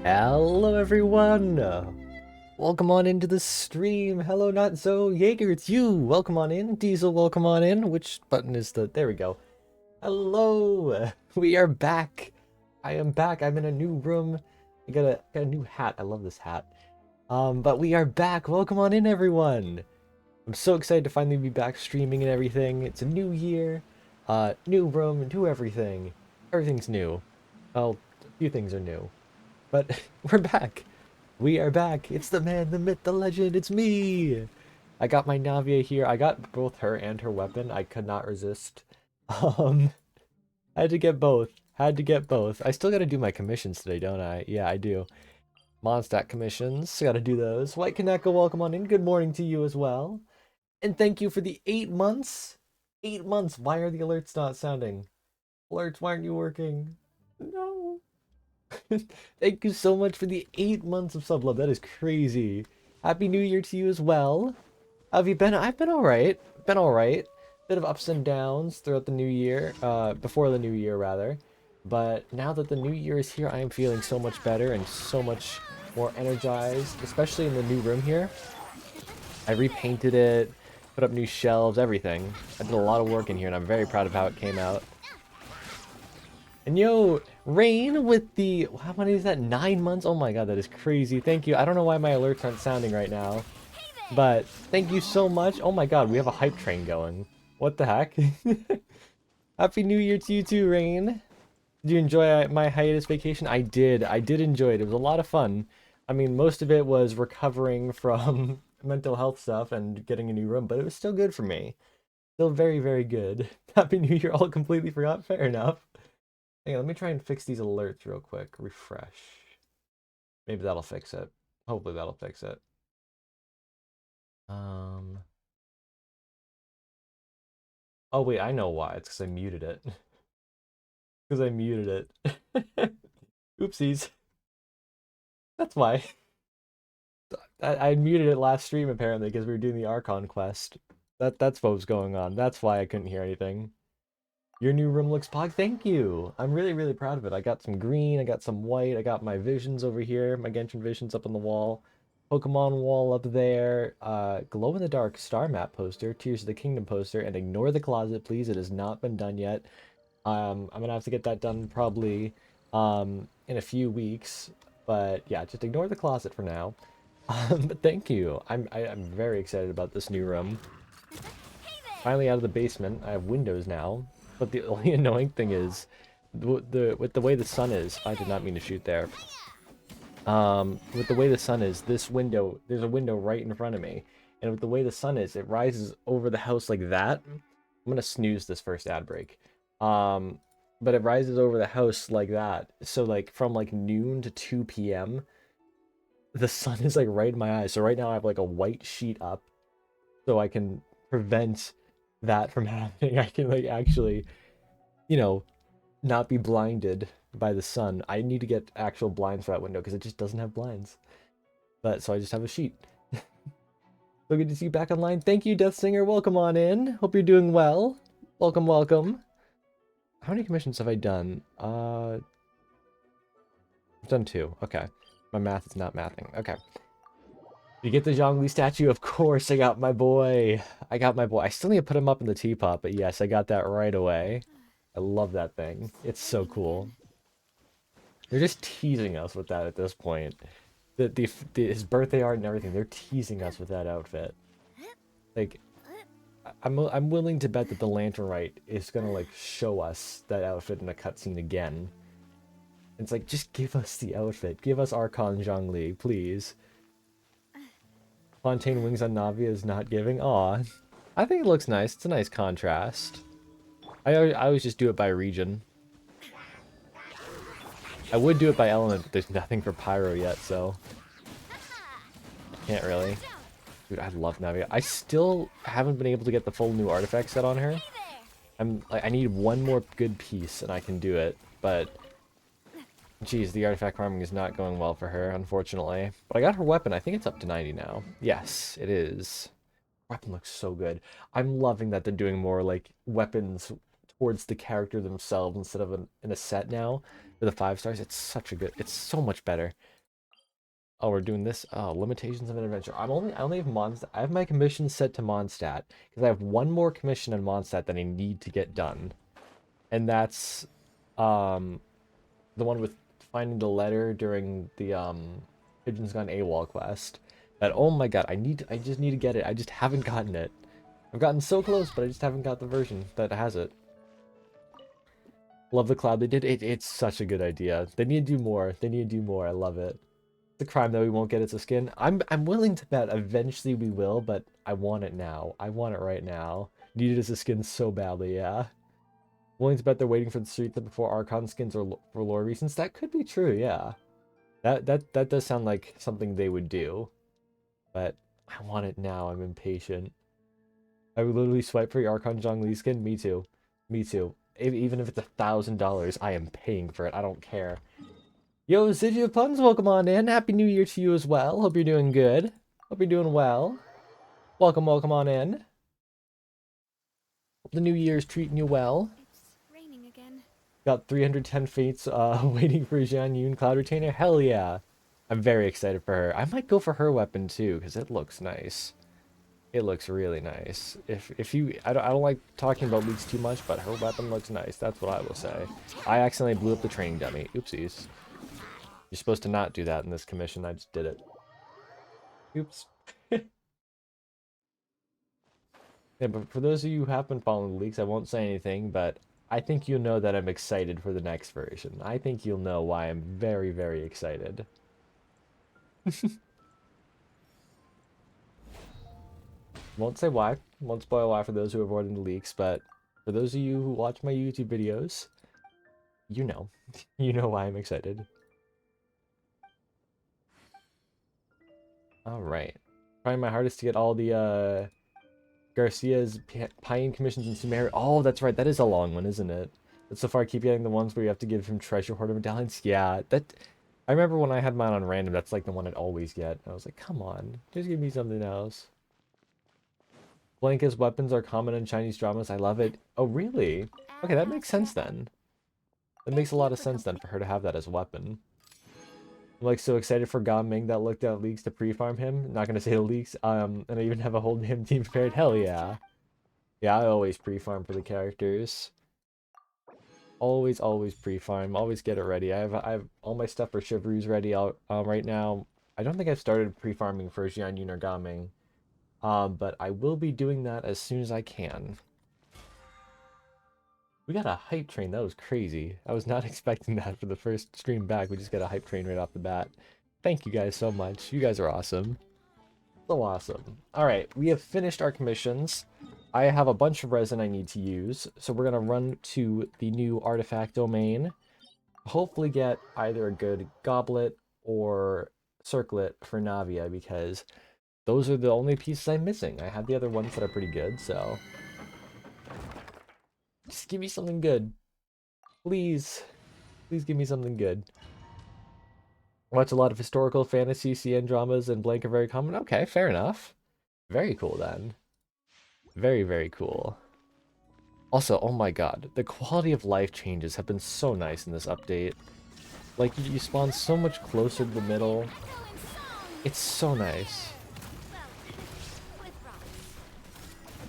Hello everyone! Welcome on into the stream. Hello, not so Jaeger, it's you. Welcome on in. Diesel, welcome on in. Which button is the... There we go. Hello! We are back. I am back. I'm in a new room. I got a new hat. I love this hat. But we are back. Welcome on in, everyone. I'm so excited to finally be back streaming and everything. It's a new year. New room, new everything. Everything's new. Well, a few things are new. But we're back. We are back. It's the man, the myth, the legend. It's me. I got my Navia here. I got both her and her weapon. I could not resist. Um, I had to get both. Had to get both. I still got to do my commissions today, don't I? Yeah, I do. Mondstack commissions. Got to do those. White Kaneko, welcome on in. Good morning to you as well. And thank you for the 8 months. 8 months. Why are the alerts not sounding? Alerts, why aren't you working? No. Thank you so much for the 8 months of sub love. That is crazy. Happy New Year to you as well. How have you been? I've been alright. Been alright. Bit of ups and downs throughout the new year. Before the new year, rather. But now that the new year is here, I am feeling so much better and so much more energized, especially in the new room here. I repainted it, put up new shelves, everything. I did a lot of work in here, and I'm very proud of how it came out. And yo, Rain with the, how many is that? 9 months? Oh my god, that is crazy. Thank you. I don't know why my alerts aren't sounding right now, but thank you so much. Oh my god, we have a hype train going. What the heck? Happy New Year to you too, Rain. Did you enjoy my hiatus vacation? I did. I did enjoy it. It was a lot of fun. I mean, most of it was recovering from mental health stuff and getting a new room, but it was still good for me. Still very, very good. Happy New Year. All completely forgot. Fair enough. Hang on, let me try and fix these alerts real quick. Refresh. Maybe that'll fix it. Hopefully that'll fix it. Um. Oh wait, I know why. It's because I muted it. Because I muted it. Oopsies. That's why. I muted it last stream apparently because we were doing the Archon quest. That's what was going on. That's why I couldn't hear anything. Your new room looks pog. Thank you. I'm really, really proud of it. I got some green, I got some white, I got my visions over here, my Genshin visions up on the wall, Pokemon wall up there, glow in the dark star map poster, Tears of the Kingdom poster, and ignore the closet, please. It has not been done yet. I'm gonna have to get that done probably in a few weeks, but yeah, just ignore the closet for now. But thank you. I'm very excited about this new room. Finally out of the basement. I have windows now. But the only annoying thing is, with the way the sun is, I did not mean to shoot there. With the way the sun is, this window, there's a window right in front of me. And with the way the sun is, it rises over the house like that. I'm gonna snooze this first ad break. But it rises over the house like that. So like from like noon to 2 p.m., the sun is like right in my eyes. So right now I have like a white sheet up so I can prevent that from happening. I can like actually, you know, not be blinded by the sun. I need to get actual blinds for that window because it just doesn't have blinds. But so I just have a sheet. So good to see you back online. Thank you, Death Singer. Welcome on in. Hope you're doing well. Welcome, welcome. How many commissions have I done? I've done 2. Okay. My math is not mathing. Okay. You get the Zhongli statue? Of course, I got my boy. I got my boy. I still need to put him up in the teapot, but yes, I got that right away. I love that thing. It's so cool. They're just teasing us with that at this point. His birthday art and everything, they're teasing us with that outfit. Like, I'm willing to bet that the Lantern Rite is gonna like show us that outfit in a cutscene again. It's like, just give us the outfit. Give us Archon Zhongli, please. Fontaine Wings on Navia is not giving. Aw. I think it looks nice. It's a nice contrast. I always just do it by region. I would do it by element, but there's nothing for Pyro yet, so... Can't really. Dude, I love Navia. I still haven't been able to get the full new artifact set on her. I need one more good piece and I can do it, but... Geez, the artifact farming is not going well for her, unfortunately. But I got her weapon. I think it's up to 90 now. Yes, it is. Weapon looks so good. I'm loving that they're doing more, like, weapons towards the character themselves instead of in a set now for the 5 stars. It's it's so much better. Oh, we're doing this. Oh, limitations of an adventure. I only have Mondstadt. I have my commission set to Mondstadt because I have one more commission in Mondstadt that I need to get done, and that's um the one with finding the letter during the Pigeon's Gone AWOL quest. That, oh my god, I just need to get it. I just haven't gotten it. I've gotten so close, but I just haven't got the version that has it. Love the cloud they did. It's such a good idea. They need to do more. They need to do more. I love it. The crime that we won't get it's a skin. I'm willing to bet eventually we will, but I want it now. I want it right now. Need it as a skin so badly, yeah. Willing to bet they're waiting for the street before Archon skins or for lore reasons. That could be true, yeah. That does sound like something they would do. But I want it now. I'm impatient. I would literally swipe for your Archon Zhongli skin. Me too. Me too. Even if it's $1,000, I am paying for it. I don't care. Yo, City of Puns, welcome on in. Happy New Year to you as well. Hope you're doing good. Hope you're doing well. Welcome on in. Hope the New Year's treating you well. It's raining again. Got 310 fates waiting for Jian Yun Cloud Retainer. Hell yeah. I'm very excited for her. I might go for her weapon too, because it looks nice. It looks really nice. If you, I don't like talking about leaks too much, but her weapon looks nice. That's what I will say. I accidentally blew up the training dummy. Oopsies. You're supposed to not do that in this commission. I just did it. Oops. Yeah, but for those of you who have been following the leaks, I won't say anything, but I think you'll know that I'm excited for the next version. I think you'll know why I'm very, very excited. Won't say why. Won't spoil why for those who avoided the leaks, but for those of you who watch my YouTube videos, you know. You know why I'm excited. Alright. Trying my hardest to get all the Garcia's Pine commissions in Sumeria. Oh, that's right. That is a long one, isn't it? But so far, I keep getting the ones where you have to give him treasure hoarder medallions. Yeah, that. I remember when I had mine on random. That's like the one I'd always get. I was like, come on, just give me something else. Blanka's weapons are common in Chinese dramas. I love it. Oh, really? Okay, that makes sense then. That makes a lot of sense then for her to have that as a weapon. I'm like so excited for Gao Ming that looked at leaks to pre-farm him. Not gonna say the leaks. And I even have a whole damn team prepared. Hell yeah. Yeah, I always pre-farm for the characters. Always pre-farm. Always get it ready. I have all my stuff for Shivery's ready out right now. I don't think I've started pre-farming for Jian Yun or Gaming. But I will be doing that as soon as I can. We got a hype train. That was crazy. I was not expecting that for the first stream back. We just got a hype train right off the bat. Thank you guys so much. You guys are awesome. So awesome. Alright, we have finished our commissions. I have a bunch of resin I need to use, so we're going to run to the new artifact domain. Hopefully get either a good goblet or circlet for Navia, because those are the only pieces I'm missing. I have the other ones that are pretty good, so... Just give me something good. Please. Please give me something good. Watch a lot of historical fantasy, CN dramas, and blank are very common. Okay, fair enough. Very cool then. Very, very cool. Also, oh my god, the quality of life changes have been so nice in this update. Like, you spawn so much closer to the middle. It's so nice.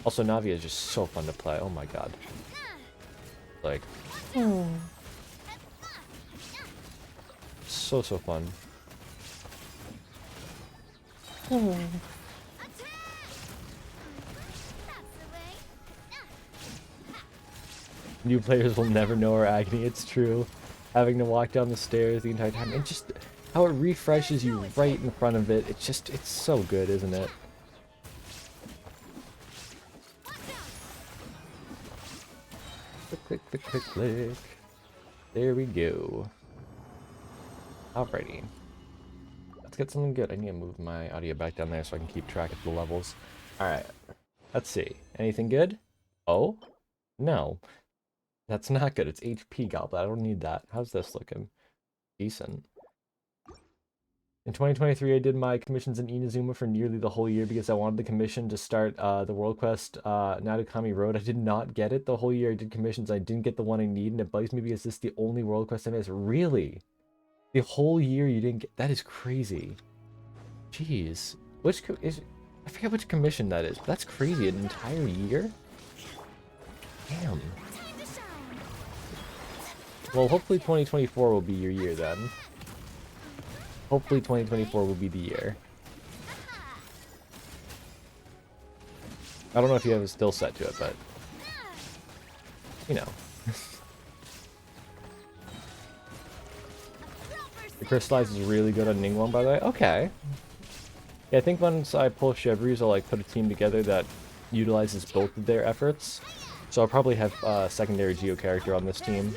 Also, Navia is just so fun to play. Oh my god. Like, so fun. New players will never know our agony. It's true. Having to walk down the stairs the entire time, and just how it refreshes you right in front of it. It's so good, isn't it? Click, click, click, click. There we go. Alrighty. Let's get something good. I need to move my audio back down there so I can keep track of the levels. Alright. Let's see. Anything good? Oh? No. That's not good. It's HP Goblet. I don't need that. How's this looking? Decent. In 2023, I did my commissions in Inazuma for nearly the whole year because I wanted the commission to start the World Quest Narukami Road. I did not get it the whole year I did commissions. I didn't get the one I need, and it bugs me because this is the only World Quest I missed. Really? The whole year you didn't get... That is crazy. Jeez. I forget which commission that is, but that's crazy. An entire year? Damn. Well, hopefully 2024 will be your year then. Hopefully 2024 will be the year. I don't know if you have a still set to it, but... You know. The Crystallize is really good on Ningguang, by the way. Okay. Yeah, I think once I pull Chevreuse, I'll like put a team together that utilizes both of their efforts. So I'll probably have a secondary Geo character on this team.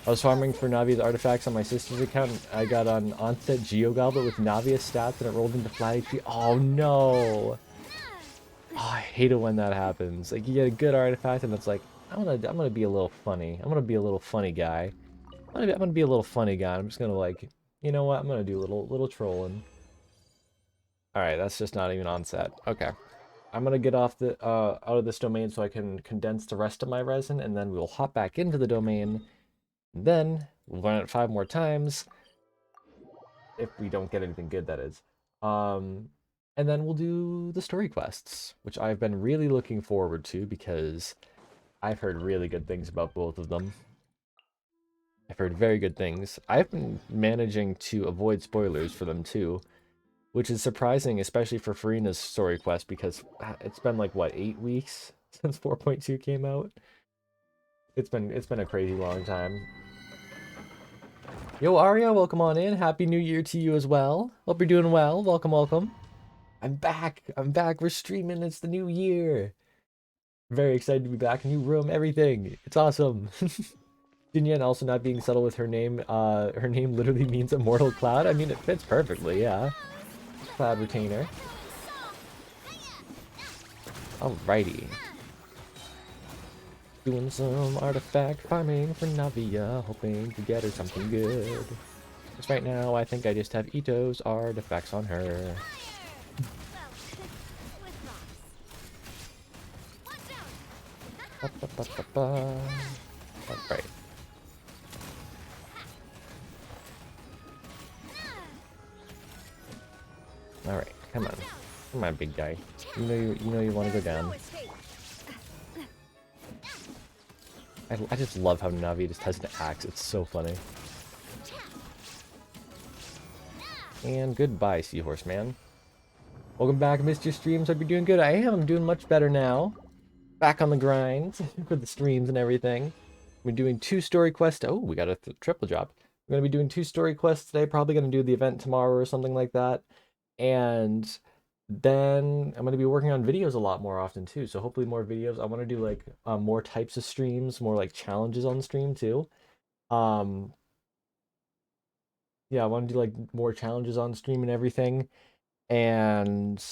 I was farming for Navia's artifacts on my sister's account. And I got an onset Geo Goblet with Navia stats and it rolled into flat HP. Oh no! Oh, I hate it when that happens. Like you get a good artifact and it's like, I'm gonna be a little funny. I'm gonna be a little funny guy. I'm gonna be a little funny guy. I'm just gonna like, you know what? I'm gonna do a little trolling. All right, that's just not even onset. Okay. I'm gonna get off the out of this domain so I can condense the rest of my resin, and then we'll hop back into the domain. Then we'll run it 5 more times. If we don't get anything good, that is. And then we'll do the story quests, which I've been really looking forward to because I've heard really good things about both of them. I've heard very good things. I've been managing to avoid spoilers for them too, which is surprising, especially for Furina's story quest, because it's been like, what, 8 weeks since 4.2 came out? It's been a crazy long time. Yo, Arya, welcome on in. Happy New Year to you as well. Hope you're doing well. Welcome, welcome. I'm back. I'm back. We're streaming. It's the new year. Very excited to be back. New room, everything. It's awesome. Jinyan also not being subtle with her name. Her name literally means immortal cloud. I mean, it fits perfectly, yeah. Cloud retainer. Alrighty. Doing some artifact farming for Navia, hoping to get her something good. Because right now, I think I just have Ito's artifacts on her. Alright. Alright, come on. Come on, big guy. You know you want to go down. I just love how Navi just has an axe. It's so funny. And goodbye, Seahorse Man. Welcome back, missed your streams. Hope you're doing good. I am. I'm doing much better now. Back on the grind for the streams and everything. We're doing 2 story quests. Oh, we got a triple drop. We're going to be doing 2 story quests today. Probably going to do the event tomorrow or something like that. And then I'm going to be working on videos a lot more often too. So hopefully more videos. I want to do like more types of streams, more like challenges on stream too. Yeah, I want to do like more challenges on stream and everything. And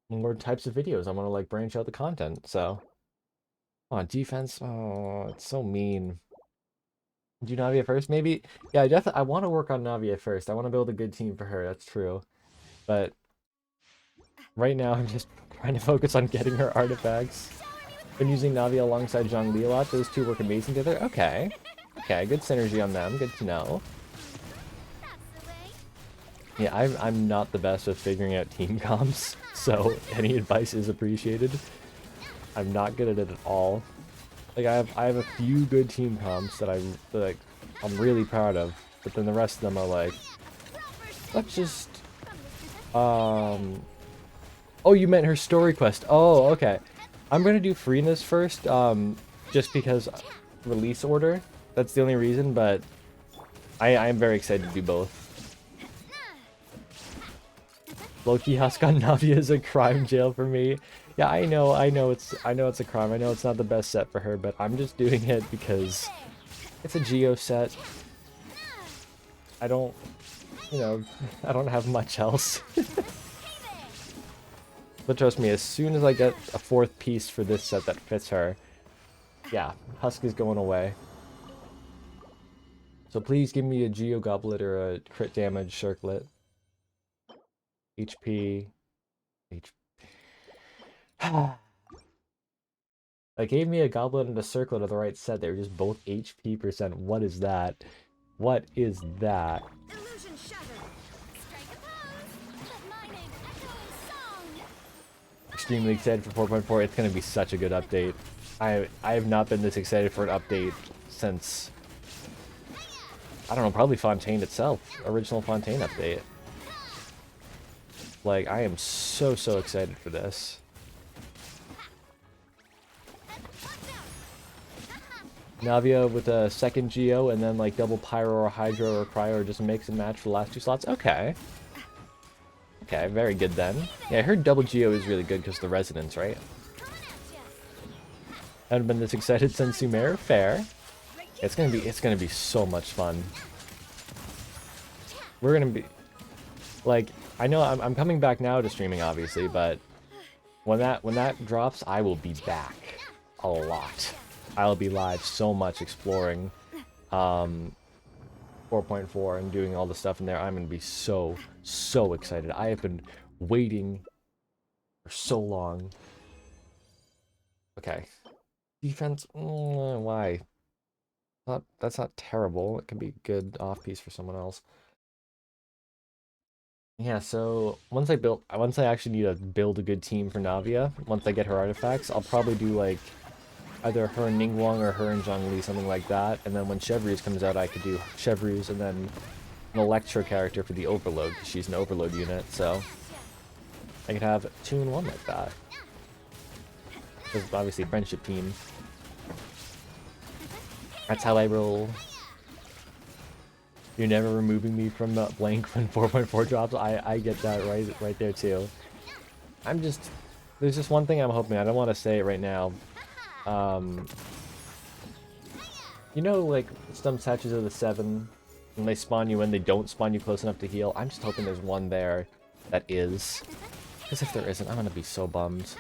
more types of videos. I want to like branch out the content. So on defense. Oh, it's so mean. Do Navia first? Maybe. Yeah, I want to work on Navia first. I want to build a good team for her. That's true. But right now, I'm just trying to focus on getting her artifacts. Been using Navia alongside Zhongli a lot. Those two work amazing together. Okay. Okay, good synergy on them. Good to know. Yeah, I'm not the best at figuring out team comps, so any advice is appreciated. I'm not good at it at all. Like I have a few good team comps that I'm really proud of, but then the rest of them are like, let's just oh, you meant her story quest. Oh, okay. I'm gonna do Furina's first, just because release order. That's the only reason, but I am very excited to do both. Loki Husk on Navia is a crime jail for me. Yeah, I know it's a crime. I know it's not the best set for her, but I'm just doing it because it's a Geo set. I don't, I don't have much else. But trust me, as soon as I get a 4th piece for this set that fits her, yeah, Husk is going away. So please give me a Geo Goblet or a crit damage circlet. HP. It gave me a goblet and a circlet of the right set. They were just both HP percent. What is that? What is that? Illusion shattered. Strike a pose. Let my name echo in song. Extremely excited for 4.4. It's gonna be such a good update. I have not been this excited for an update since, I don't know, probably Fontaine itself. Original Fontaine update. Like, I am so excited for this. Navia with a second Geo and then like double Pyro or Hydro or Cryo or just mix and match for the last 2 slots. Okay. Okay, very good then. Yeah, I heard double Geo is really good because of the resonance, right? Haven't been this excited since Sumer. Fair. It's gonna be so much fun. We're gonna be like, I know I'm coming back now to streaming obviously, but when that drops, I will be back a lot. I'll be live so much exploring 4.4 and doing all the stuff in there. I'm gonna be so excited. I have been waiting for so long. Okay. Defense, why? That's not terrible. It could be a good off piece for someone else. Yeah, so once I actually need to build a good team for Navia, once I get her artifacts, I'll probably do like either her and Ningguang or her and Zhongli, something like that. And then when Chevreuse comes out, I could do Chevreuse and then an Electro character for the Overload, because she's an Overload unit, so I could have 2 in 1 like that. This is obviously a friendship team. That's how I roll. You're never removing me from blank when 4.4 drops. I get that right there too. There's just one thing I'm hoping. I don't want to say it right now. You know, like some statues of the 7, when they spawn you in, they don't spawn you close enough to heal. I'm just hoping there's one there that is. Because if there isn't, I'm gonna be so bummed.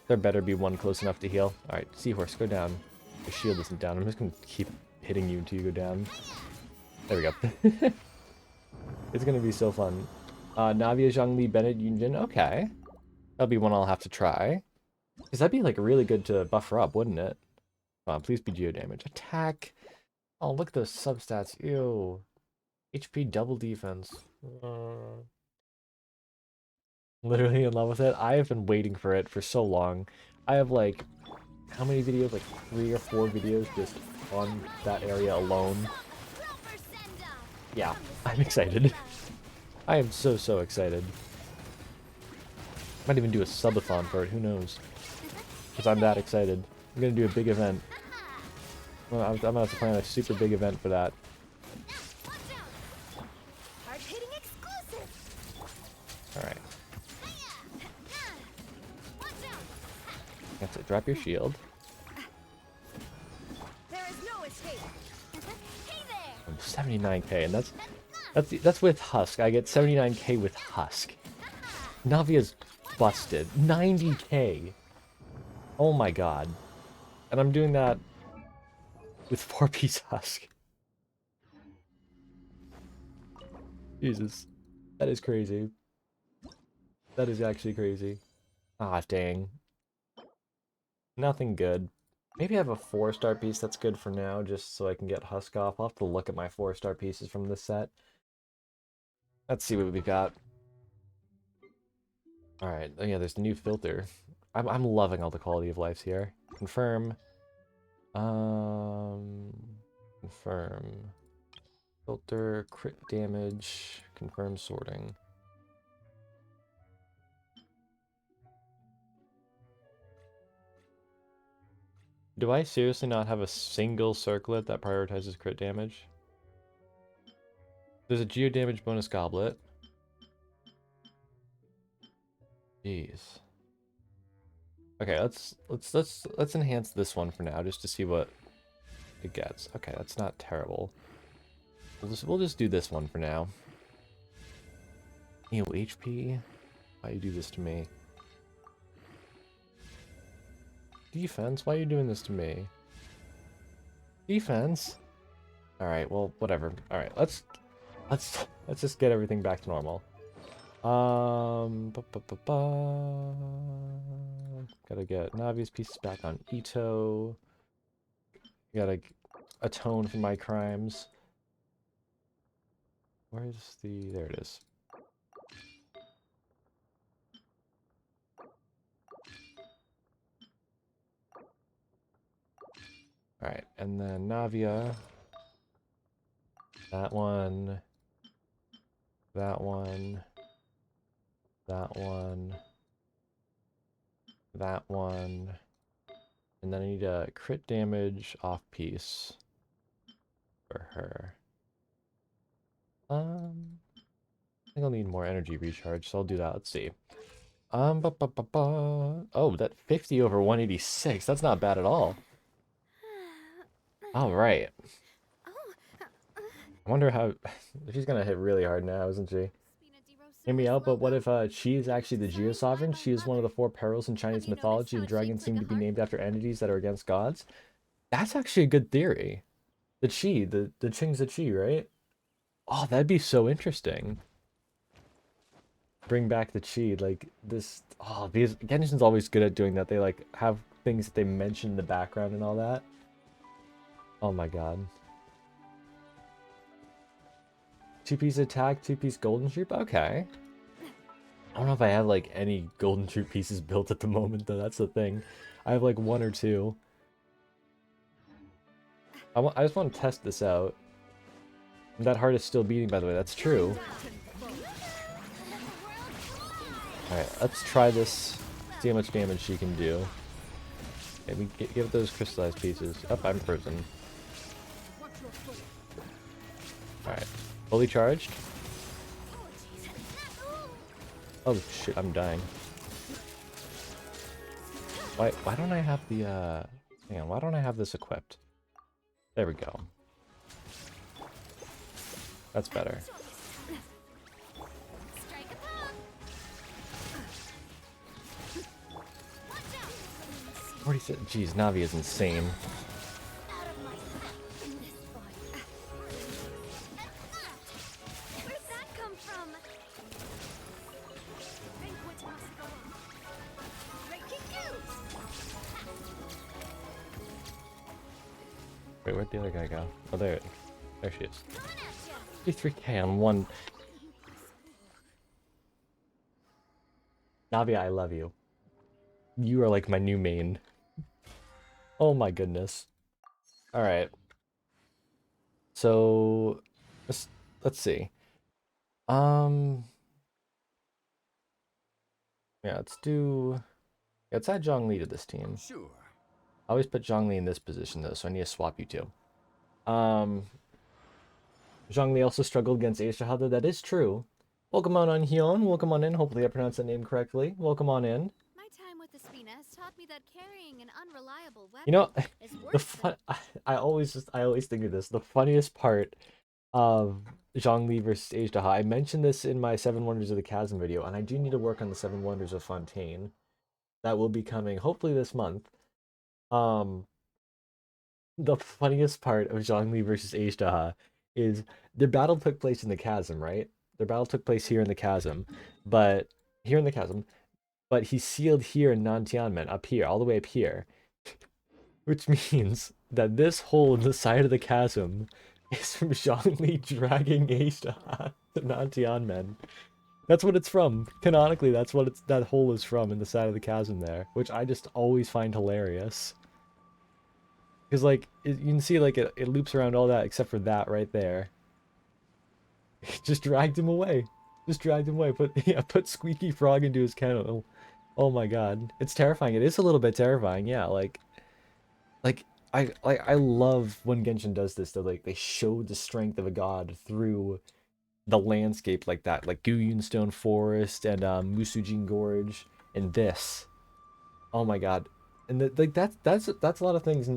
There better be one close enough to heal. Alright, Seahorse, go down. Your shield isn't down. I'm just gonna keep hitting you until you go down. There we go. It's gonna be so fun. Navia, Zhongli, Bennett, Yunjin. Okay. That'll be one I'll have to try. Because that'd be like really good to buffer up, wouldn't it? Come on, please be geo damage. Attack. Oh, look at those substats. Ew. HP double defense. Literally in love with it. I have been waiting for it for so long. I have like, how many videos? Like 3 or 4 videos just on that area alone. Yeah, I'm excited. I am so excited. Might even do a subathon for it, who knows? Because I'm that excited. I'm gonna do a big event. I'm gonna have to plan a super big event for that. Alright. That's it. Drop your shield. 79k, and that's with Husk. I get 79k with Husk. Navia's busted. 90k. Oh my god. And I'm doing that with 4-piece Husk. Jesus. That is crazy. That is actually crazy. Ah, dang. Nothing good. Maybe I have a 4-star piece that's good for now, just so I can get Husk off. I'll have to look at my 4-star pieces from this set. Let's see what we got. Alright, oh yeah, there's the new filter. I'm loving all the quality of lives here. Confirm. Confirm. Filter, crit damage, confirm sorting. Do I seriously not have a single circlet that prioritizes crit damage? There's a geo damage bonus goblet. Jeez. Okay, let's enhance this one for now, just to see what it gets. Okay, that's not terrible. We'll just do this one for now. Ew, HP. Why you do this to me? Defense, why are you doing this to me? Defense? All right, well, whatever. All right, let's just get everything back to normal. Ba, ba, ba, ba. Gotta get Navia's pieces back on Ito. Gotta atone for my crimes. Where's the... There it is. Alright, and then Navia. That one. That one. That one. That one. And then I need a crit damage off piece for her. I think I'll need more energy recharge, so I'll do that. Let's see. Ba, ba, ba, ba. Oh, that 50 over 186. That's not bad at all. All right. I wonder how... She's gonna hit really hard now, isn't she? Hear me out, but what if she is actually the Geo-Sovereign? She is one of the four perils in Chinese mythology, and dragons seem to be named after entities that are against gods. That's actually a good theory. The Qi, the Qing's the Qi, right? Oh, that'd be so interesting. Bring back the Qi, like this. Oh, these Genshin's always good at doing that. They like have things that they mention in the background and all that. Oh my god. 2-piece attack, 2-piece golden troop. Okay. I don't know if I have like any golden troop pieces built at the moment though. That's the thing. I have like one or two. I just want to test this out. That heart is still beating, by the way. That's true. Alright, let's try this. See how much damage she can do. Okay, we give those crystallized pieces. Oh, I'm frozen. Alright. Fully charged. Oh shit, I'm dying. Why don't I have the hang on, why don't I have this equipped? There we go. That's better. 46. Jeez, Navi is insane. Where'd that come from? Wait, where'd the other guy go? Oh, there she is. 53k on one. Navia, I love you. You are like my new main. Oh my goodness. Alright. So let's see. Yeah, let's add Zhongli to this team. Sure. I always put Zhongli in this position though, so I need to swap you two. Zhongli also struggled against Aishahada. That is true. Welcome on Hyun. Welcome on in. Hopefully I pronounced that name correctly. Welcome on in. My time with the Spina has taught me that carrying an unreliable weapon You know, is the worse fun. I always think of this. The funniest part of Zhongli versus Aishdaha. I mentioned this in my Seven Wonders of the Chasm video, and I do need to work on the Seven Wonders of Fontaine. That will be coming hopefully this month. The funniest part of Zhongli versus Aishdaha is their battle took place in the chasm, right? Their battle took place here in the chasm, but he's sealed here in Nantianmen, up here, all the way up here. Which means that this hole in the side of the chasm is from Zhongli dragging Aishdaha to Nantianmen. That's what it's from. Canonically, that's what that hole is from in the side of the chasm there, which I just always find hilarious. Because, like, you can see, like, it loops around all that except for that right there. Just dragged him away. Just dragged him away. Put Squeaky Frog into his kennel. Oh my god. It's terrifying. It is a little bit terrifying, yeah. I love when Genshin does this, though. Like, they show the strength of a god through the landscape like that. Like, Guyun Stone Forest and Musujin Gorge and this. Oh my god. And like that's a lot of things.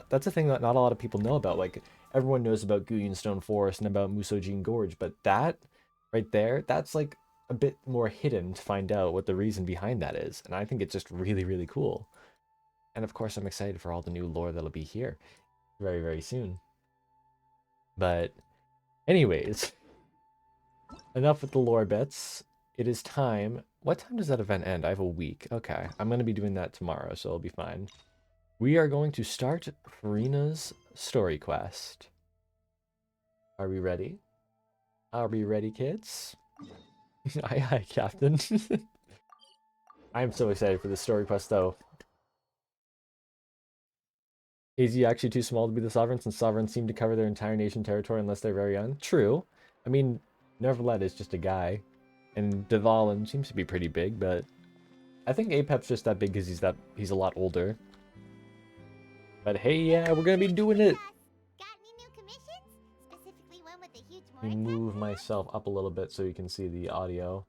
That's a thing that not a lot of people know about. Like everyone knows about Guyun Stone Forest and about Musojin Gorge, but that right there, that's like a bit more hidden to find out what the reason behind that is. And I think it's just really, really cool. And of course, I'm excited for all the new lore that'll be here very, very soon. But anyways, enough with the lore bits. It is time. What time does that event end? I have a week. Okay, I'm going to be doing that tomorrow, so it'll be fine. We are going to start Furina's story quest. Are we ready? Are we ready, kids? Aye, aye, Captain. I'm so excited for this story quest, though. Is he actually too small to be the sovereign, since sovereigns seem to cover their entire nation territory unless they're very young? True. I mean, Nervalet is just a guy. And Devalin seems to be pretty big, but I think Apep's just that big because he's a lot older. But hey, yeah, we're gonna be doing it. Got any new commissions? Specifically one with a huge Let me move myself up a little bit so you can see the audio.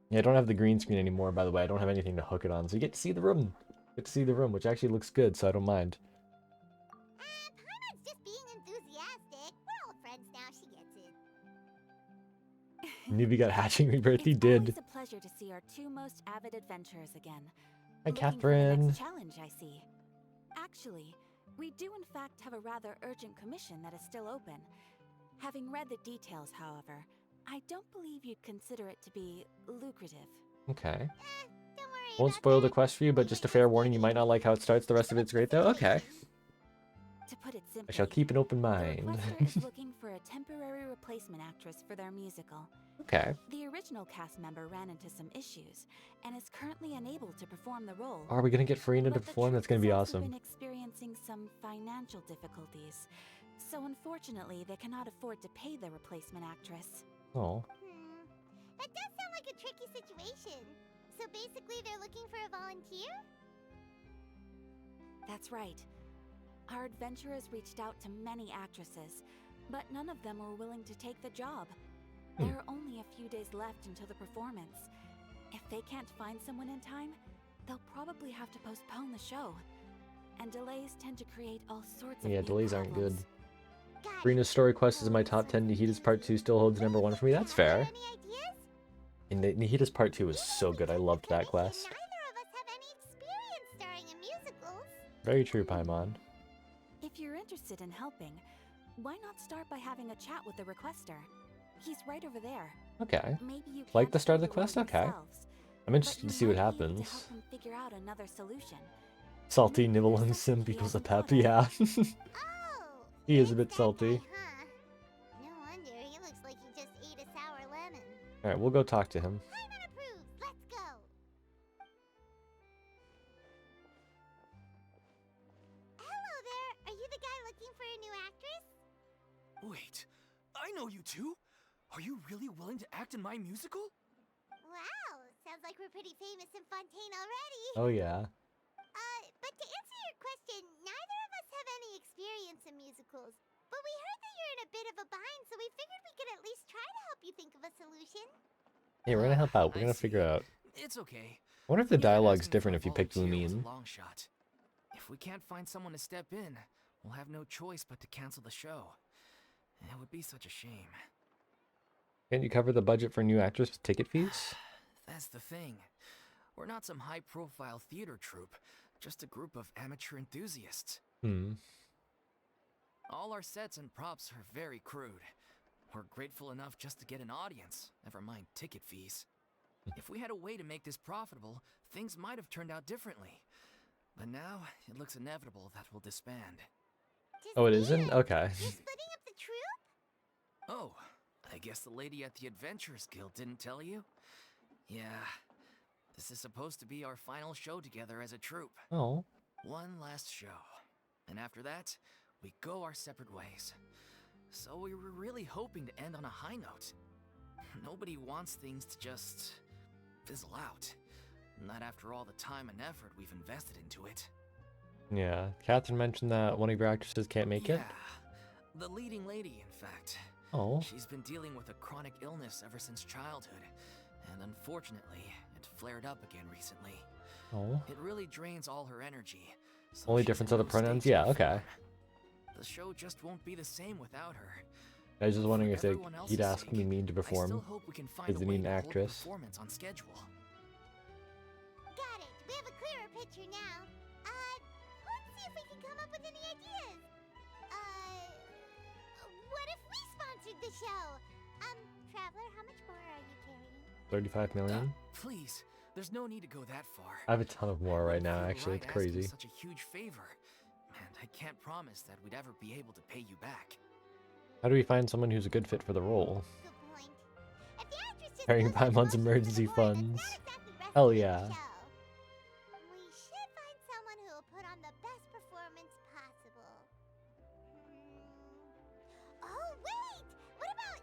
Yeah, I don't have the green screen anymore, by the way. I don't have anything to hook it on, so you get to see the room. Get to see the room, which actually looks good, so I don't mind. Paimon's just being enthusiastic. We're old friends now, she gets it. Navia got hatching rebirth, he did. It's always a pleasure to see our two most avid adventurers again. Hi, Looking for the Catherine. next challenge, I see. Actually, we do in fact have a rather urgent commission that is still open. Having read the details, however, I don't believe you'd consider it to be lucrative. Okay. Don't worry Won't about spoil that. the quest for you, but just a fair warning, you might not like how it starts. The rest of it's great, though. Okay. To put it simply, I shall keep an open the mind. requester is looking for a temporary replacement actress for their musical. Okay. The original cast member ran into some issues and is currently unable to perform the role. Are we gonna get Furina to But the perform? That's troupe gonna be has also awesome. been experiencing some financial difficulties, so unfortunately they cannot afford to pay the replacement actress. Oh. That does sound like a tricky situation. So basically they're looking for a volunteer? That's right. Our adventurers reached out to many actresses, but none of them were willing to take the job. There are only a few days left until the performance. If they can't find someone in time, they'll probably have to postpone the show. And delays tend to create all sorts of Yeah, new delays aren't good. problems. Got it. Furina's story quest is in my top 10. Nihita's part 2 still holds #1 for me. That's fair. Any ideas? And Nihita's part 2 was so good. I loved that quest. Neither of us have any experience starring in musicals. Very true, Paimon. If you're interested in helping, why not start by having a chat with the requester? He's right over there. Okay. Maybe you Like can't the start of the figure it out quest? Okay. yourselves, I'm but interested you to see what might be able to happens. help him figure out another solution. Salty, Maybe nibble, there's and something sim he equals a hasn't pep. thought of. Yeah. Oh, He is a it's bit that salty. guy, huh? No wonder, he looks like he just ate a sour lemon. Alright, we'll go talk to him. Paimon approves, let's go! Hello there, are you the guy looking for a new actress? Wait, I know you two. Are you really willing to act in my musical? Wow, sounds like we're pretty famous in Fontaine already. Oh, yeah. But to answer your question, neither of us have any experience in musicals. But we heard that you're in a bit of a bind, so we figured we could at least try to help you think of a solution. Hey, we're gonna help out. We're I gonna figure see. out. It's okay. I wonder if the We thought dialogue's asking different for a if you picked volunteer was a Lumine. long shot. If we can't find someone to step in, we'll have no choice but to cancel the show. It would be such a shame. Can't you cover the budget for new actress with ticket fees? That's the thing. We're not some high-profile theater troupe, just a group of amateur enthusiasts. Hmm. All our sets and props are very crude. We're grateful enough just to get an audience, never mind ticket fees. If we had a way to make this profitable, things might have turned out differently. But now, it looks inevitable that we'll disband. Oh, it isn't? Okay. You're splitting up the troupe? Oh, I guess the lady at the Adventurers Guild didn't tell you? Yeah, this is supposed to be our final show together as a troupe. Oh. One last show. And after that, we go our separate ways. So we were really hoping to end on a high note. Nobody wants things to just fizzle out. Not after all the time and effort we've invested into it. Yeah. Catherine mentioned that one of your actresses can't make it. Yeah, the leading lady, in fact. Oh. She's been dealing with a chronic illness ever since childhood, and unfortunately, it flared up again recently. Oh. It really drains all her energy. So Only she's difference in are the no pronouns? state to Yeah, okay. perform. The show just won't be the same without her. I was just wondering For if everyone else's he'd ask sake, me mean to I still perform. hope we can find Because a they way need an to hold the actress. performance on schedule. Got it. We have a clearer picture now. Let's see if we can come up with any ideas. what if we sponsored the show? Traveler, how much more are you carrying? 35 million? Please, there's no need to go that far. I have a ton of more right now, Feel actually. It's right asking crazy. such a huge favor, and I can't promise that we'd ever be able to pay you back. How do we find someone who's a good fit for the role? Good point. If the actress just Carrying goes on Paimon's motion emergency for the board, funds. that's not exactly Hell wrestling yeah. the show. We should find someone who will put on the best performance possible. Oh, wait! What about...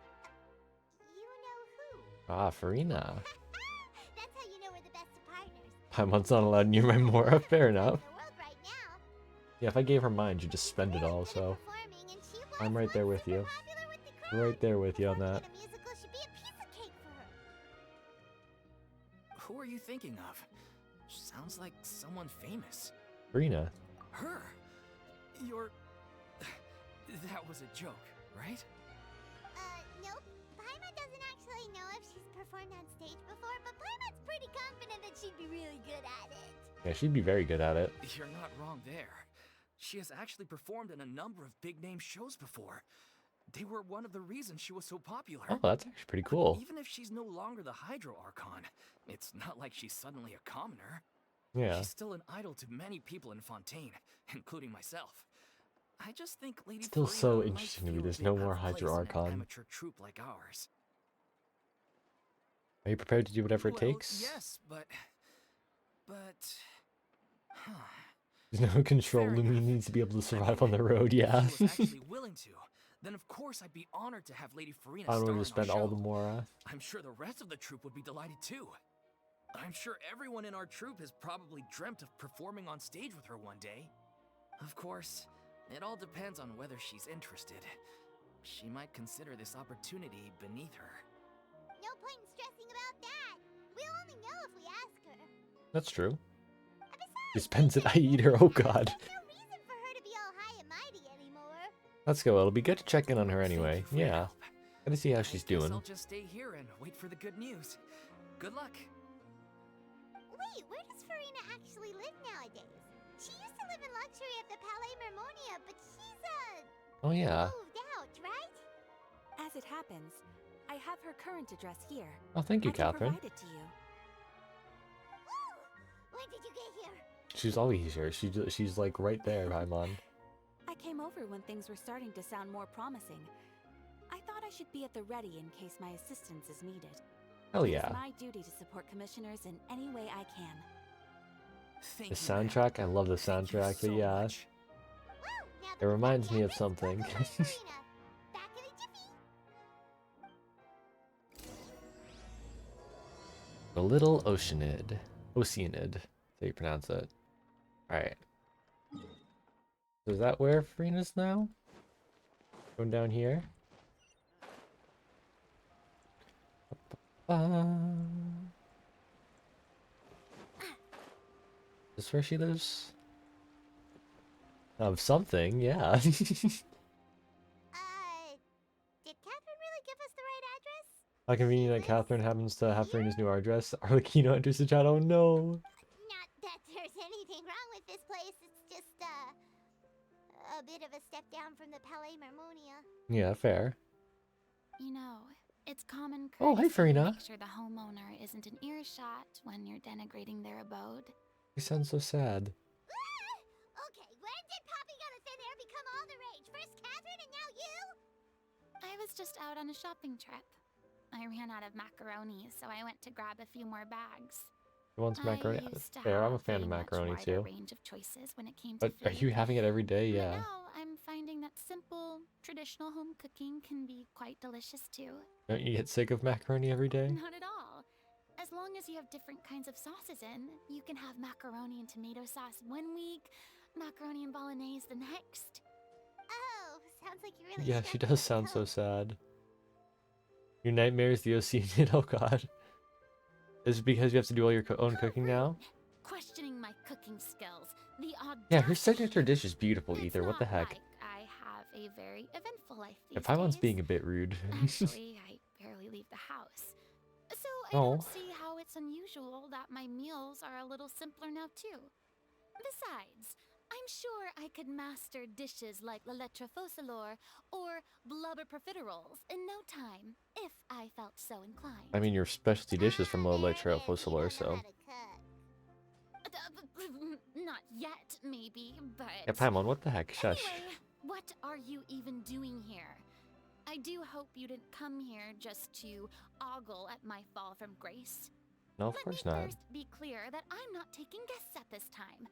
you know who? Ah, Furina. That's how you know we're the best of partners. Paimon's not allowed near my Mora. Fair enough. In the world right now. Yeah, if I gave her mine, she'd just spend it all, so Performing, and she was I'm right there once with you. super popular with the crowd. Right there with you on that. Performing in a musical should be a piece of cake for her. Who are you thinking of? Sounds like someone famous. Furina. Her? You're... That was a joke, right? Nope. Paimon doesn't actually know if she's performed on stage before, but Paimon's pretty confident that she'd be really good at it. Yeah, she'd be very good at it. You're not wrong there. She has actually performed in a number of big-name shows before. They were one of the reasons she was so popular. Oh, that's actually pretty cool. Even if she's no longer the Hydro Archon, it's not like she's suddenly a commoner. Yeah. She's still an idol to many people in Fontaine, including myself. I just think Lady Still Furina so might interesting to me feel a there's bit no out more of place Hydro in an Archon. amateur troupe like ours. Are you prepared to do whatever it Well, takes? yes, but... Huh. There's no control. Fair Lumi enough. needs to be able to I survive mean, on the road, yeah. If she was actually willing to, then of course I'd be honored to have Lady Furina I star don't in want our to spend all show. the Mora. I'm sure the rest of the troupe would be delighted too. I'm sure everyone in our troupe has probably dreamt of performing on stage with her one day. Of course, it all depends on whether she's interested. She might consider this opportunity beneath her. No point in stressing about that. We'll only know if we ask her. That's true. Besides, She spends it, I eat her, oh god. there's no reason for her to be all high and mighty anymore. Let's go, it'll be good to check in on her anyway. Thank you for your Yeah. help. Gotta see how I she's guess doing. I'll just stay here and wait for the good news. Good luck. Wait, where does Furina actually live nowadays? She used to live in luxury at the Palais Mermonia, but she's, Oh yeah. moved out, right? As it happens, I have her current address here. Oh, thank you, I can Catherine. provide it to you. Ooh, when did you get here? She's always here. She's like right there, Paimon. I came over when things were starting to sound more promising. I thought I should be at the ready in case my assistance is needed. Hell It yeah. is my duty to support commissioners in any way I can. Thank The you, ma'am. soundtrack, I love the Thank you soundtrack, so but yeah. much. Woo, now that It we've got reminds the me of address, something. go find Furina. Back in a jiffy. The Little Oceanid. Oceanid. That's how you pronounce it. Alright. So is that where Furina's now? Going down here? Is this where she lives? Of something, yeah. Did Catherine really give us the right address? How convenient that Catherine happens to have Furina's new address. Arlecchino enters the chat. Oh no! Not that there's anything wrong with this place. It's just, a bit of a step down from the Palais Mermonia. Yeah, fair. You know, it's common Oh, hi, courtesy to Furina. make sure the homeowner isn't in earshot when you're denigrating their abode. You sound so sad. Okay, when did Poppy Got a Thin Air become all the rage? First Catherine and now you? I was just out on a shopping trip. I ran out of macaroni, so I went to grab a few more bags. Who wants macaroni? I used to Fair, I'm a have fan of much macaroni wider too. range of choices when it came to But are food. you having it every day? But Yeah. now I'm finding that simple, traditional home cooking can be quite delicious too. Don't you get sick of macaroni every day? Not at all. As long as you have different kinds of sauces in, you can have macaroni and tomato sauce one week, macaroni and bolognese the next. Oh, sounds like you really Yeah, she stepped does up sound so code. sad. Your nightmares, the OC. Oh god. Is it because you have to do all your own cooking now? Questioning my cooking skills. The audacity. Yeah, her signature dish is beautiful, It's Ether. What the not heck? like I have a very eventful life these If Paimon's days. being a bit rude. Actually, I barely leave the house. So I Oh. don't see how it's unusual that my meals are a little simpler now too. Besides, I'm sure I could master dishes like la lettre focilor or blubber profiteroles in no time, if I felt so inclined. I mean, your specialty dish is from Ah, Low there Elytra it is. You Focilor, don't know how so. to cook. Not yet, maybe, but... Yeah, Paimon, what the heck? Shush. Anyway, what are you even doing here? I do hope you didn't come here just to ogle at my fall from grace. No, of Let course me not. first be clear that I'm not taking guests at this time.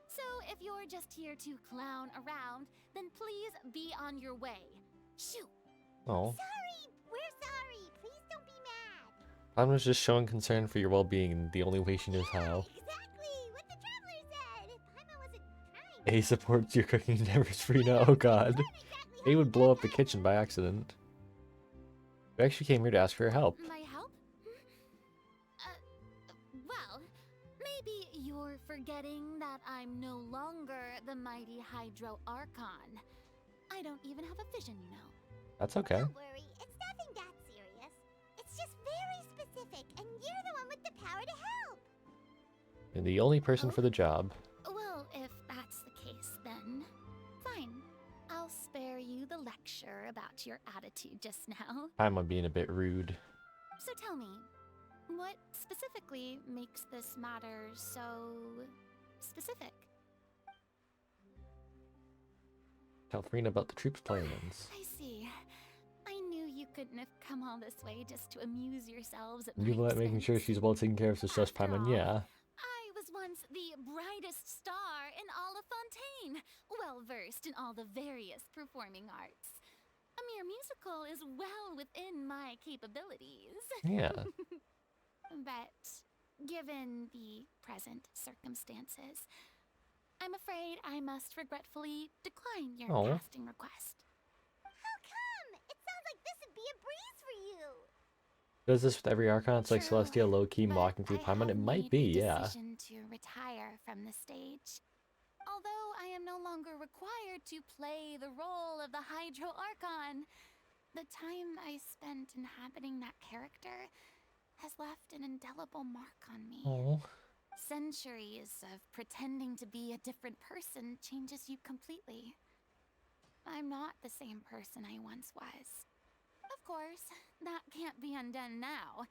So if you're just here to clown around, then please be on your way. Shoo! Oh. Sorry, we're sorry. Please don't be mad. Paimon's just showing concern for your well-being in the only way she knows Yeah, how. exactly what the traveler said. Paimon wasn't trying. A supports your cooking endeavors, Furina. Oh god. Exactly A how would you blow meant up the that. kitchen by accident. We actually came here to ask for your help. My help? Well, maybe you're forgetting that I'm no longer the mighty Hydro Archon. I don't even have a vision, you know. That's okay. Don't worry, it's nothing that serious. It's just very specific, and you're the one with the power to help. And the only person for the job. Well, if that's the case, then fine. I'll spare you the lecture about your attitude just now. Paimon being a bit rude. So tell me, what specifically makes this matter so specific? Tell Furina about the troops' plans. I see. I knew you couldn't have come all this way just to amuse yourselves at You my like making sure expense. she's well taken care of, so sus After Paimon, all, yeah. I was once the brightest star in all of Fontaine, well versed in all the various performing arts. A mere musical is well within my capabilities. Yeah. But given the present circumstances, I'm afraid I must regretfully decline your Oh. casting request. How come? It sounds like this would be a breeze for you. Does this with every Archon? It's like True, Celestia low-key but mocking through I Paimon? It have might made be, the yeah. decision to retire from the stage. Although I am no longer required to play the role of the Hydro Archon, the time I spent inhabiting that character has left an indelible mark on me. Oh. Centuries of pretending to be a different person changes you completely. I'm not the same person I once was. Of course, that can't be undone now.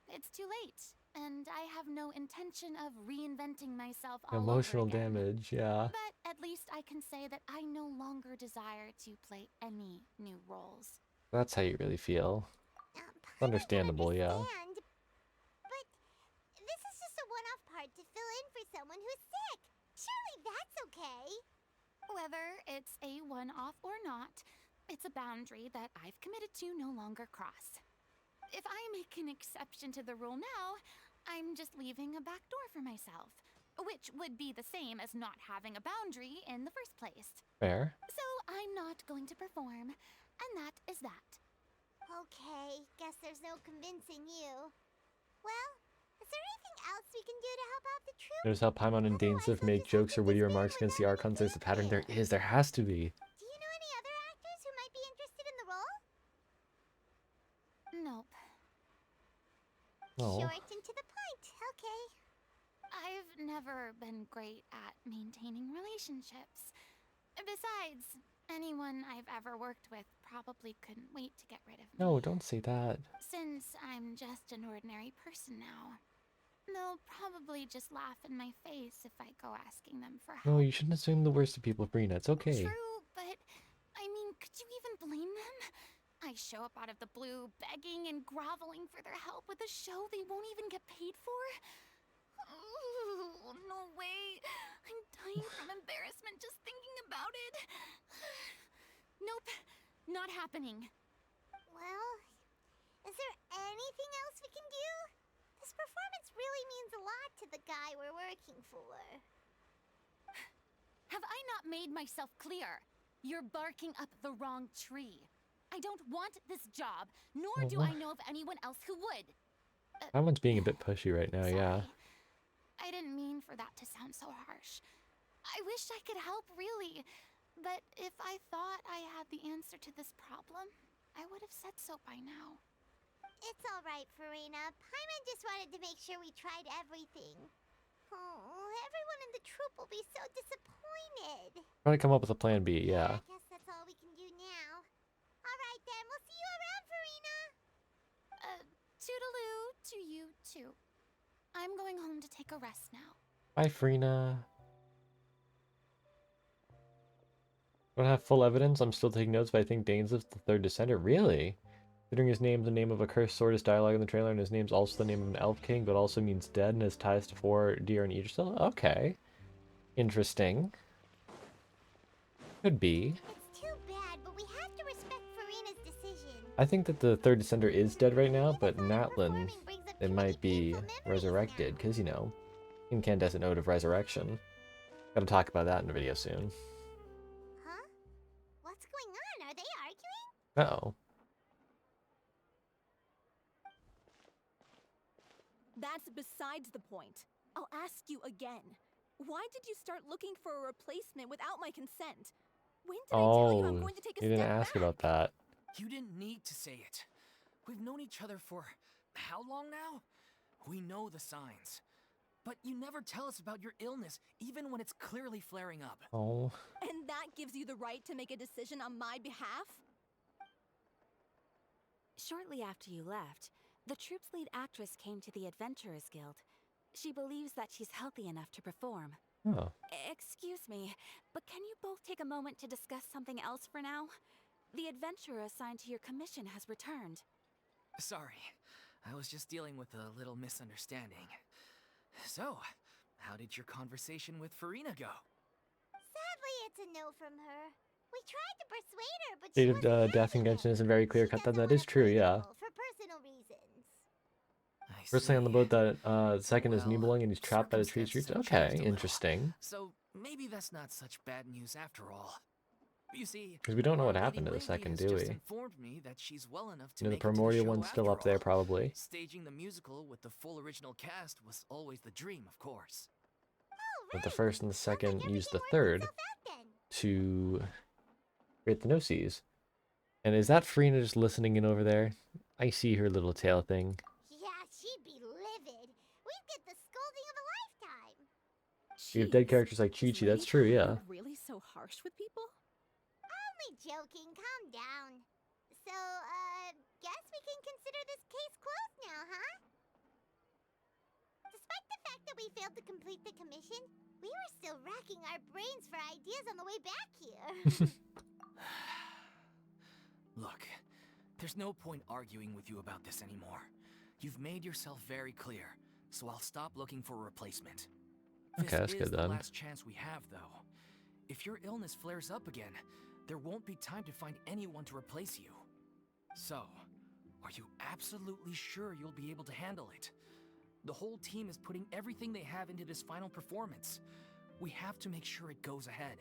It's too late, and I have no intention of reinventing myself all Emotional over again. damage, yeah. But at least I can say that I no longer desire to play any new roles. That's how you really feel. Paimon can Understandable, yeah. understand, but this is just a one-off part to fill in for someone who's sick. Surely that's okay. Whether it's a one-off or not, it's a boundary that I've committed to no longer cross. If I make an exception to the rule now, I'm just leaving a back door for myself, which would be the same as not having a boundary in the first place. Fair. So I'm not going to perform, and that is that. Okay, guess there's no convincing you. Well, is there anything else we can do to help out the troops? Notice how Paimon and Dainsif make jokes or witty remarks against the Archons. There's a pattern. There is. There has to be. Do you know any other actors who might be interested in the role? Nope. Oh. Short and to the point. Okay. I've never been great at maintaining relationships. Besides, anyone I've ever worked with probably couldn't wait to get rid of me. No, don't say that. Since I'm just an ordinary person now, they'll probably just laugh in my face if I go asking them for help. No, you shouldn't assume the worst of people, Furina. It's okay. True, but I mean, could you even blame them? I show up out of the blue, begging and groveling for their help with a show they won't even get paid for? Ooh, no way. I'm dying from embarrassment just thinking about it. Nope, not happening. Well, is there anything else we can do? This performance really means a lot to the guy we're working for. Have I not made myself clear? You're barking up the wrong tree. I don't want this job, nor do I know of anyone else who would. Paimon's being a bit pushy right now, yeah. Sorry. I didn't mean for that to sound so harsh. I wish I could help, really. But if I thought I had the answer to this problem, I would have said so by now. It's all right, Furina. Paimon just wanted to make sure we tried everything. Oh, everyone in the troop will be so disappointed. Try to come up with a plan B, yeah. I guess that's all we can do now. Alright then, we'll see you around, Furina! Toodaloo to you too. I'm going home to take a rest now. Bye, Furina. I don't have full evidence. I'm still taking notes, but I think Dane's the third descendant. Really? Considering his name, the name of a cursed sword is dialogue in the trailer, and his name's also the name of an elf king, but also means dead and has ties to 4 deer and Yggdrasil. Okay. Interesting. Could be. It's too bad, but we have to respect Furina's decision. I think that the third descender is dead right now, Even but if all Natlin, performing brings up it too many might be painful memories resurrected, now. because, you know, incandescent ode of resurrection. Gotta talk about that in a video soon. Huh? What's going on? Are they arguing? Uh-oh. That's besides the point. I'll ask you again. Why did you start looking for a replacement without my consent? When did I tell you I'm Oh, going to take a you didn't step ask back? about that. You didn't need to say it. We've known each other for how long now? We know the signs. But you never tell us about your illness, even when it's clearly flaring up. Oh. And that gives you the right to make a decision on my behalf? Shortly after you left, the troop's lead actress came to the Adventurers Guild. She believes that she's healthy enough to perform. Oh. Excuse me, but can you both take a moment to discuss something else for now? The adventurer assigned to your commission has returned. Sorry, I was just dealing with a little misunderstanding. So, how did your conversation with Furina go? Sadly, it's a no from her. We tried to persuade her, but State she of wasn't death having convention it. isn't very clear She cut. doesn't That wanna is true, play yeah. people for personal reasons. I First thing on the boat that second is Well, Nibelung and he's trapped by the tree circumstances streets. have Okay, changed a little, interesting. So maybe that's not such bad news after all. You see, Because we don't know Our what Lady happened to the Lady second, has do just we? informed me that she's well enough to You know, the make it to the primordial show one's still up after there, all. probably. Staging the musical with the full original cast was always the dream, of course. Oh, But right. the first and the Sounds like second used the everything worked third itself out then. to create the no-seas. And is that Furina just listening in over there? I see her little tail thing. Yeah, she'd be livid. We'd get the scolding of a lifetime. We have dead Jeez, characters like is Chi-Chi, Lady that's true, yeah. Furina really so harsh with people? Only joking. Calm down. So, guess we can consider this case closed now, huh? Despite the fact that we failed to complete the commission, we were still racking our brains for ideas on the way back here. Look, there's no point arguing with you about this anymore. You've made yourself very clear, so I'll stop looking for a replacement. Okay, that's This good is the then. last chance we have, though. If your illness flares up again, there won't be time to find anyone to replace you. So, are you absolutely sure you'll be able to handle it? The whole team is putting everything they have into this final performance. We have to make sure it goes ahead.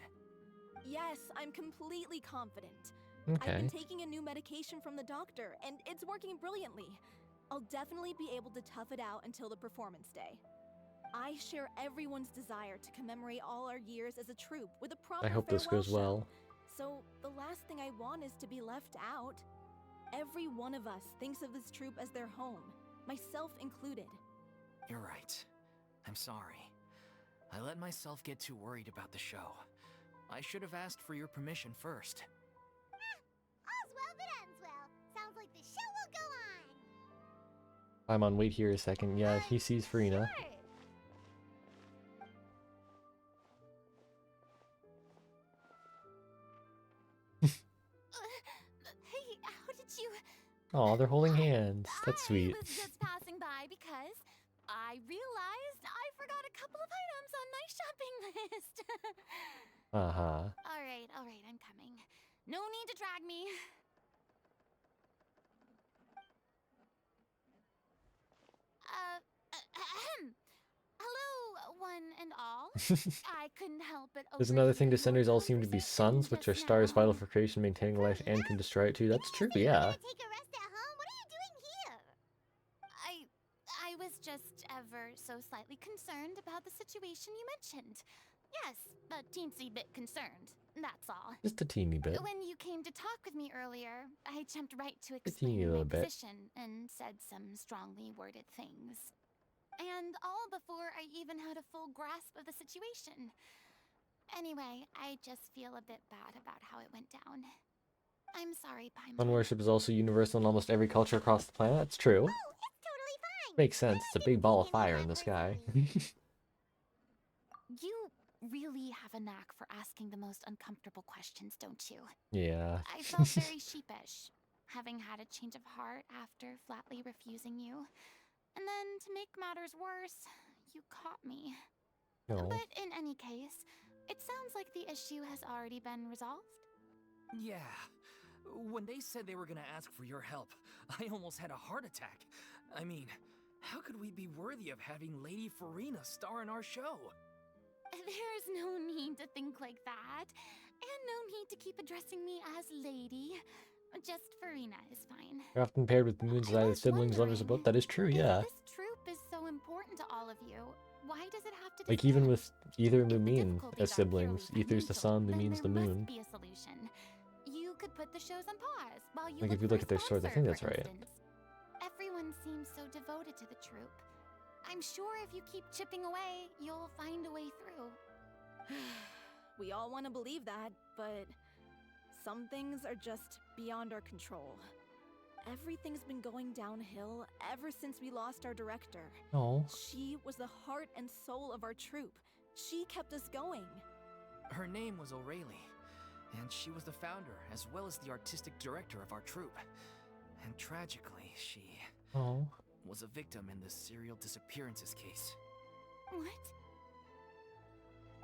Yes, I'm completely confident. I've Okay. been taking a new medication from the doctor, and it's working brilliantly. I'll definitely be able to tough it out until the performance day. I share everyone's desire to commemorate all our years as a troupe with a proper I hope this farewell goes well. So, the last thing I want is to be left out. Every one of us thinks of this troupe as their home, myself included. You're right. I'm sorry. I let myself get too worried about the show. I should have asked for your permission first. All's well that ends well. Sounds like the show will go on. I'm on wait here a second. Yeah, he sees Furina. Sure. Hey, how did you... Oh, they're holding hands. That's sweet. I was just passing by because I realized I forgot a couple of items on my shopping list. Uh-huh. All right, I'm coming. No need to drag me. Hello, one and all. I couldn't help but There's another thing, overhear your descenders all seem to be conversation suns, which are just stars now. vital for creation, maintaining life, and can destroy it too. That's true, You yeah. wanna take a rest at home? What are you doing here? I was just ever so slightly concerned about the situation you mentioned. Yes, a teensy bit concerned. That's all. Just a teeny bit. When you came to talk with me earlier, I jumped right to teeny explain my little bit. position and said some strongly worded things. And all before I even had a full grasp of the situation. Anyway, I just feel a bit bad about how it went down. I'm sorry, Paimon. Sun worship is also universal in almost every culture across the planet. That's true. Oh, it's totally fine. Makes sense. It's a big ball of fire in the sky. You really have a knack for asking the most uncomfortable questions, don't you? Yeah. I felt very sheepish, having had a change of heart after flatly refusing you. And then, to make matters worse, you caught me. No. But in any case, it sounds like the issue has already been resolved. Yeah. When they said they were gonna ask for your help, I almost had a heart attack. I mean, how could we be worthy of having Lady Furina star in our show? There's no need to think like that, and no need to keep addressing me as lady. Just Furina is fine. You're often paired with the moons I either was siblings, lovers, or both. That is true, yeah. If this troop is so important to all of you, why does it have to Like, even disband? with Ether and If the Lumine difficulties as are siblings, purely Ether's the financial, sun, then Lumine's the there moon. must be a solution. You could put the shows on pause while you Like, if you for look a at their swords, I think sponsor, that's for right. instance. Everyone seems so devoted to the troop. I'm sure if you keep chipping away, you'll find a way through. We all want to believe that, but some things are just beyond our control. Everything's been going downhill ever since we lost our director. Oh. She was the heart and soul of our troupe. She kept us going. Her name was O'Reilly, and she was the founder as well as the artistic director of our troupe. And tragically, she Oh. was a victim in the serial disappearances case. What?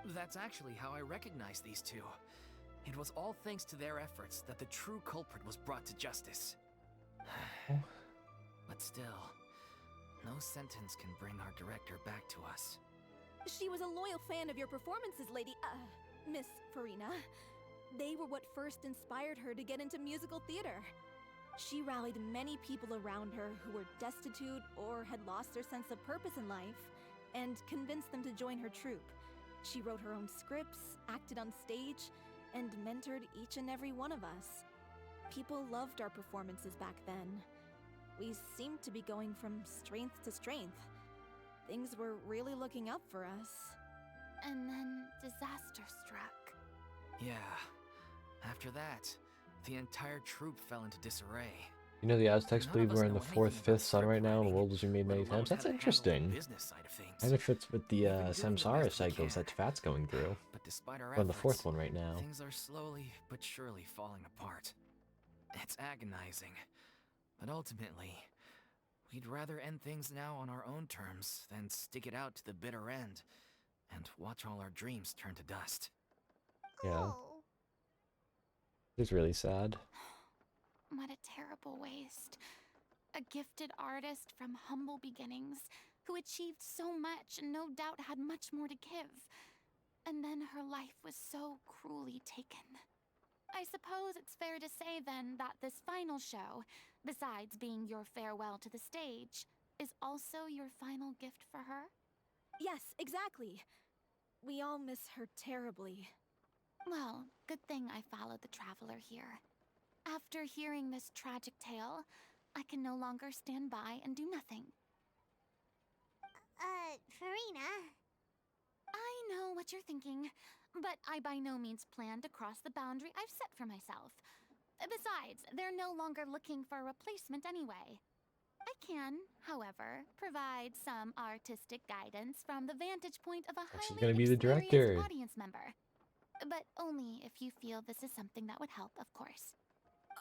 That's actually how I recognized these two. It was all thanks to their efforts that the true culprit was brought to justice. But still, no sentence can bring our director back to us. She was a loyal fan of your performances, Miss Furina. They were what first inspired her to get into musical theater. She rallied many people around her who were destitute or had lost their sense of purpose in life, and convinced them to join her troupe. She wrote her own scripts, acted on stage, and mentored each and every one of us. People loved our performances back then. We seemed to be going from strength to strength. Things were really looking up for us. And then disaster struck. Yeah. After that, the entire troupe fell into disarray. You know, the Aztecs None of believe us we're in know the anything fourth, about fifth sun script right now, and the writing, world was remade many let alone times. That's how to handle the interesting. business side of things. And it fits with the We've been doing the samsara best we cycles can. that Fat's going through. But despite our We're on the fourth efforts, one right now. things are slowly but surely falling apart. It's agonizing. But ultimately, we'd rather end things now on our own terms than stick it out to the bitter end and watch all our dreams turn to dust. Yeah. Oh. It's really sad. What a terrible waste. A gifted artist from humble beginnings who achieved so much and no doubt had much more to give. And then her life was so cruelly taken. I suppose it's fair to say then that this final show, besides being your farewell to the stage, is also your final gift for her? Yes, exactly. We all miss her terribly. Well, good thing I followed the traveler here. After hearing this tragic tale, I can no longer stand by and do nothing. Furina. I know what you're thinking, but I by no means plan to cross the boundary I've set for myself. Besides, they're no longer looking for a replacement anyway. I can, however, provide some artistic guidance from the vantage point of a She's highly gonna be the experienced director. audience member. But only if you feel this is something that would help, of course.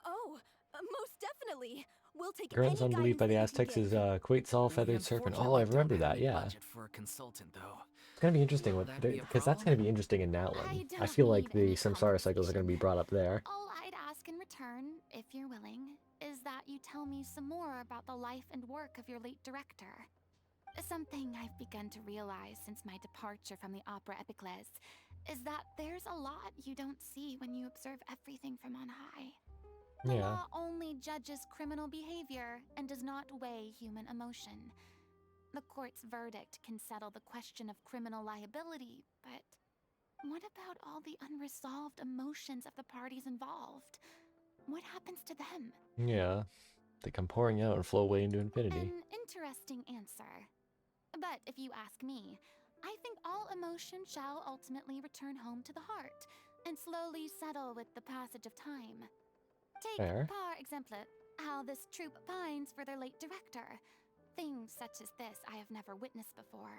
Oh, most definitely. We'll take Gran's any unbelief guidance by the that you Aztecs can is give. Quetzal, We feathered serpent. Oh, unfortunately I remember don't have that, any yeah. budget for a consultant, though. It's gonna be interesting Will what that be a because that's gonna be problem? interesting in I Natlan. I don't feel like need the any samsara cycles are gonna be compensation. brought up there. All I'd ask in return, if you're willing, is that you tell me some more about the life and work of your late director. Something I've begun to realize since my departure from the Opera Epiclese is that there's a lot you don't see when you observe everything from on high. The Yeah. law only judges criminal behavior and does not weigh human emotion. The court's verdict can settle the question of criminal liability, but what about all the unresolved emotions of the parties involved? What happens to them? Yeah. They come pouring out and flow away into infinity. An interesting answer. But if you ask me, I think all emotion shall ultimately return home to the heart and slowly settle with the passage of time. Take, Fair. par exemple, how this troupe pines for their late director. Things such as this I have never witnessed before.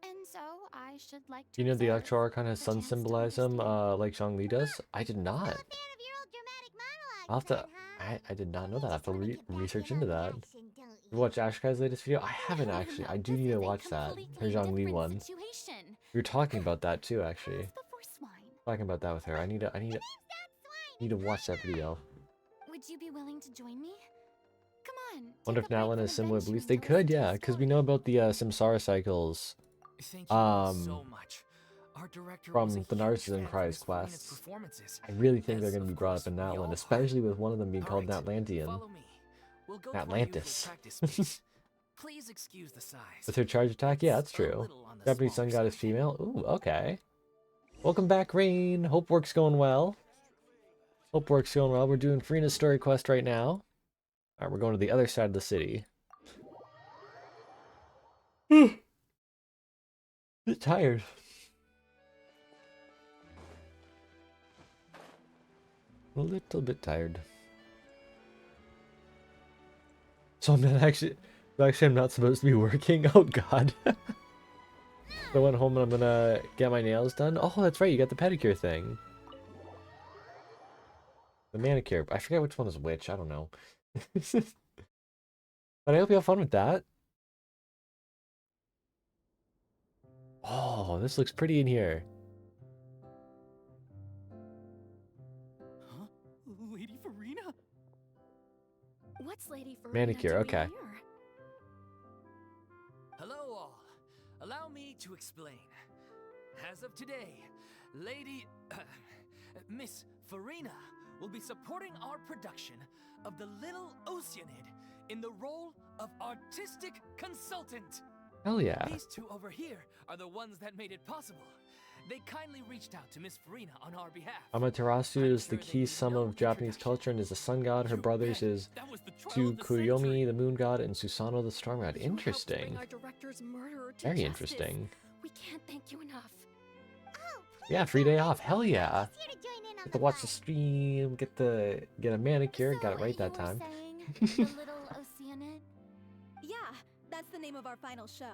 And so I should like to You know the reserve Electro kind of the sun chance to symbolism, understand. like Zhongli does? I did So not. a fan of your old dramatic monologues I'll have then, to. huh? I did not know You that. I have just to want to get back research in into on the that. action, don't You you? watch Ashkai's latest video? I haven't No, no, actually. no, I do this need to is a watch that. Her completely Zhongli different one. situation. We were talking about that too, actually. As before swine. Talking about that with her. I need to Name's not Swine, need to it's watch that video. Would you be willing to join me? Come on, Wonder take if a break Natlin from has similar adventure beliefs. and They listen could, to the yeah, because we know story. about the Samsara cycles. Thank you all so much. Our director was From a the huge Narcissism fan of Cries Miss Farina's quests. performances. I really think they're As, going to be of brought course, up in we all Natlan, are. especially with one of them being All called right, Natlantean. follow me. We'll go to our usual Atlantis. practice space. Please excuse the size. With her charge attack? Yeah, that's It's a true. little on the Japanese smaller sun goddess side. female? Ooh, okay. Welcome back, Rain. Hope work's going well. Hope work's going well. We're doing Furina's story quest right now. Alright, we're going to the other side of the city. Bit tired. A little bit tired. So I'm not actually... Actually, I'm not supposed to be working? Oh, God. I went home and I'm gonna get my nails done. Oh, that's right. You got the pedicure thing. The manicure. I forget which one is which. I don't know. But I hope you have fun with that. Oh, this looks pretty in here. Huh? Lady Farina? What's Lady Furina Manicure, doing okay. here? Hello all. Allow me to explain. As of today, Lady... Miss Farina will be supporting our production of The Little Oceanid in the role of artistic consultant. Hell yeah. These two over here are the ones that made it possible. They kindly reached out to Miss Farina on our behalf. Amaterasu I'm is the sure they key need sum no of Japanese introduction. culture and is the sun god. Her You brothers bet. is That was the trial of the Tsukuyomi, century. the moon god, and Susanoo, the storm god. You helped bring Interesting. our director's murderer to Very justice. interesting. We can't thank you enough. Oh, Yeah, free day off. Hell yeah. please here to join in on Get the to watch the fun. stream, get a manicure. So Got it right you that were time. saying the Little Oceanid? Yeah, that's the name of our final show.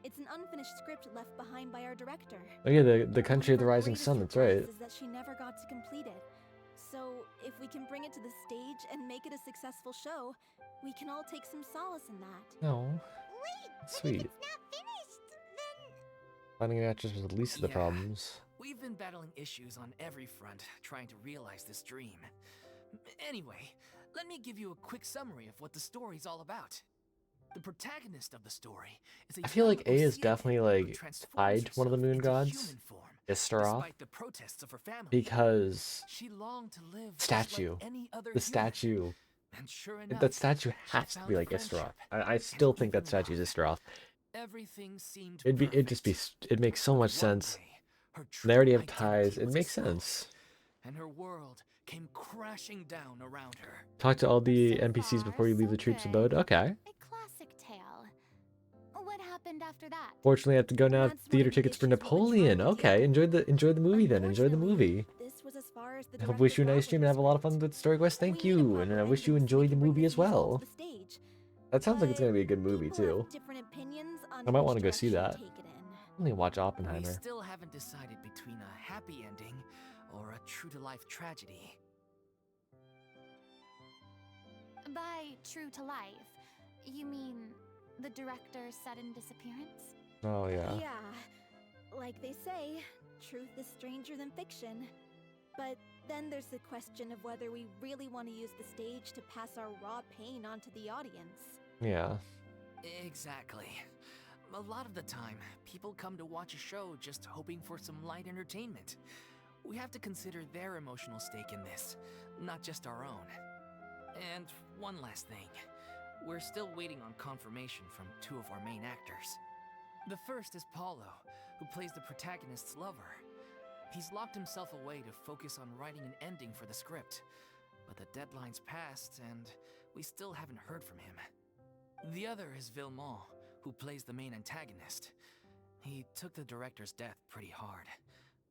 It's an unfinished script left behind by our director. Oh yeah, the One country of the our rising greatest sun. That's right. regrets Is that she never got to complete it. So if we can bring it to the stage and make it a successful show, we can all take some solace in that. No, Wait, but sweet. if it's not finished, then... Finding an actress was the least of the Yeah. problems. We've been battling issues on every front, trying to realize this dream. Anyway, let me give you a quick summary of what the story's all about. The protagonist of the story is a I feel young like A is Oceanid definitely who like transforms tied to one of the herself moon into gods, human form, Istaroth, despite the protests of her family. because She longed to live just statue, like any other the human. statue, And sure enough, that statue she has to found be a like friendship Istaroth. I and still think that even statue is love. Istaroth. Everything seemed It'd just be, perfect. it makes so But much one sense. day, her They already true have ties. identity It was makes exposed, sense. and her world came crashing down around her. Talk to all the So NPCs far, before you leave so the troop's good. abode. Okay. A classic tale. What happened after that? Fortunately, I have to go now. That's one Theater of the tickets for issues we've been trying Napoleon. to Okay, deal with. enjoy the movie then. Enjoy the Unfortunately, movie. this was as far as the I wish you a director nice got stream with and have a lot of the fun with script. Story Quest. We Thank need a you, proper and I wish you ending so we enjoy the can bring movie this as musical well. to the stage. That sounds like it's But gonna be a good movie people have too. different opinions on I might which want to go see direction that. to take it in. Only watch We Oppenheimer. still haven't decided between a happy ending or a true-to-life tragedy. By true to life, you mean the director's sudden disappearance? Oh yeah. Yeah, like they say, truth is stranger than fiction. But then there's the question of whether we really want to use the stage to pass our raw pain onto the audience. Yeah. Exactly. A lot of the time, people come to watch a show just hoping for some light entertainment. We have to consider their emotional stake in this, not just our own. And one last thing. We're still waiting on confirmation from two of our main actors. The first is Paulo, who plays the protagonist's lover. He's locked himself away to focus on writing an ending for the script, but the deadline's passed and we still haven't heard from him. The other is Villemont, who plays the main antagonist. He took the director's death pretty hard.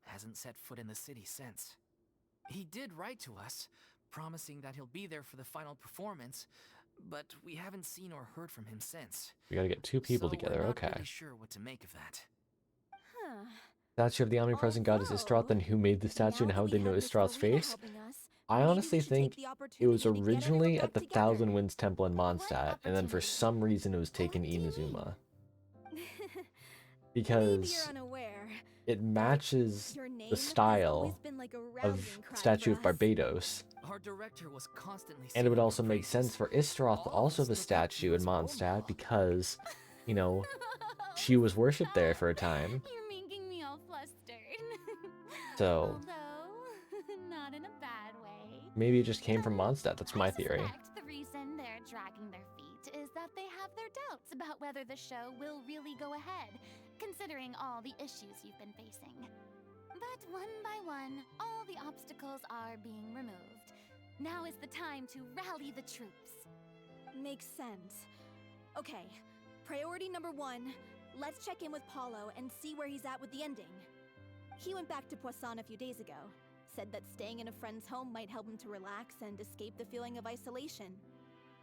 Hasn't set foot in the city since. He did write to us, promising that he'll be there for the final performance, but we haven't seen or heard from him since. We gotta get two people So together, we're not okay. really sure what to make of that. Huh. Statue of the omnipresent goddess Istroth, then who made the statue and how would they know Istroth's face? I honestly think it was originally at the Thousand Winds Temple in Mondstadt, and then for some reason it was taken Inazuma. Because it matches the style of Statue of Barbados. Our director was constantly And it would singing also your make sense praises. for Istroth to All of also us have a looked up to statue you in as a role Mondstadt model. because, you know, she was worshipped there for a time. You're making me all flustered. So Although, not in a bad way. maybe it just came from Mondstadt. That's my theory. I suspect the reason they're dragging their feet is that they have their doubts about whether the show will really go ahead, considering all the issues you've been facing. But one by one, all the obstacles are being removed. Now is the time to rally the troops. Makes sense. Okay, priority number 1. Let's check in with Paulo and see where he's at with the ending. He went back to Poisson a few days ago. Said that staying in a friend's home might help him to relax and escape the feeling of isolation.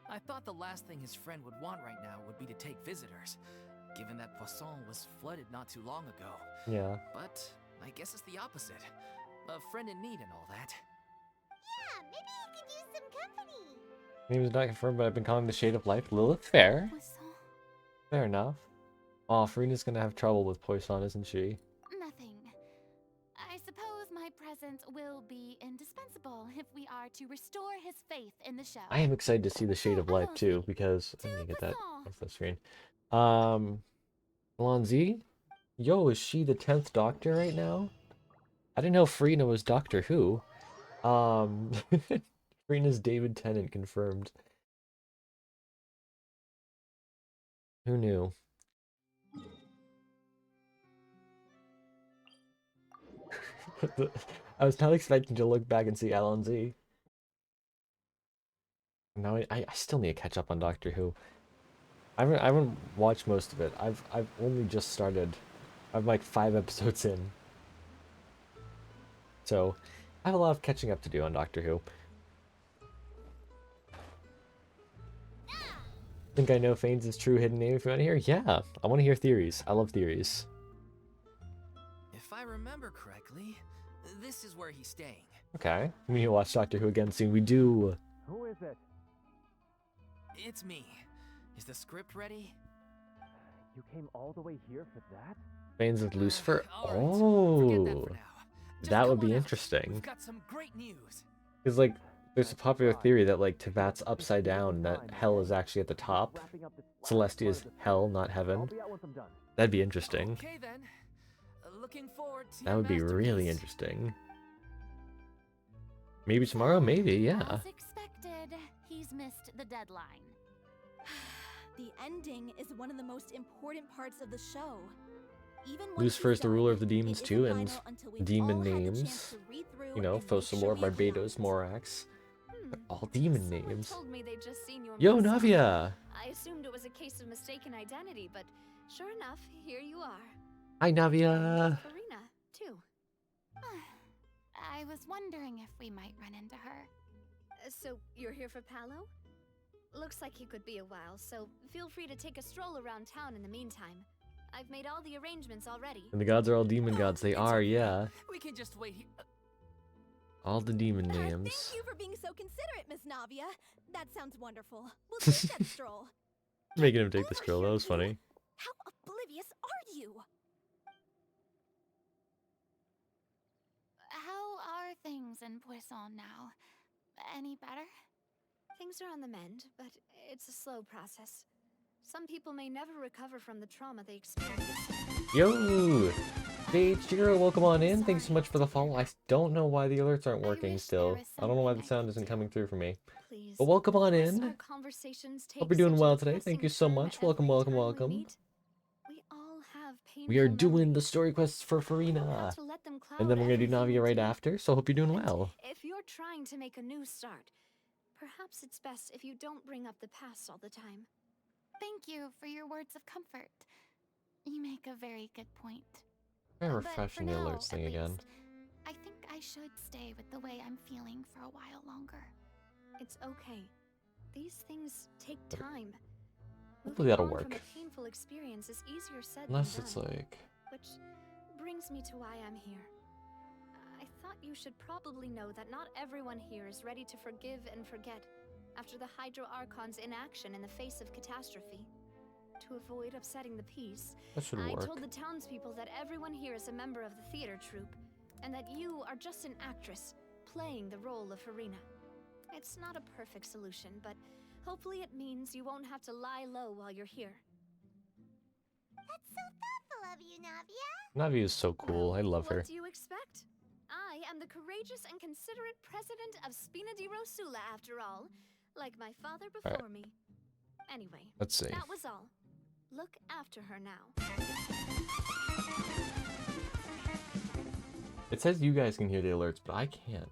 I thought the last thing his friend would want right now would be to take visitors, given that Poisson was flooded not too long ago. Yeah. But I guess it's the opposite. A friend in need and all that. Yeah, maybe he could use some company. Name is not confirmed, but I've been calling the Shade of Life Lilith. Fair. Poisson? Fair enough. Oh, Furina's gonna have trouble with Poisson, isn't she? Nothing. I suppose my presence will be indispensable if we are to restore his faith in the show. I am excited to see the Shade of Life too, because I need to get that off the screen. Alonzi? Yo, is she the 10th Doctor right now? I didn't know Furina was Doctor Who. Furina's David Tennant confirmed. Who knew? I was not expecting to look back and see Alonzi. Now I still need to catch up on Doctor Who. I haven't watched most of it. I've only just started. I'm like 5 episodes in. So I have a lot of catching up to do on Doctor Who. Think I know Fanes' true hidden name if you want to hear? Yeah, I want to hear theories. I love theories. If I remember correctly, this is where he's staying. Okay, we need to watch Doctor Who again soon. We do. Who is it? It's me. Is the script ready? You came all the way here for that? Fanes of Lucifer. All right, forget that Oh, for now. Just that come would be on out. interesting. We've got some great news. Because like, there's a popular theory that like Teyvat's upside down, that hell is actually at the top. Wrapping up this Celestia is hell, not I'll heaven. be out once I'm done. That'd be interesting. Okay then. Looking forward to That your would be really masterpiece. interesting. Maybe tomorrow, maybe, yeah. As expected, he's missed the deadline. The ending is one of the most important parts of the show. Even once Lucifer is it's the done, ruler of the it demons isn't too, and final until we've demon all had the chance names. to read through You know, and make sure Focalor, we Barbados, agree on it. Morax. They're all demon Someone names. told me they'd just seen you in Yo, person. Navia! I assumed it was a case of mistaken identity, but sure enough, here you are. Hi, Navia! Furina, too. I was wondering if we might run into her. So you're here for Palo? Looks like he could be a while, so feel free to take a stroll around town in the meantime. I've made all the arrangements already. And the gods are all demon Oh, gods. They it's are, okay. yeah. We can just wait here. All the demon Thank names. you for being so considerate, Miss Navia. That sounds wonderful. We'll take that stroll. Making him take the Over stroll, that here, was you. funny. How oblivious are you? How are things in Poisson now? Any better? Things are on the mend, but it's a slow process. Some people may never recover from the trauma they experienced. Yo! Stage Zero, welcome on in. Thanks so much for the follow. I don't know why the alerts aren't I working wish still. there was I don't know why the something I sound could isn't do. coming through for me. Please. But welcome on Must in. our conversations take Hope you're doing such a well today. Thank you so depressing much. turn Welcome, every welcome, time we welcome. meet? We all have painful We are doing the memories. story quests for We don't Furina. have to let them cloud And then we're gonna do everything we Navia right do. after, so hope you're doing And well. if you're trying to make a new start, perhaps it's best if you don't bring up the past all the time. Thank you for your words of comfort. You make a very good point. Very But for refreshing the now, alerts thing at again. least, I think I should stay with the way I'm feeling for a while longer. It's okay. These things take time. Hopefully Moving that'll on work. from a painful experience is easier said Unless than it's done. like... Which brings me to why I'm here. I thought you should probably know that not everyone here is ready to forgive and forget after the Hydro Archon's inaction in the face of catastrophe. To avoid upsetting the peace, That should I work. told the townspeople that everyone here is a member of the theater troupe, and that you are just an actress playing the role of Furina. It's not a perfect solution, but hopefully it means you won't have to lie low while you're here. That's so thoughtful of you, Navia. Navi is so cool. Well, I love her. What do you expect? I am the courageous and considerate president of Spina di Rosula, after all, like my father before me. Anyway, Let's see. that was all. Look after her now. It says you guys can hear the alerts, but I can't.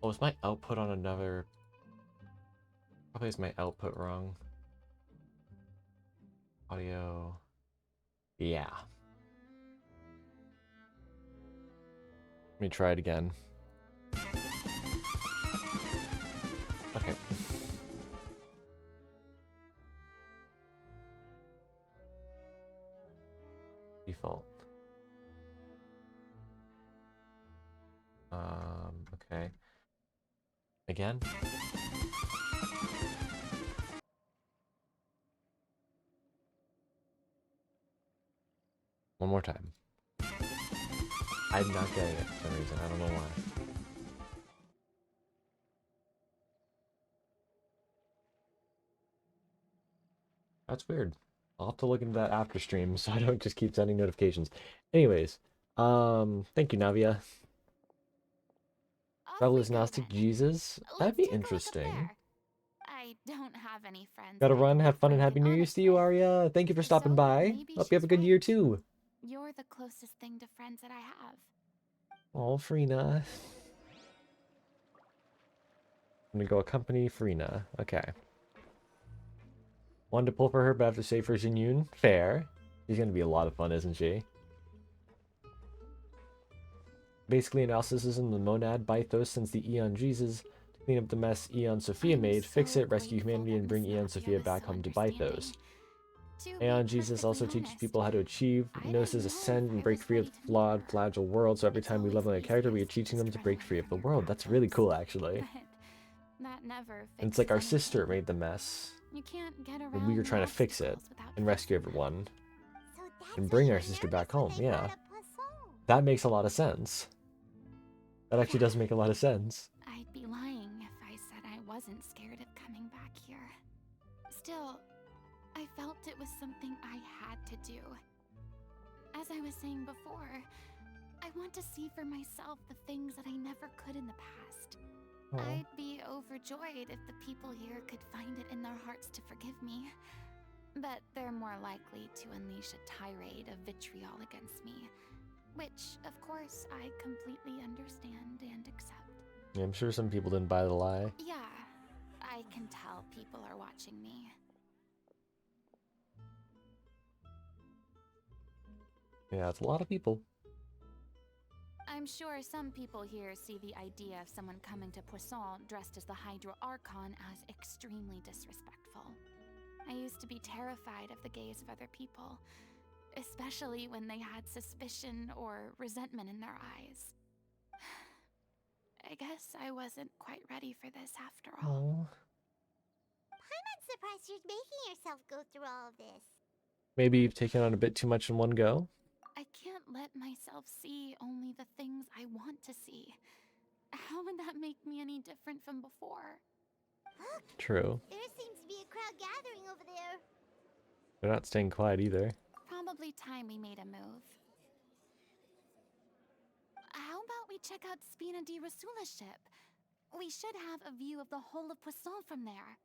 Oh, is my output on another... Probably is my output wrong. Audio... Yeah. Let me try it again. Okay. Default. Okay. Again? One more time. I'm not getting it for some reason. I don't know why. That's weird. I'll have to look into that after stream so I don't just keep sending notifications. Anyways, thank you, Navia. Off Rebel we is go Gnostic then. Jesus? Let's That'd be take a look up interesting. there. I don't have any friends. Gotta that I run, can have fun, and play Happy it New Year's to you, honest with. Arya. Thank you for stopping So by. maybe Hope you have a she's good year right. too. You're the closest thing to friends that I have. Oh, Furina. I'm gonna go accompany Furina. Okay. Wanted to pull for her, but I have to save for Jinyun. Fair. She's gonna be a lot of fun, isn't she? Basically, analysis in the monad Bythos since the Eon Jesus to clean up the mess Eon Sophia I'm made, fix so it, rescue grateful humanity, that and bring Miss Eon Navia Sophia was back so home to understanding. Bythos. To be Aeon Jesus also perfectly teaches honest, people how to achieve, I gnosis, didn't know ascend, if and I break was free of ready the to meet flawed, her. fragile world, so every It's time we always level a character, we are easiest to teaching them just to run break away free of the from your world. That's really problems. cool, actually. But that never And it's fixes like our anything. sister made the mess, You can't get and we were around trying to fix it obstacles without and rescue fixing them. everyone So that's and why bring you our were sister nervous back when home. they Yeah, brought up Poisson. that makes a lot of sense. That actually does make a lot of sense. I'd be lying if I said I wasn't scared of coming back here. Still, I felt it was something I had to do. As I was saying before, I want to see for myself the things that I never could in the past. Aw. I'd be overjoyed if the people here could find it in their hearts to forgive me. But they're more likely to unleash a tirade of vitriol against me. Which, of course, I completely understand and accept. Yeah, I'm sure some people didn't buy the lie. Yeah, I can tell people are watching me. Yeah, it's a lot of people. I'm sure some people here see the idea of someone coming to Poisson dressed as the Hydro Archon as extremely disrespectful. I used to be terrified of the gaze of other people, especially when they had suspicion or resentment in their eyes. I guess I wasn't quite ready for this after all. I'm surprised you're making yourself go through all of this. Maybe you've taken on a bit too much in one go. I can't let myself see only the things I want to see. How would that make me any different from before? Look, True. there seems to be a crowd gathering over there. They're not staying quiet either. Probably time we made a move. How about we check out Spina di Rosula's ship? We should have a view of the whole of Poisson from there.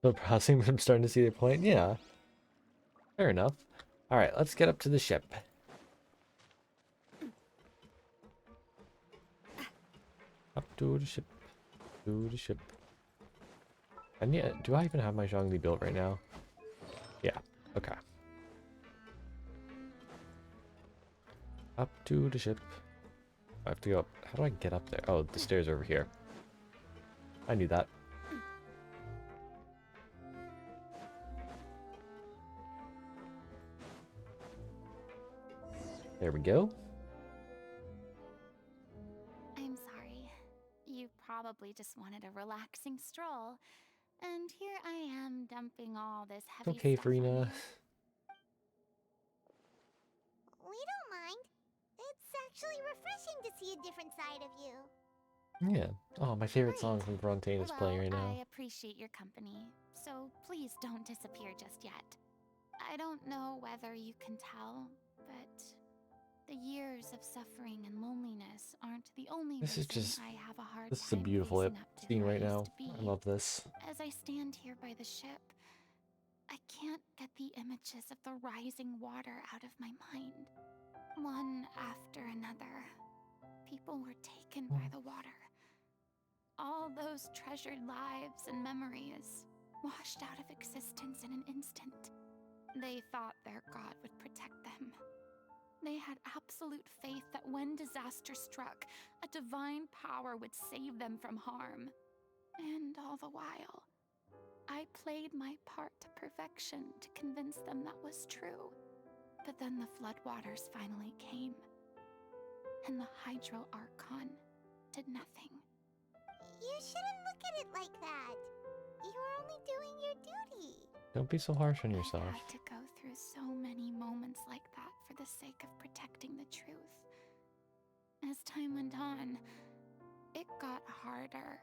So browsing, I'm starting to see their point. Yeah. Fair enough. Alright, let's get up to the ship. Up to the ship. To the ship. I need. Do I even have my Zhongli built right now? Yeah. Okay. Up to the ship. I have to go up. How do I get up there? Oh, the stairs over here. I knew that. There we go. I'm sorry. You probably just wanted a relaxing stroll. And here I am dumping all this It's heavy okay, stuff on Furina. you. We don't mind. It's actually refreshing to see a different side of you. Yeah. Oh, my favorite song Great. from Frontain is playing right now. I appreciate your company, so please don't disappear just yet. I don't know whether you can tell, but the years of suffering and loneliness aren't the only This is reason just. I have a hard This is a time beautiful facing up to scene who I right used now. to be. I love this. As I stand here by the ship, I can't get the images of the rising water out of my mind. One after another, people were taken by the water. All those treasured lives and memories washed out of existence in an instant. They thought their god would protect them. They had absolute faith that when disaster struck, a divine power would save them from harm. And all the while, I played my part to perfection to convince them that was true. But then the floodwaters finally came, and the Hydro Archon did nothing. You shouldn't look at it like that. You were only doing your duty. Don't be so harsh on yourself. I had to go through so many moments like that for the sake of protecting the truth. As time went on, it got harder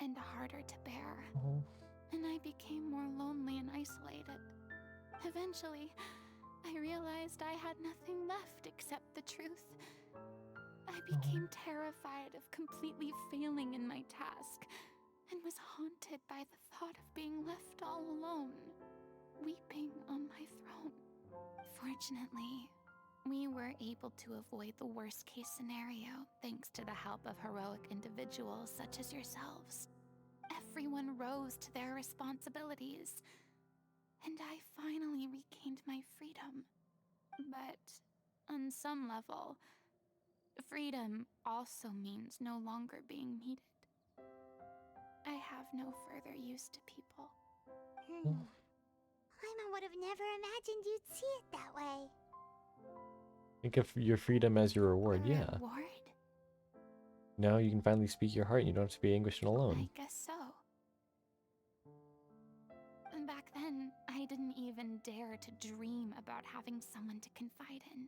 and harder to bear, Oh. and I became more lonely and isolated. Eventually, I realized I had nothing left except the truth. I became terrified of completely failing in my task, and was haunted by the thought of being left all alone, weeping on my throne. Fortunately, we were able to avoid the worst case scenario thanks to the help of heroic individuals such as yourselves. Everyone rose to their responsibilities, and I finally regained my freedom. But on some level, freedom also means no longer being needed. I have no further use to people. Paimon would have never imagined you'd see it that way. Think of your freedom as your reward, A yeah. reward? Now you can finally speak your heart and you don't have to be anguished and alone. I guess so. And back then, I didn't even dare to dream about having someone to confide in.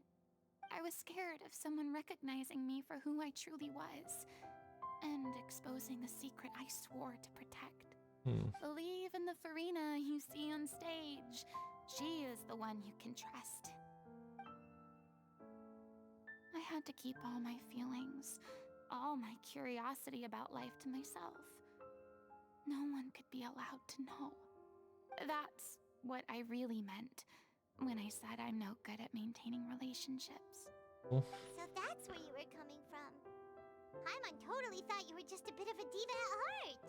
I was scared of someone recognizing me for who I truly was, and exposing the secret I swore to protect. Believe in the Furina you see on stage. She is the one you can trust. I had to keep all my feelings, all my curiosity about life to myself. No one could be allowed to know. That's what I really meant when I said I'm no good at maintaining relationships. So that's where you were coming from. Paimon totally thought you were just a bit of a diva at heart.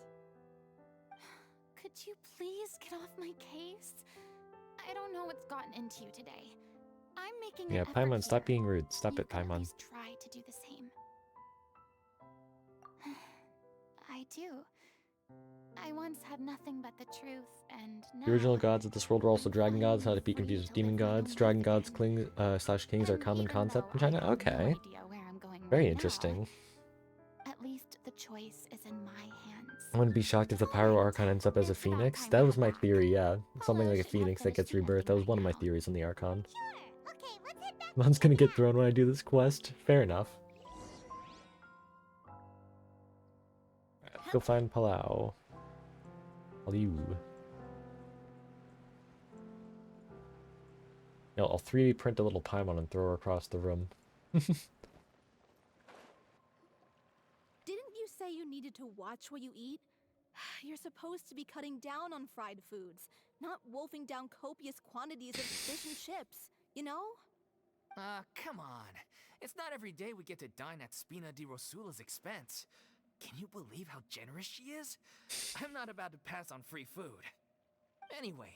Could you please get off my case? I don't know what's gotten into you today. I'm making an Yeah, effort Paimon, stop here. being rude. Stop You it, could at Paimon. least try to do the same. I do. I once had nothing but the truth, and now... The original gods of this world were also dragon gods, not to be confused with demon gods. Dragon gods slash kings are a common concept in China. Okay. Very interesting. At least the choice is in my hands. I wouldn't be shocked if the Pyro Archon ends up as a phoenix. That was my theory, yeah. Something like a phoenix that gets rebirth. That was one of my theories on the Archon. Sure. Okay, let's head back. One's gonna get thrown when I do this quest. Fair enough. Alright, let's go find Palau. Palau. No, I'll 3D print a little Paimon and throw her across the room. Didn't you say you needed to watch what you eat? You're supposed to be cutting down on fried foods, not wolfing down copious quantities of fish and chips, you know? Come on. It's not every day we get to dine at Spina di Rosula's expense. Can you believe how generous she is? I'm not about to pass on free food. Anyway,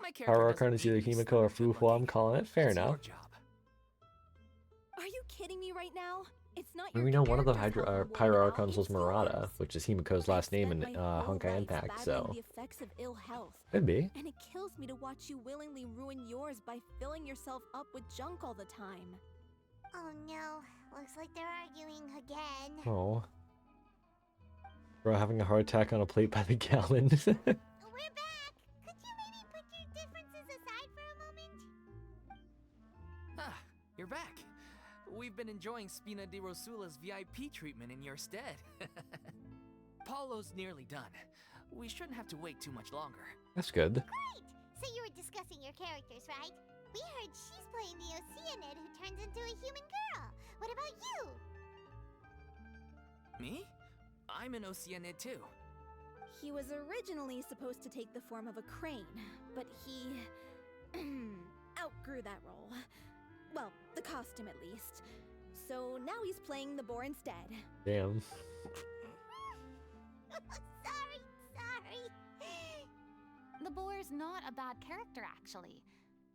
my character Power doesn't Archon is need either to be Himiko slim or or Fuhua, I'm good-looking. calling it. Fair That's your enough. job. Are you kidding me right now? It's not I your mean, we know one of the character's health I'm Pyro worried Archons about, was it's Murata, yours. which is Himiko's I've last name in spent my whole Honkai life Impact, battling so the effects of ill health. could be. And it kills me to watch you willingly ruin yours by filling yourself up with junk all the time. Oh no, looks like they're arguing again. Oh. Bro, having a heart attack on a plate by the gallon. We're back! Could you maybe put your differences aside for a moment? Ah, you're back. We've been enjoying Spina di Rosula's VIP treatment in your stead. Paulo's nearly done. We shouldn't have to wait too much longer. That's good. Great! So you were discussing your characters, right? We heard she's playing the Oceanid who turns into a human girl. What about you? Me? I'm an Oceanid too. He was originally supposed to take the form of a crane, but he outgrew that role. Well, the costume at least. So now he's playing the boar instead. Damn. Sorry. The boar's not a bad character, actually.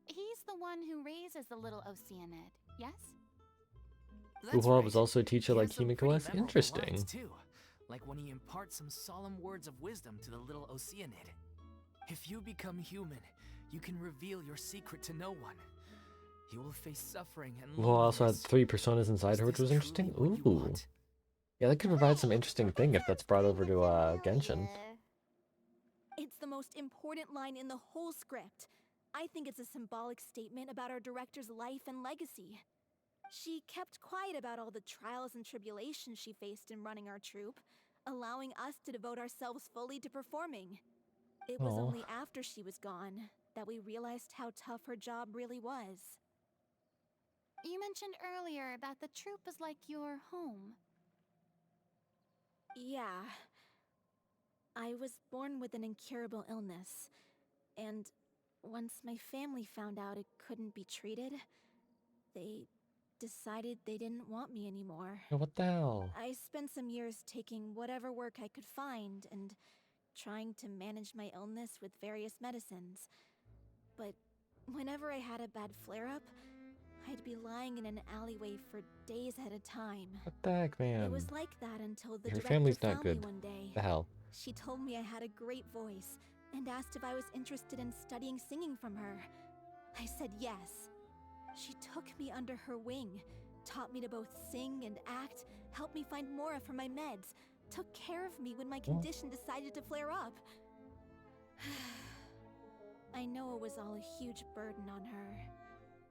He's the one who raises the little Oceanid, yes? That's Fuhua right. was also a teacher He like has some Himiko pretty was? memorable Interesting. lines, too. Like when he imparts some solemn words of wisdom to the little Oceanid. If you become human, you can reveal your secret to no one. You will face suffering and Fuhua also had loneliness. 3 personas inside Is her, which this was interesting. truly what you Ooh. want? Yeah, that could provide some interesting thing if that's brought over to Genshin. It's the most important line in the whole script. I think it's a symbolic statement about our director's life and legacy. She kept quiet about all the trials and tribulations she faced in running our troupe, allowing us to devote ourselves fully to performing. It was Aw. only after she was gone that we realized how tough her job really was. You mentioned earlier about the troupe is like your home. Yeah. I was born with an incurable illness, and once my family found out it couldn't be treated, they decided they didn't want me anymore. What the hell? I spent some years taking whatever work I could find and trying to manage my illness with various medicines. But whenever I had a bad flare-up, I'd be lying in an alleyway for days at a time. What the heck, man? It was like that until the Your director family's not found good. me one day. The hell? She told me I had a great voice and asked if I was interested in studying singing from her. I said yes. She took me under her wing, taught me to both sing and act, helped me find Mora for my meds, took care of me when my condition decided to flare up. I know it was all a huge burden on her.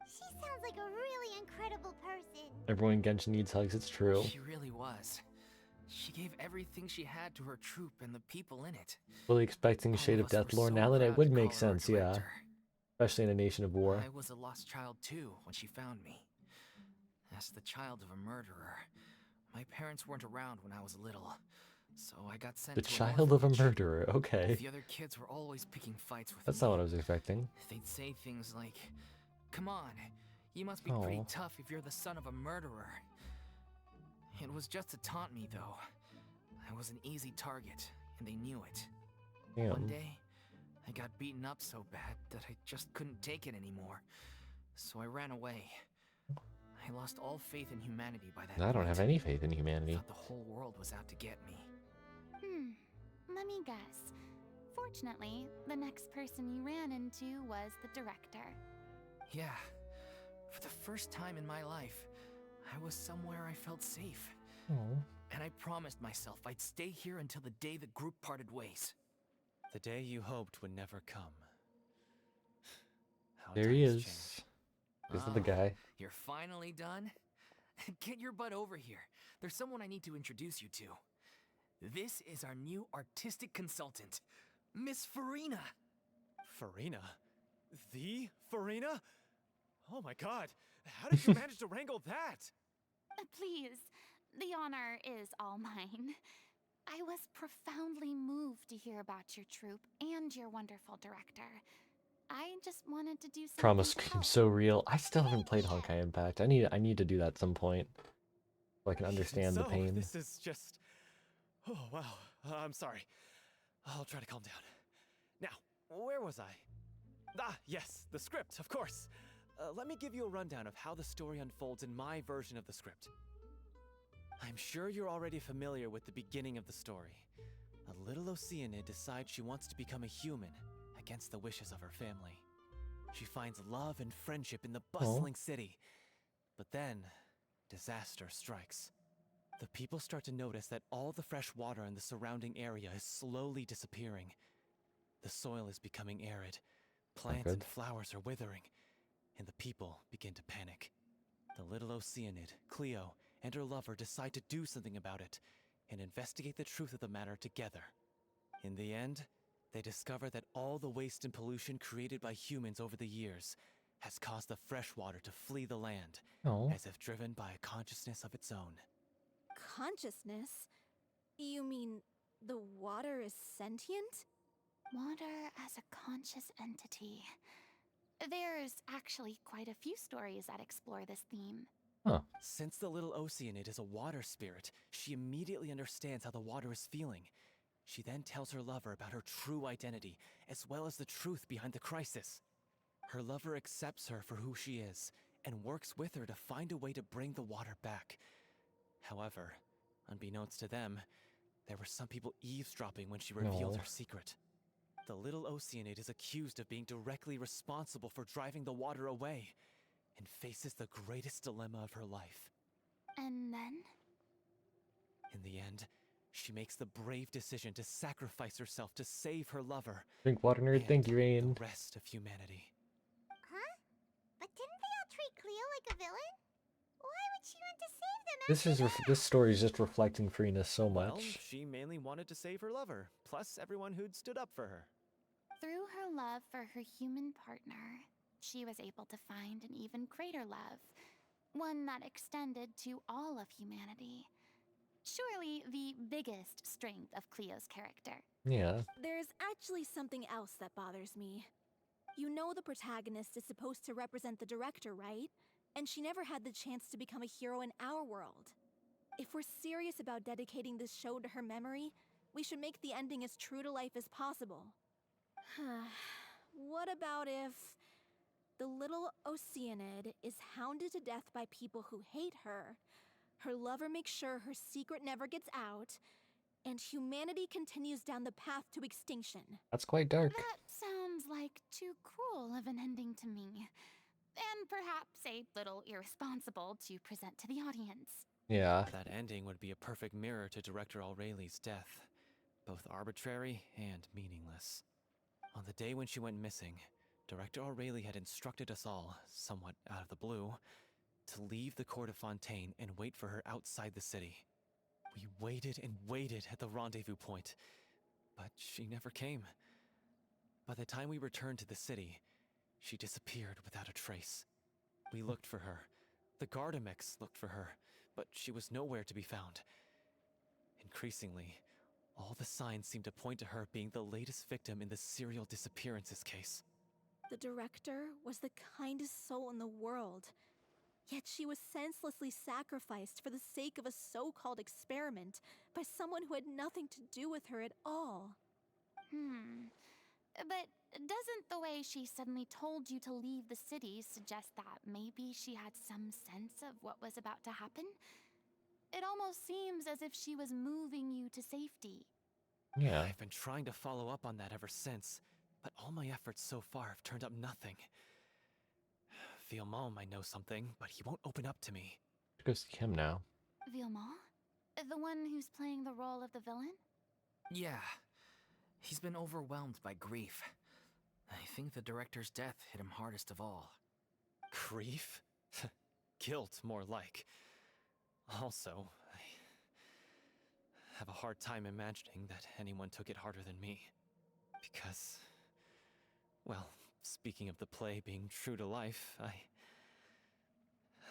She sounds like a really incredible person. Everyone in Genshin needs hugs, it's true. She really was. She gave everything she had to her troupe and the people in it. Fully expecting All Shade of us were Death lore so now that it proud would to make call her our sense, yeah. director. Especially in a nation of war. I was a lost child too when she found me. As the child of a murderer, my parents weren't around when I was little, so I got sent The to an child of a orphanage. murderer, okay. The other kids were always picking fights with That's me. not what I was expecting. They'd say things like, "Come on, you must be pretty Aw. tough if you're the son of a murderer." It was just to taunt me, though. I was an easy target, and they knew it. One Damn. day, I got beaten up so bad that I just couldn't take it anymore. So I ran away. I lost all faith in humanity by that I don't point. have any faith in I humanity. thought the whole world was out to get me. Let me guess. Fortunately, the next person you ran into was the director. Yeah. For the first time in my life, I was somewhere I felt safe. Oh. And I promised myself I'd stay here until the day the group parted ways. The day you hoped would never come. How There he times is. change. This is the guy. You're finally done? Get your butt over here. There's someone I need to introduce you to. This is our new artistic consultant, Miss Furina. Furina? The Furina? Oh my god, how did you manage to wrangle that? Please, the honor is all mine. I was profoundly moved to hear about your troupe and your wonderful director. I just wanted to do something Trauma to scream help. so real. I still haven't played Honkai Impact. I need to do that at some point. So I can understand the So, pain. this is just Oh, wow. I'm sorry. I'll try to calm down. Now, where was I? Ah, yes, the script, of course. Let me give you a rundown of how the story unfolds in my version of the script. I'm sure you're already familiar with the beginning of the story. A little Oceanid decides she wants to become a human, against the wishes of her family. She finds love and friendship in the bustling city. But then, disaster strikes. The people start to notice that all the fresh water in the surrounding area is slowly disappearing. The soil is becoming arid, plants and flowers are withering, and the people begin to panic. The little Oceanid, Cleo, and her lover decide to do something about it and investigate the truth of the matter together. In the end, they discover that all the waste and pollution created by humans over the years has caused the fresh water to flee the land, as if driven by a consciousness of its own. Consciousness? You mean the water is sentient? Water as a conscious entity. There's actually quite a few stories that explore this theme. Since the little Oceanid is a water spirit, she immediately understands how the water is feeling. She then tells her lover about her true identity, as well as the truth behind the crisis. Her lover accepts her for who she is, and works with her to find a way to bring the water back. However, unbeknownst to them, there were some people eavesdropping when she revealed her secret. The little Oceanid is accused of being directly responsible for driving the water away, and faces the greatest dilemma of her life. And then? In the end, she makes the brave decision to sacrifice herself to save her lover. Drink water, nerd. Thank you, Rain. The rest of humanity. Huh? But didn't they all treat Cleo like a villain? Why would she want to save them This after is that? this story is just reflecting Furina so much. Well, she mainly wanted to save her lover, plus everyone who'd stood up for her. Through her love for her human partner, she was able to find an even greater love, one that extended to all of humanity. Surely the biggest strength of Cleo's character. Yeah. There's actually something else that bothers me. You know the protagonist is supposed to represent the director, right? And she never had the chance to become a hero in our world. If we're serious about dedicating this show to her memory, we should make the ending as true to life as possible. What about if the little Oceanid is hounded to death by people who hate her, her lover makes sure her secret never gets out, and humanity continues down the path to extinction? That's quite dark. That sounds like too cruel of an ending to me. And perhaps a little irresponsible to present to the audience. Yeah. That ending would be a perfect mirror to Director Aureli's death, both arbitrary and meaningless. On the day when she went missing, Director Aureli had instructed us all, somewhat out of the blue, to leave the court of Fontaine and wait for her outside the city. We waited and waited at the rendezvous point, but she never came. By the time we returned to the city, she disappeared without a trace. We looked for her. The Gardamex looked for her, but she was nowhere to be found. Increasingly, all the signs seemed to point to her being the latest victim in the serial disappearances case. The director was the kindest soul in the world, yet she was senselessly sacrificed for the sake of a so-called experiment by someone who had nothing to do with her at all. But doesn't the way she suddenly told you to leave the city suggest that maybe she had some sense of what was about to happen? It almost seems as if she was moving you to safety. Yeah. I've been trying to follow up on that ever since, but all my efforts so far have turned up nothing. Villemont might know something, but he won't open up to me. Go see him now. Villemont? The one who's playing the role of the villain? Yeah. He's been overwhelmed by grief. I think the director's death hit him hardest of all. Grief? Guilt, more like. Also, I have a hard time imagining that anyone took it harder than me. Because, well, speaking of the play being true to life,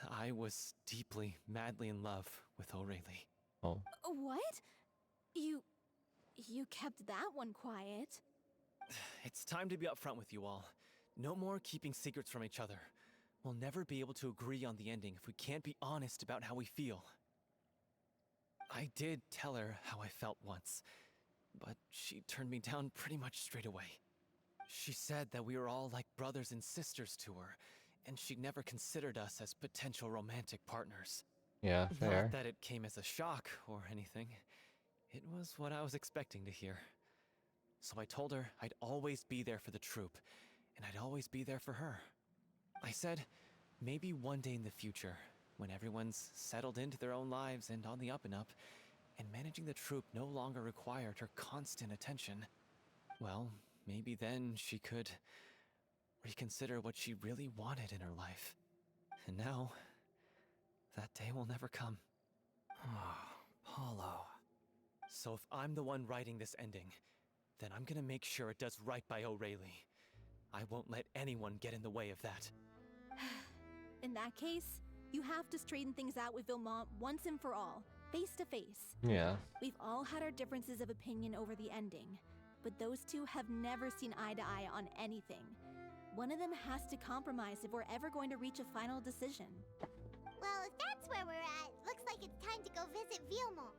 I was deeply, madly in love with Aurelie. Oh. What? You kept that one quiet. It's time to be upfront with you all. No more keeping secrets from each other. We'll never be able to agree on the ending if we can't be honest about how we feel. I did tell her how I felt once, but she turned me down pretty much straight away. She said that we were all like brothers and sisters to her, and she'd never considered us as potential romantic partners. Yeah, Not fair. that it came as a shock or anything. It was what I was expecting to hear. So I told her I'd always be there for the troupe, and I'd always be there for her. I said, maybe one day in the future, when everyone's settled into their own lives and on the up and up, and managing the troupe no longer required her constant attention, well, maybe then she could reconsider what she really wanted in her life. And now, that day will never come. Paulo. So if I'm the one writing this ending, then I'm gonna make sure it does right by O'Reilly. I won't let anyone get in the way of that. In that case, you have to straighten things out with Vilmont once and for all, face to face. Yeah. We've all had our differences of opinion over the ending, but those two have never seen eye to eye on anything. One of them has to compromise if we're ever going to reach a final decision. Well, if that's where we're at, looks like it's time to go visit Vilmont.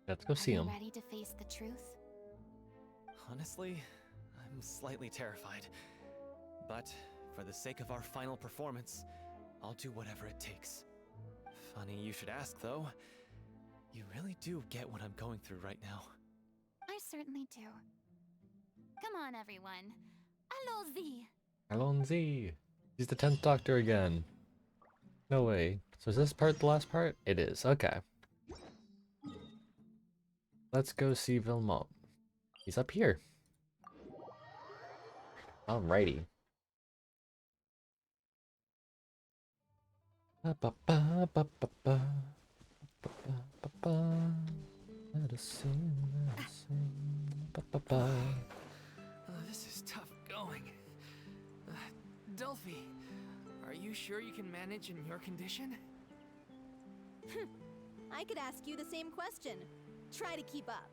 Let's go see Are you him. ready to face the truth? Honestly, I'm slightly terrified. But for the sake of our final performance, I'll do whatever it takes. Funny you should ask, though. You really do get what I'm going through right now. I certainly do. Come on, everyone. Allons-y! Alonzi. He's the 10th Doctor again. No way. So is this part the last part? It is. Okay. Let's go see Vilmont. He's up here. Alrighty. Medicine, medicine. This is tough going. Delphi, are you sure you can manage in your condition? I could ask you the same question. Try to keep up.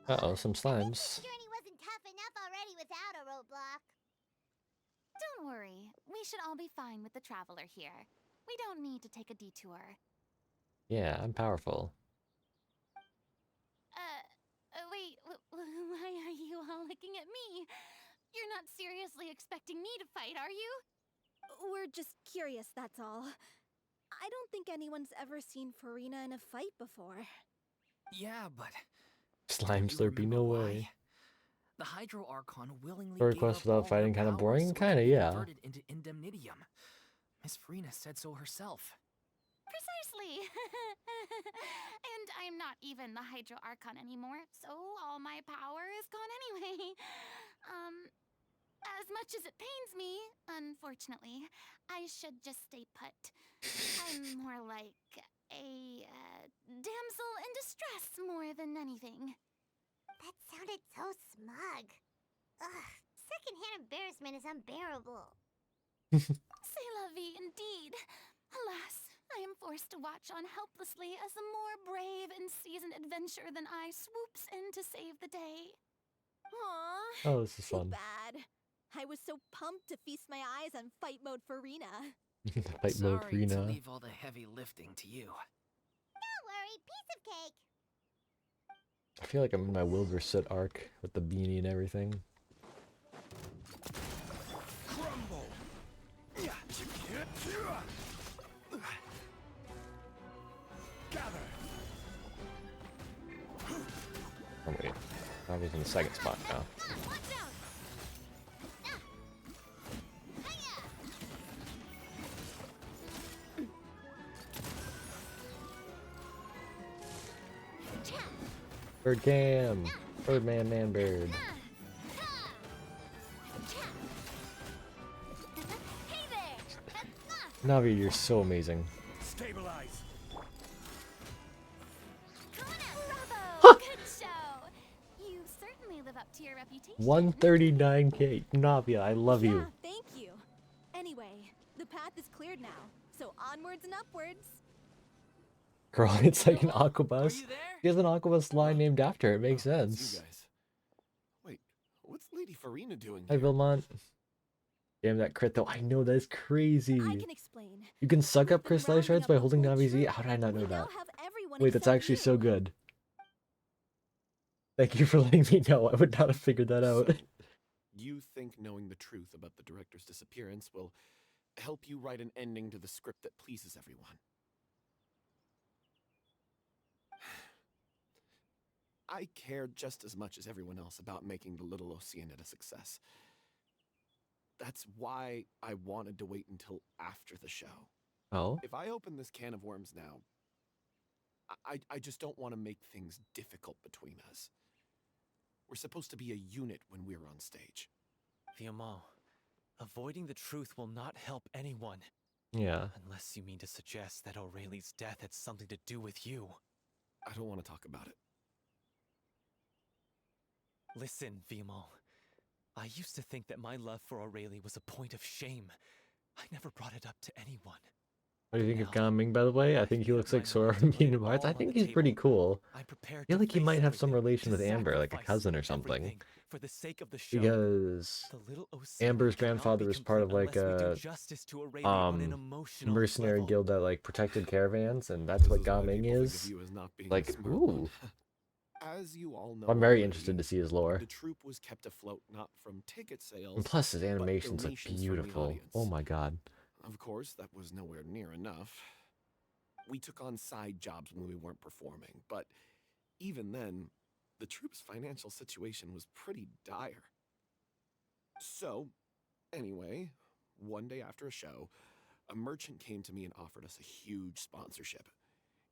Uh-oh, some I think slimes. this journey wasn't tough enough already without a roadblock. Don't worry. We should all be fine with the traveler here. We don't need to take a detour. Yeah, I'm powerful. Wait, why are you all looking at me? You're not seriously expecting me to fight, are you? We're just curious, that's all. I don't think anyone's ever seen Furina in a fight before. Yeah, but Slime do you Slurpee, no remember way. why? The Hydro Archon willingly For a gave quest up without all her fighting kinda powers boring? so it Kinda, could be yeah. converted into Indemnitium. Miss Furina said so herself. Precisely. And I'm not even the Hydro Archon anymore, so all my power is gone anyway. As much as it pains me, unfortunately, I should just stay put. I'm more like a damsel in distress more than anything. That sounded so smug. Ugh, secondhand embarrassment is unbearable. C'est la vie indeed. Alas, I am forced to watch on helplessly as a more brave and seasoned adventurer than I swoops in to save the day. Aww. Oh, this is Too fun. bad. I was so pumped to feast my eyes on fight mode Furina. Fight mode Sorry to Rena. leave all the heavy lifting to you. Don't worry, piece of cake. I feel like I'm in my Wildersit arc with the beanie and everything. Crumble! Gather! Oh wait, I was in the second spot now. Watch out! Bird cam! Birdman, man bird. Hey there! Navi, you're so amazing. Stabilize! Bravo! Good show! You certainly live up to your reputation. 139k. Navia, I love Yeah, you. thank you. Anyway, the path is cleared now, so onwards and upwards. Girl, it's like an Are aquabus. you there? She has an aquabus line named after it. Makes It's sense. you guys. Wait, what's Lady Furina doing Hi, here? Vilmont. Damn that crit though. I know that's I crazy. can explain. You can suck We've up been crystallize rounding shards up by the holding whole Navi's E? troop. How did I not know We now that? have everyone Wait, that's except actually you. so good. Thank you for letting me know. I would not have figured that out. So, you think knowing the truth about the director's disappearance will help you write an ending to the script that pleases everyone? I care just as much as everyone else about making the Little Oceanid a success. That's why I wanted to wait until after the show. Oh? If I open this can of worms now, I just don't want to make things difficult between us. We're supposed to be a unit when we're on stage. Fiamma, avoiding the truth will not help anyone. Yeah. Unless you mean to suggest that Aurelie's death had something to do with you. I don't want to talk about it. Listen, Fiamma. I used to think that my love for Aurelie was a point of shame. I never brought it up to anyone. What do you think of Now, Gaming, by the way? I think he made looks up like my Sora mind from to lay it Kingdom Hearts. all I on think the he's pretty table. cool. I'm prepared I feel to like he face might have some everything, relation to with Amber, like a sacrifice cousin or something. everything for the sake of the show. Because The Little Oceanid Amber's cannot grandfather be was part of complete like unless we do a justice to Aurelie on an emotional mercenary level. guild that like protected caravans, and that's This what is why Gaming people think of is. you as not being Like, the smart one. ooh. As you all know, I'm very already, interested to see his lore. the troupe was kept afloat not from ticket sales, And plus his but animations look donations from the beautiful. audience. Oh my god. Of course, that was nowhere near enough. We took on side jobs when we weren't performing, but even then, the troupe's financial situation was pretty dire. So, anyway, one day after a show, a merchant came to me and offered us a huge sponsorship.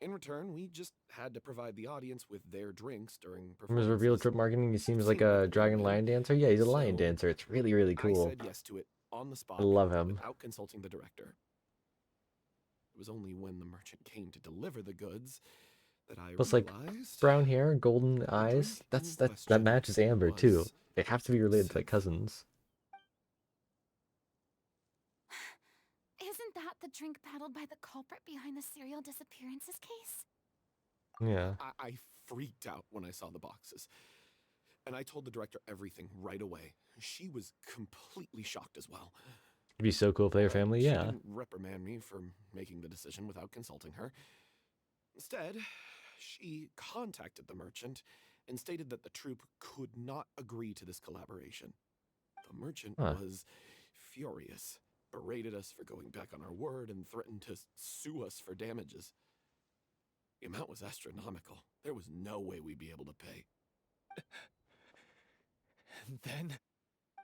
In return, we just had to provide the audience with their drinks during From his performances. reveal trip marketing, he seems like Seemed a like a dragon win-win. lion dancer. Yeah, he's a lion So, dancer. It's really, really I cool. said yes to it on the spot I love him. without consulting the director. It was only when the merchant came to deliver the goods that I Plus, like, realized brown hair, golden the eyes. drink in That question matches Amber too. was They have to be related like synth. cousins. Isn't that the drink paddled by the culprit behind the serial disappearances case? Yeah. I freaked out when I saw the boxes. And I told the director everything right away. She was completely shocked as well. It'd be so cool if they were family, She yeah. didn't reprimand me for making the decision without consulting her. Instead, she contacted the merchant and stated that the troupe could not agree to this collaboration. The merchant was furious, berated us for going back on our word, and threatened to sue us for damages. The amount was astronomical. There was no way we'd be able to pay. And then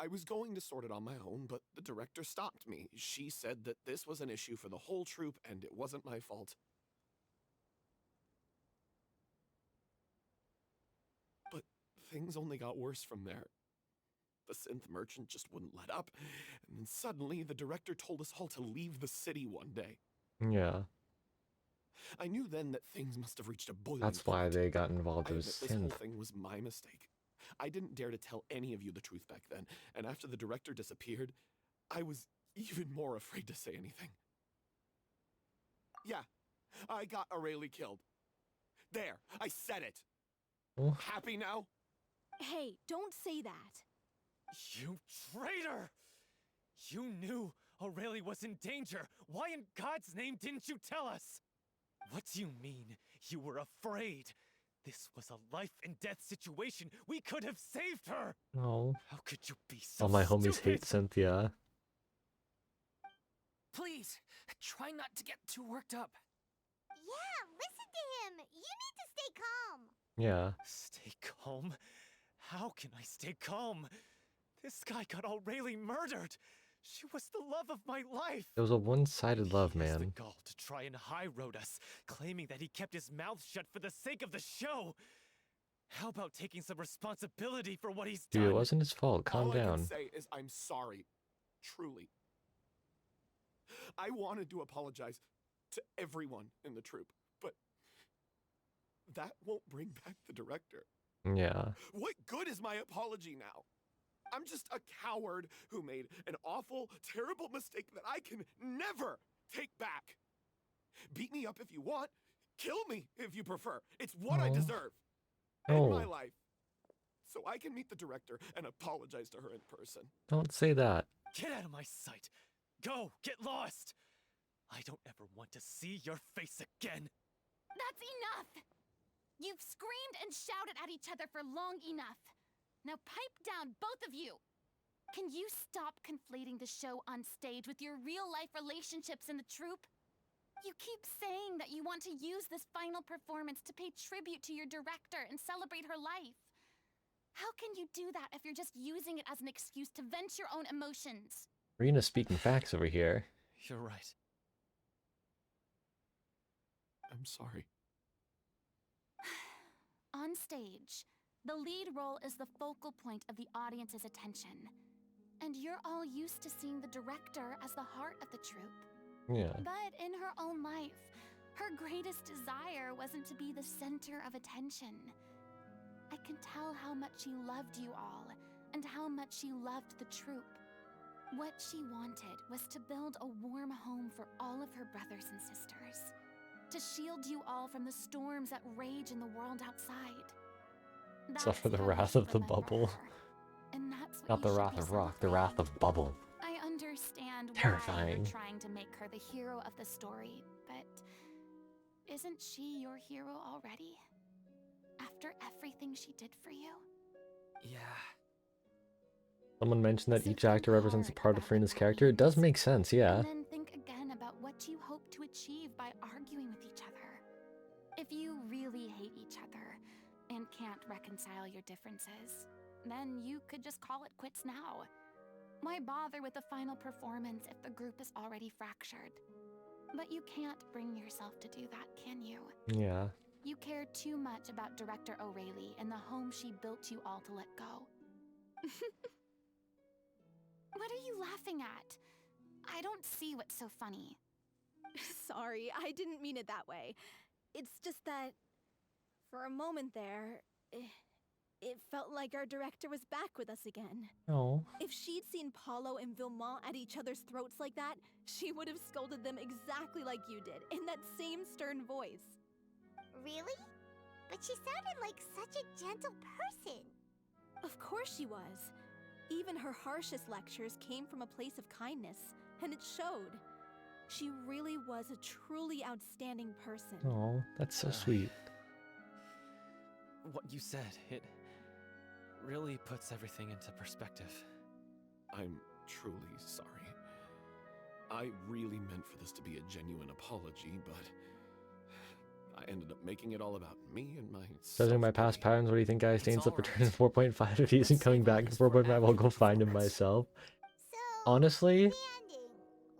I was going to sort it on my own, but the director stopped me. She said that this was an issue for the whole troupe and it wasn't my fault. But things only got worse from there. The synth merchant just wouldn't let up, and then suddenly the director told us all to leave the city one day. Yeah. I knew then that things must have reached a boiling That's why point. they got involved I with admit this whole synth. thing was my mistake. I didn't dare to tell any of you the truth back then, and after the director disappeared, I was even more afraid to say anything. Yeah, I got Aurelie killed. There, I said it. Oh. Happy now? Hey, don't say that. You traitor! You knew Aurelie was in danger. Why in God's name didn't you tell us? What do you mean you were afraid? This was a life and death situation. We could have saved her. Oh. How could you be so All my homies stupid? hate Cynthia. Please, try not to get too worked up. Yeah, listen to him. You need to stay calm. Yeah. Stay calm? How can I stay calm? This guy got Aurelie murdered. She was the love of my life. It was a one-sided love, He has the man. gall to try and high-road us, claiming that he kept his mouth shut for the sake of the show. How about taking some responsibility for what he's Dude, done? it wasn't his fault. Calm All I down. can say is I'm sorry. Truly. I wanted to apologize to everyone in the troupe, but that won't bring back the director. Yeah. What good is my apology now? I'm just a coward who made an awful, terrible mistake that I can never take back. Beat me up if you want. Kill me if you prefer. It's what I Oh. deserve. Oh. In my life. So I can meet the director and apologize to her in person. Don't say that. Get out of my sight! Go! Get lost! I don't ever want to see your face again! That's enough! You've screamed and shouted at each other for long enough. Now pipe down, both of you! Can you stop conflating the show on stage with your real-life relationships in the troupe? You keep saying that you want to use this final performance to pay tribute to your director and celebrate her life. How can you do that if you're just using it as an excuse to vent your own emotions? Furina's speaking facts over here. You're right. I'm sorry. On stage, the lead role is the focal point of the audience's attention. And you're all used to seeing the director as the heart of the troupe. Yeah. But in her own life, her greatest desire wasn't to be the center of attention. I can tell how much she loved you all, and how much she loved the troupe. What she wanted was to build a warm home for all of her brothers and sisters. To shield you all from the storms that rage in the world outside. Suffer the how wrath you of the remember bubble. her. And that's what Not you the should wrath be of rock, the wrath of bubble. I understand why Terrifying. you're trying to make her the hero of the story, but isn't she your hero already? After everything she did for you? Yeah. Someone mentioned that So each actor think represents a hard part of about what Furina's that character. It does means. make sense, yeah. And then think again about what you hope to achieve by arguing with each other. If you really hate each other and can't reconcile your differences, then you could just call it quits now. Why bother with the final performance if the group is already fractured? But you can't bring yourself to do that, can you? Yeah. You care too much about Director O'Reilly and the home she built you all to let go. What are you laughing at? I don't see what's so funny. Sorry, I didn't mean it that way. It's just that, for a moment there, it felt like our director was back with us again. Oh. If she'd seen Paulo and Vilmont at each other's throats like that, she would have scolded them exactly like you did, in that same stern voice. Really? But she sounded like such a gentle person. Of course she was. Even her harshest lectures came from a place of kindness, and it showed. She really was a truly outstanding person. Oh, that's so sweet. What you said, it really puts everything into perspective. I'm truly sorry. I really meant for this to be a genuine apology, but I ended up making it all about me and my Judging by past self-pity. patterns, what do you think guy It's stains up alright. return 4.5 if he isn't Let's coming save back all in this for 4.5? I'll after go the find him performance. myself. So, Honestly, the ending.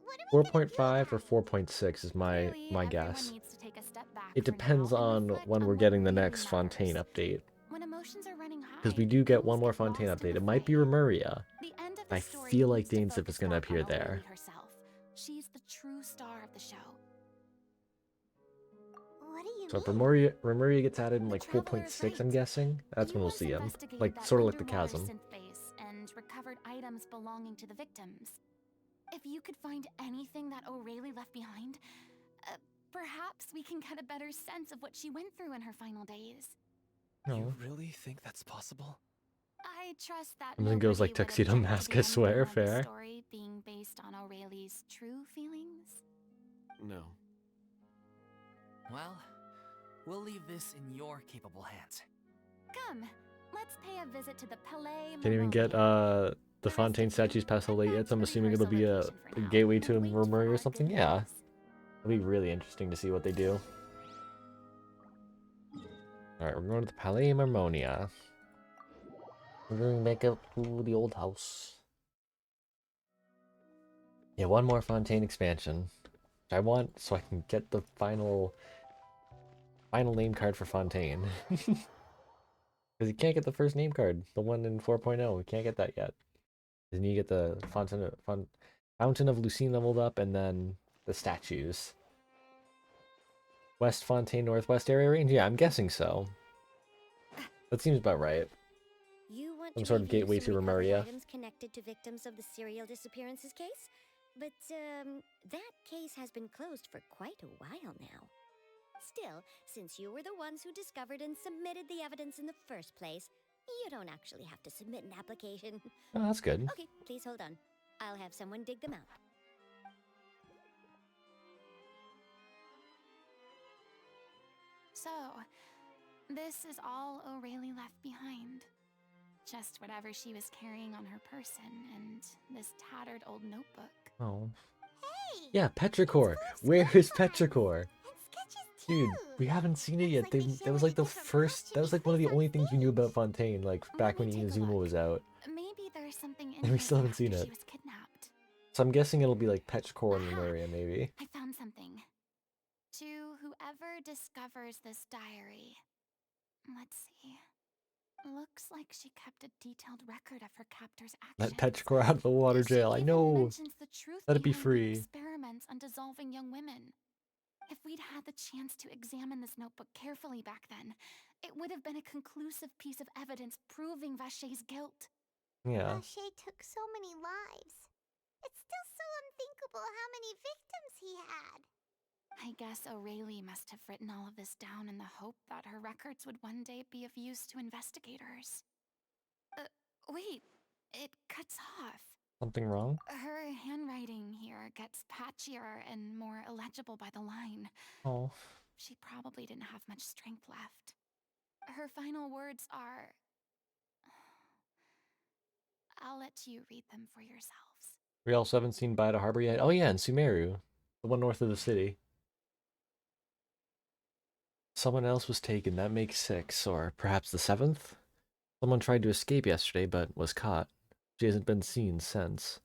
What are we gonna do 4.5 or about 4.6 is my Clearly, everyone guess. needs to take a step back It for depends now and on reflect when on we're what getting the really next Fontaine matters. update. When emotions are running high, Because we do get things one more get Fontaine lost in update. the It might be fray. Remuria. The end of I the story feel like needs to Dainsif is focus going to back appear on O'Reilly there. herself. She's the true star of the show. What do you So if mean? Remuria gets added in The like Traveler is 4.6, I'm right. guessing. That's You when we'll once see him. investigated Like, that sort of like the underwater chasm. synth base and recovered items belonging to the victims. If you could find anything that O'Reilly left behind, perhaps we can get a better sense of what she went through in her final days. No. You really think that's possible? I trust that And then goes like nobody would Tuxedo object to Mask, the I swear, ending of the fair. story being based on O'Reilly's true feelings. No. Well, we'll leave this in your capable hands. Come, let's pay a visit to the Palais. Can't even get Marmonia. the Fontaine statues past the late yet, so I'm assuming it'll be a gateway to Remuria or something. Yeah. It'll be really interesting to see what they do. Alright, we're going to the Palais Marmonia. We're going back up to the old house. Yeah, one more Fontaine expansion. Which I want so I can get the final name card for Fontaine. Because you can't get the first name card. The one in 4.0. We can't get that yet. Then you get the Fountain of Lucine leveled up, and then the statues. West Fontaine Northwest area range? Yeah, I'm guessing so. That seems about right. You want Some to sort of review gateway some to recovered Remuria. items connected to victims of the serial disappearances case? But, that case has been closed for quite a while now. Still, since you were the ones who discovered and submitted the evidence in the first place, you don't actually have to submit an application. Oh, that's good. Okay, please hold on. I'll have someone dig them out. So, this is all O'Reilly left behind. Just whatever she was carrying on her person and this tattered old notebook. Oh. Hey! Yeah, Petrichor. It's full of Where sketch is files Petrichor? and sketches Dude, too. we haven't seen it Looks yet. like they That show was it like in the different first. That was like one of the Jimmy's only face things on we knew about stage. Fontaine, like Let back me when take a Inazuma look. was out. Maybe there's something in And here we still from haven't seen after it. she was kidnapped. So I'm guessing it'll be like Petrichor and Aha! Lemuria, maybe. I found something. To whoever discovers this diary. Let's see. Looks like she kept a detailed record of her captor's Let actions. Petrichor out of the water She jail. I even know. mentions the truth Let it be behind the free. experiments on dissolving young women. If we'd had the chance to examine this notebook carefully back then, it would have been a conclusive piece of evidence proving Vacher's guilt. Yeah. Vacher took so many lives. It's still so unthinkable how many victims he had. I guess O'Reilly must have written all of this down in the hope that her records would one day be of use to investigators. Wait, it cuts off. Something wrong? Her handwriting here gets patchier and more illegible by the line. Oh. She probably didn't have much strength left. Her final words are... I'll let you read them for yourselves. We also haven't seen Bida Harbor yet. Oh yeah, and Sumeru. The one north of the city. Someone else was taken. That makes 6, or perhaps the 7th? Someone tried to escape yesterday, but was caught. She hasn't been seen since.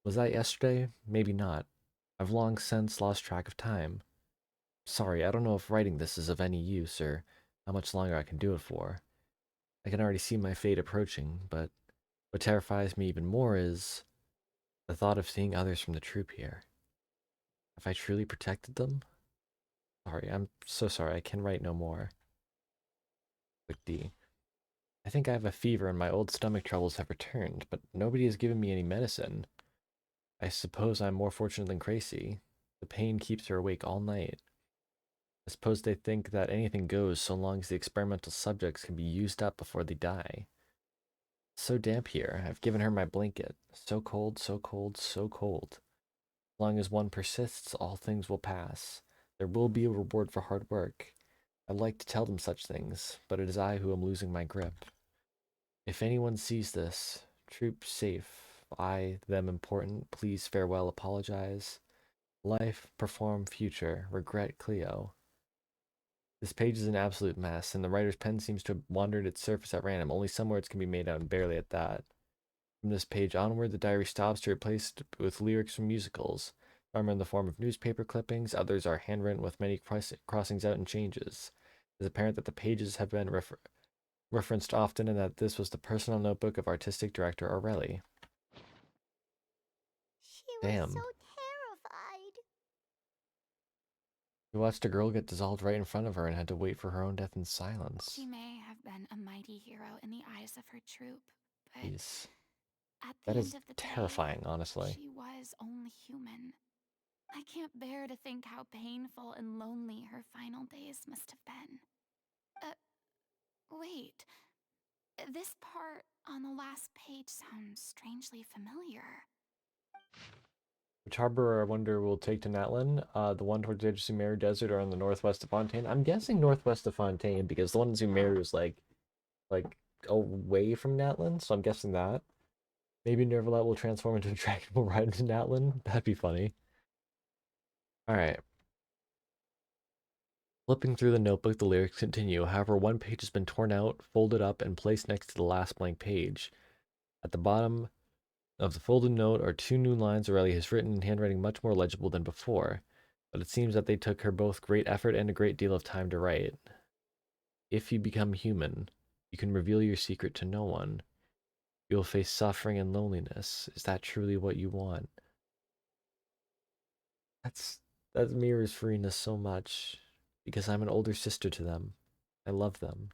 Was that yesterday? Maybe not. I've long since lost track of time. Sorry, I don't know if writing this is of any use, or how much longer I can do it for. I can already see my fate approaching, but what terrifies me even more is the thought of seeing others from the troop here. Have I truly protected them? Sorry, I'm so sorry, I can write no more. Click D. I think I have a fever and my old stomach troubles have returned, but nobody has given me any medicine. I suppose I'm more fortunate than Crazy. The pain keeps her awake all night. I suppose they think that anything goes so long as the experimental subjects can be used up before they die. It's so damp here. I've given her my blanket. So cold, so cold, so cold. As long as one persists, all things will pass. There will be a reward for hard work. I'd like to tell them such things, but it is I who am losing my grip. If anyone sees this, troop safe, I, them important, please farewell, apologize. Life, perform, future, regret, Cleo. This page is an absolute mess, and the writer's pen seems to have wandered its surface at random. Only some words can be made out, and barely at that. From this page onward, the diary stops to replace it with lyrics from musicals. Some are in the form of newspaper clippings, others are handwritten with many crossings out and changes. It is apparent that the pages have been referenced often and that this was the personal notebook of artistic director Aureli. She Damn. was so terrified. We watched a girl get dissolved right in front of her and had to wait for her own death in silence. She may have been a mighty hero in the eyes of her troop, but Jeez. at the That end is of the terrifying, day, honestly. she was only human. I can't bear to think how painful and lonely her final days must have been. Wait. This part on the last page sounds strangely familiar. Which harbor I wonder will take to Natlin? The one towards the edge of Sumeru Desert or on the northwest of Fontaine? I'm guessing northwest of Fontaine because the one in Sumeru is like away from Natlin, so I'm guessing that. Maybe Nervalet will transform into a dragon will ride into Natlin. That'd be funny. Alright. Flipping through the notebook, the lyrics continue. However, one page has been torn out, folded up, and placed next to the last blank page. At the bottom of the folded note are 2 new lines Aurelia has written in handwriting much more legible than before, but it seems that they took her both great effort and a great deal of time to write. If you become human, you can reveal your secret to no one. You will face suffering and loneliness. Is that truly what you want? That mirrors Furina so much, because I'm an older sister to them. I love them.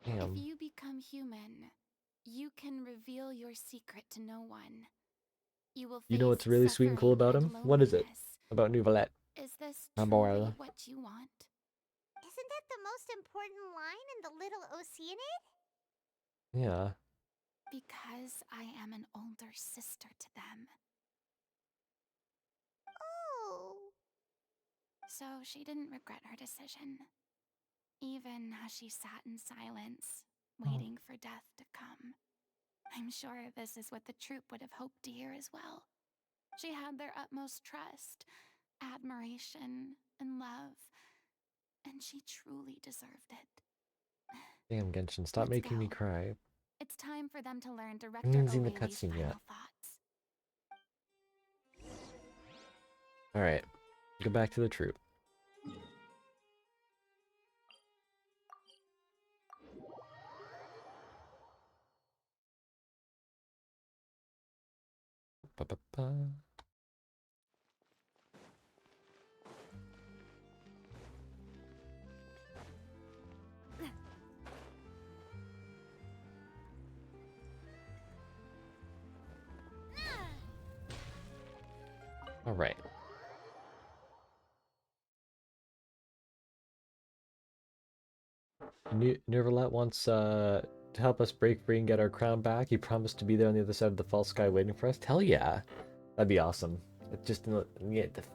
Damn. If you become human, you can reveal your secret to no one. You will face You know what's really sweet and cool about him? What is it? About Nouvelette? Is this About truly Aurela? what you want? Isn't that the most important line in the little Oceanid? Yeah. Because I am an older sister to them. Oh. So she didn't regret her decision. Even as she sat in silence, waiting for death to come. I'm sure this is what the troupe would have hoped to hear as well. She had their utmost trust, admiration, and love, and she truly deserved it. Damn, Genshin, stop Let's making me go. cry. It's time for them to learn I Director haven't even seen the O'Reilly's cutscene final yet. thoughts. Alright, go back to the troop. Ba-ba-ba. Alright. Neverlet wants to help us break free and get our crown back. He promised to be there on the other side of the false sky waiting for us. Hell yeah. That'd be awesome. Just the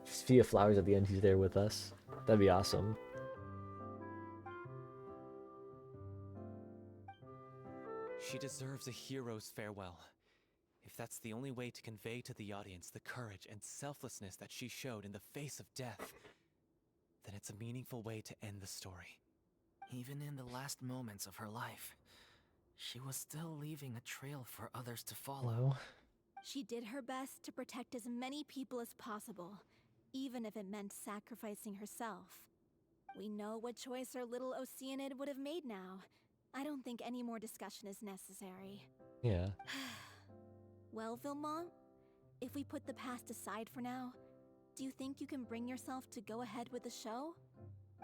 sea of flowers at the end, he's there with us. That'd be awesome. She deserves a hero's farewell. If that's the only way to convey to the audience the courage and selflessness that she showed in the face of death, then it's a meaningful way to end the story. Even in the last moments of her life, she was still leaving a trail for others to follow. Oh. She did her best to protect as many people as possible, even if it meant sacrificing herself. We know what choice our little Oceanid would have made now. I don't think any more discussion is necessary. Yeah. Well, Vilmont, if we put the past aside for now, do you think you can bring yourself to go ahead with the show?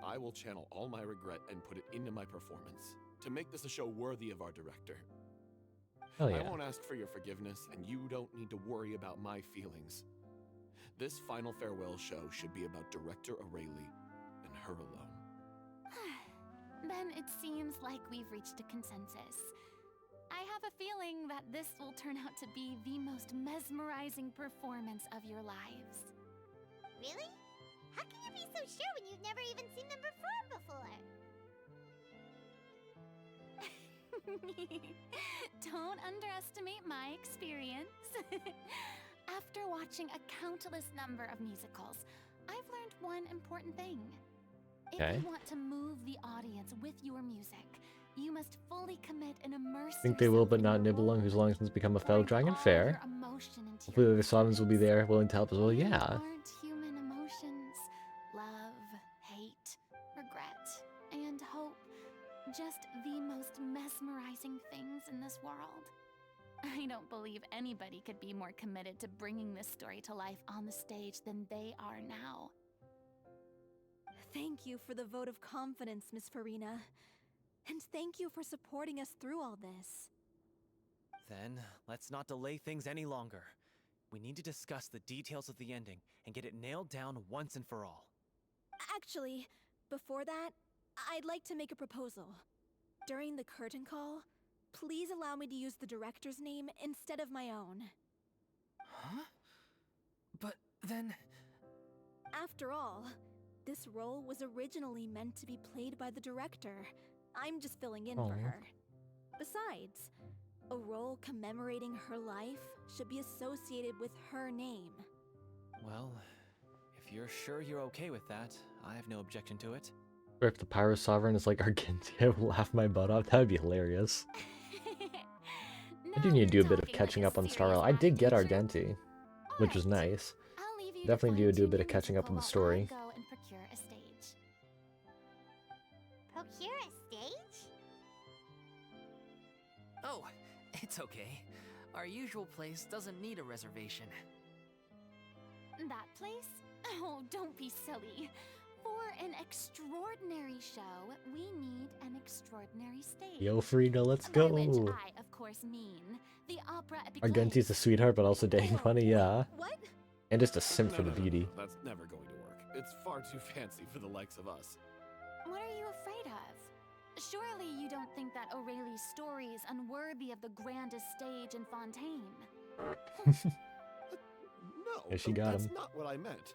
I will channel all my regret and put it into my performance to make this a show worthy of our director. Hell yeah. I won't ask for your forgiveness, and you don't need to worry about my feelings. This final farewell show should be about Director O'Reilly and her alone. Then it seems like we've reached a consensus. I have a feeling that this will turn out to be the most mesmerizing performance of your lives. Really? How can you be so sure when you've never even seen them perform before? Don't underestimate my experience. After watching a countless number of musicals, I've learned one important thing. Okay. If you want to move the audience with your music, you must fully commit and immerse Think they will, yourself but in not your Nibelung, who's long role. since become a fellow Pouring dragon. all Fair. your emotion into Hopefully your the Sovereigns will be performance. there, willing to help as well. They Yeah. aren't human emotions. Love, hate, regret, and hope. Just the most mesmerizing things in this world. I don't believe anybody could be more committed to bringing this story to life on the stage than they are now. Thank you for the vote of confidence, Miss Furina. And thank you for supporting us through all this. Then, let's not delay things any longer. We need to discuss the details of the ending and get it nailed down once and for all. Actually, before that, I'd like to make a proposal. During the curtain call, please allow me to use the director's name instead of my own. Huh? But then... After all, this role was originally meant to be played by the director. I'm just filling in for her. Besides, a role commemorating her life should be associated with her name. Well, if you're sure you're okay with that, I have no objection to it. Or if the Pyro Sovereign is like Argentia, I will laugh my butt off. That would be hilarious. I do need to do a bit of catching up on Star Rail. I did get Argenti, which was nice. Definitely do a bit of catching up on the story. Go and procure a stage. Procure a stage? Oh, it's okay. Our usual place doesn't need a reservation. That place? Oh, don't be silly. For an extraordinary show, we need an extraordinary stage. Yo, Frida, let's By go. which I, of course, mean the opera epic. Argenti's a sweetheart, but also dang funny, yeah. What? And just a simp for the beauty. That's never going to work. It's far too fancy for the likes of us. What are you afraid of? Surely you don't think that Aurelie's story is unworthy of the grandest stage in Fontaine. No, Yeah, she got that's him. not what I meant.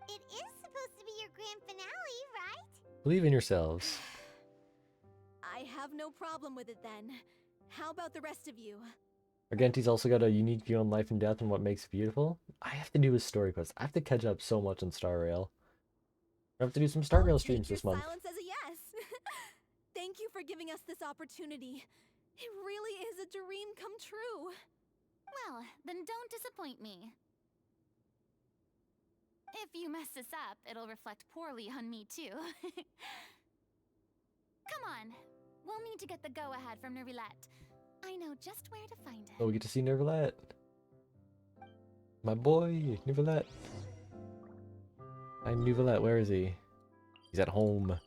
It is supposed to be your grand finale, right? Believe in yourselves. I have no problem with it then. How about the rest of you? Argenti's also got a unique view on life and death and what makes it beautiful. I have to do his story quest. I have to catch up so much on Star Rail. I have to do some Star Rail I'll streams take this your month. silence as a yes. Thank you for giving us this opportunity. It really is a dream come true. Well, then don't disappoint me. If you mess this up, it'll reflect poorly on me too. Come on, we'll need to get the go-ahead from Nervilette. I know just where to find him. Oh, we get to see Nervilette. My boy, Nervilette. Hi, Nervilette, where is he? He's at home.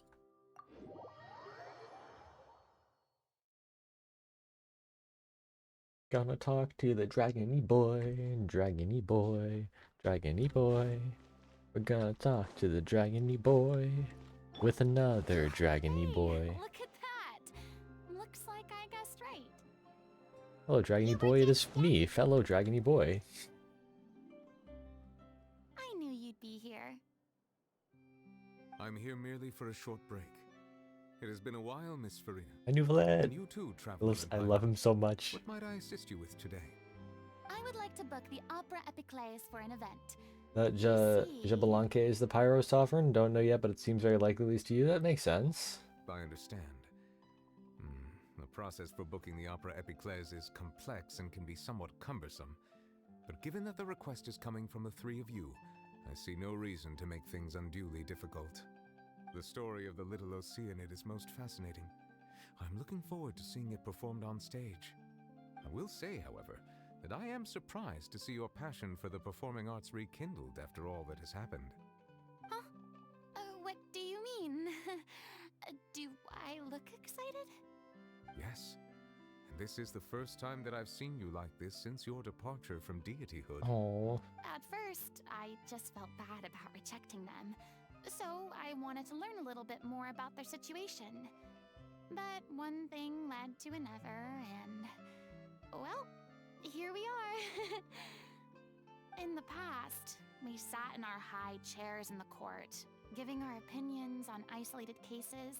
Gonna talk to the dragony boy, dragony boy, dragony boy. We're gonna talk to the dragony boy with another dragony Hey, boy. look at that! Looks like I guessed right. Hello, dragony boy. It is me, fellow dragony boy. I knew you'd be here. I'm here merely for a short break. It has been a while, Miss Furina. I knew Vlad. And you too, traveler. I love him so much. What might I assist you with today? I would like to book the Opera Epiclese for an event. Jabalanque is the Pyro Sovereign. Don't know yet, but it seems very likely, at least to you. That makes sense. I understand. The process for booking the Opera Epiclese is complex and can be somewhat cumbersome. But given that the request is coming from the three of you, I see no reason to make things unduly difficult. The story of the little Oceanid is most fascinating. I'm looking forward to seeing it performed on stage. I will say, however, that I am surprised to see your passion for the performing arts rekindled after all that has happened. Huh? What do you mean? Do I look excited? Yes, and this is the first time that I've seen you like this since your departure from deityhood. Oh. At first, I just felt bad about rejecting them. So I wanted to learn a little bit more about their situation. But one thing led to another, and... well, here we are. In the past, we sat in our high chairs in the court, giving our opinions on isolated cases,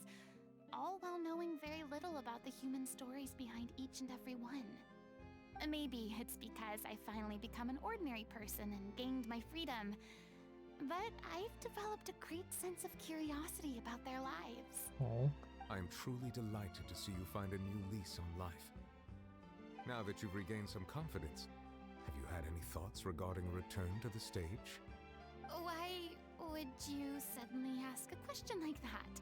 all while knowing very little about the human stories behind each and every one. Maybe it's because I finally become an ordinary person and gained my freedom, but I've developed a great sense of curiosity about their lives. Oh. I am truly delighted to see you find a new lease on life. Now that you've regained some confidence, have you had any thoughts regarding a return to the stage? Why would you suddenly ask a question like that?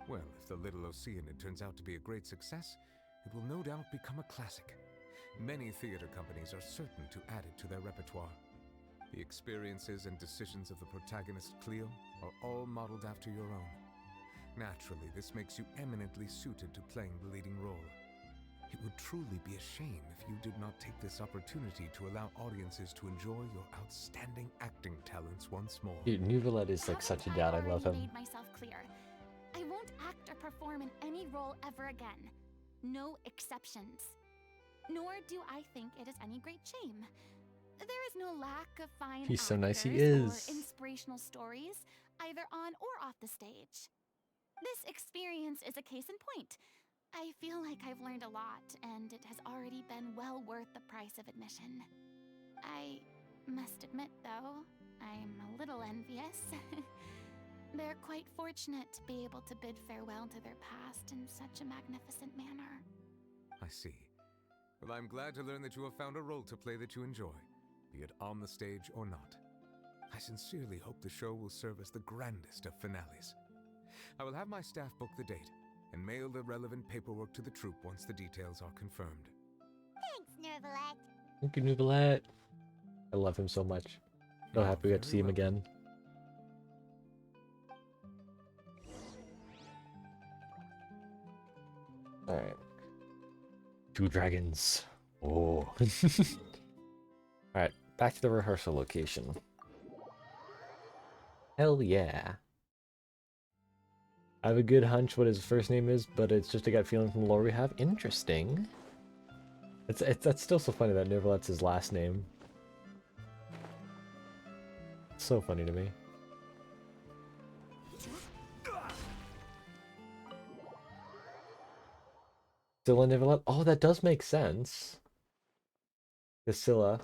Well, if the Little Oceanid turns out to be a great success, it will no doubt become a classic. Many theater companies are certain to add it to their repertoire. The experiences and decisions of the protagonist Cleo are all modeled after your own. Naturally, this makes you eminently suited to playing the leading role. It would truly be a shame if you did not take this opportunity to allow audiences to enjoy your outstanding acting talents once more. Dude, Nervilette is like such a dad. I love him. Made myself clear. I won't act or perform in any role ever again. No exceptions. Nor do I think it is any great shame. There is no lack of fine He's so nice, he actors is. or inspirational stories, either on or off the stage. This experience is a case in point. I feel like I've learned a lot, and it has already been well worth the price of admission. I must admit, though, I'm a little envious. They're quite fortunate to be able to bid farewell to their past in such a magnificent manner. I see. Well, I'm glad to learn that you have found a role to play that you enjoy, be it on the stage or not. I sincerely hope the show will serve as the grandest of finales. I will have my staff book the date and mail the relevant paperwork to the troupe once the details are confirmed. Thanks, Nervilette. Thank you, Nervilette. I love him so much. So You are happy we got to very see him welcome. again. Alright. 2 dragons. Oh. Alright, back to the rehearsal location. Hell yeah. I have a good hunch what his first name is, but it's just a gut feeling from the lore we have. Interesting. That's still so funny that Neverlet's his last name. So funny to me. Scylla Neverlet? Oh, that does make sense. The Scylla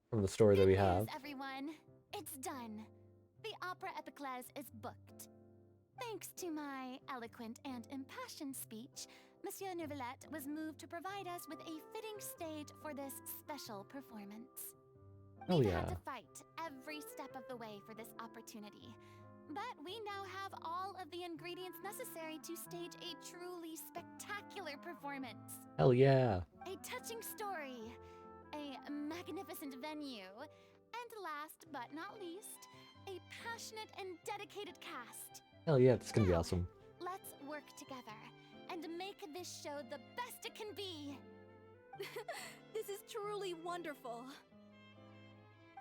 from the story that we have. Everyone, it's done. The opera epiclese is booked. Thanks to my eloquent and impassioned speech, Monsieur Neuvillette was moved to provide us with a fitting stage for this special performance. Oh We've yeah. had to fight every step of the way for this opportunity, but we now have all of the ingredients necessary to stage a truly spectacular performance. Hell yeah. A touching story, a magnificent venue, and last but not least, a passionate and dedicated cast. Hell yeah, that's gonna be Now, awesome. let's work together and make this show the best it can be. This is truly wonderful.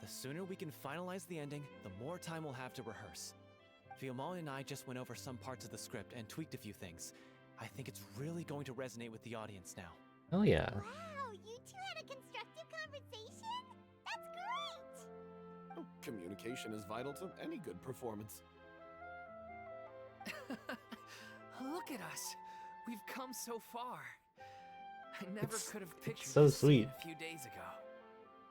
The sooner we can finalize the ending, the more time we'll have to rehearse. Fiamma and I just went over some parts of the script and tweaked a few things. I think it's really going to resonate with the audience now. Hell yeah. Wow, you two had a constructive conversation? That's great! Oh, communication is vital to any good performance. Look at us. We've come so far. I never could have pictured so this scene sweet. a few days ago.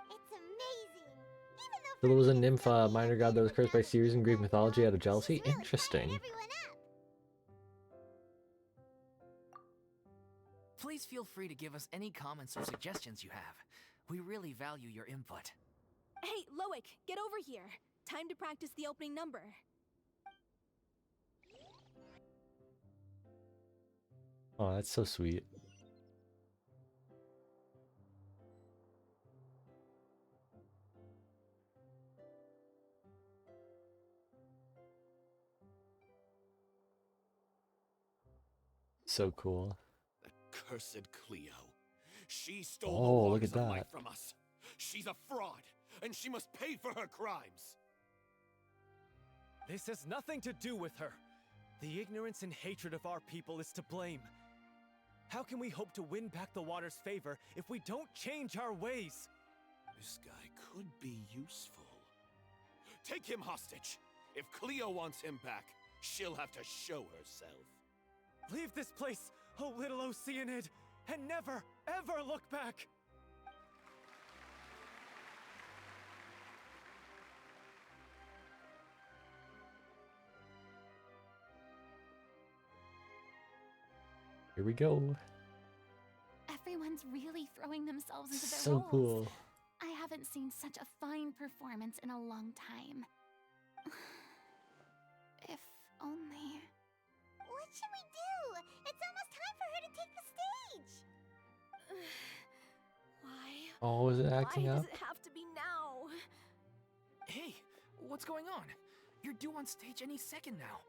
It's amazing! Even though Scylla was a Furina nymph, is minor god that was cursed by Ceres in Greek mythology out of jealousy. she's really Interesting. firing everyone up. Please feel free to give us any comments or suggestions you have. We really value your input. Hey, Loic, get over here. Time to practice the opening number. Oh, that's so sweet. So cool. That cursed Cleo. She stole Oh, the look waters at of life that. from us. She's a fraud, and she must pay for her crimes. This has nothing to do with her. The ignorance and hatred of our people is to blame. How can we hope to win back the water's favor if we don't change our ways? This guy could be useful. Take him hostage. If Cleo wants him back, she'll have to show herself. Leave this place, oh little Oceanid, and never, ever look back! Here we go. Everyone's really throwing themselves into their So roles. cool. I haven't seen such a fine performance in a long time. If only... What should we do? It's almost time for her to take the stage! Why? Oh, is it acting Why up? does it have to be now? Hey, what's going on? You're due on stage any second now.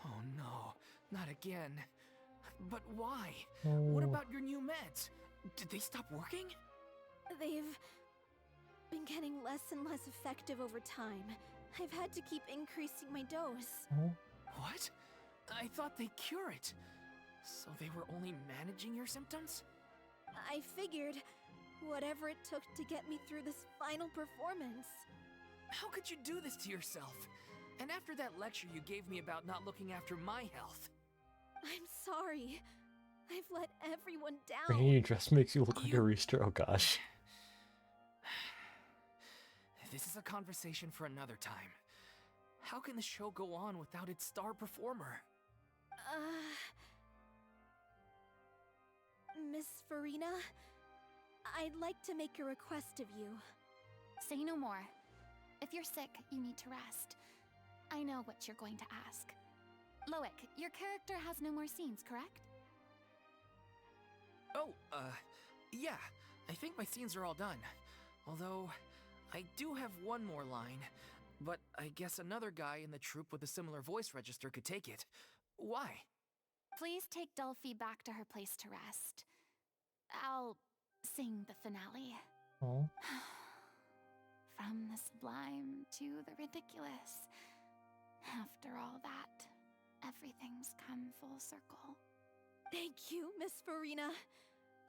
Oh no, not again. But why? What Oh. about your new meds? Did they stop working? They've been getting less and less effective over time. I've had to keep increasing my dose. What? I thought they cure it. So they were only managing your symptoms? I figured whatever it took to get me through this final performance. How could you do this to yourself? And after that lecture you gave me about not looking after my health. I'm sorry. I've let everyone Her down. new dress makes you look like a rooster. Oh gosh. This is a conversation for another time. How can the show go on without its star performer? Miss Furina, I'd like to make a request of you. Say no more. If you're sick, you need to rest. I know what you're going to ask. Loic, your character has no more scenes, correct? Oh, yeah. I think my scenes are all done. Although, I do have one more line. But I guess another guy in the troupe with a similar voice register could take it. Why? Please take Delphi back to her place to rest. I'll sing the finale. From the sublime to the ridiculous. After all that, everything's come full circle. Thank you, Miss Furina.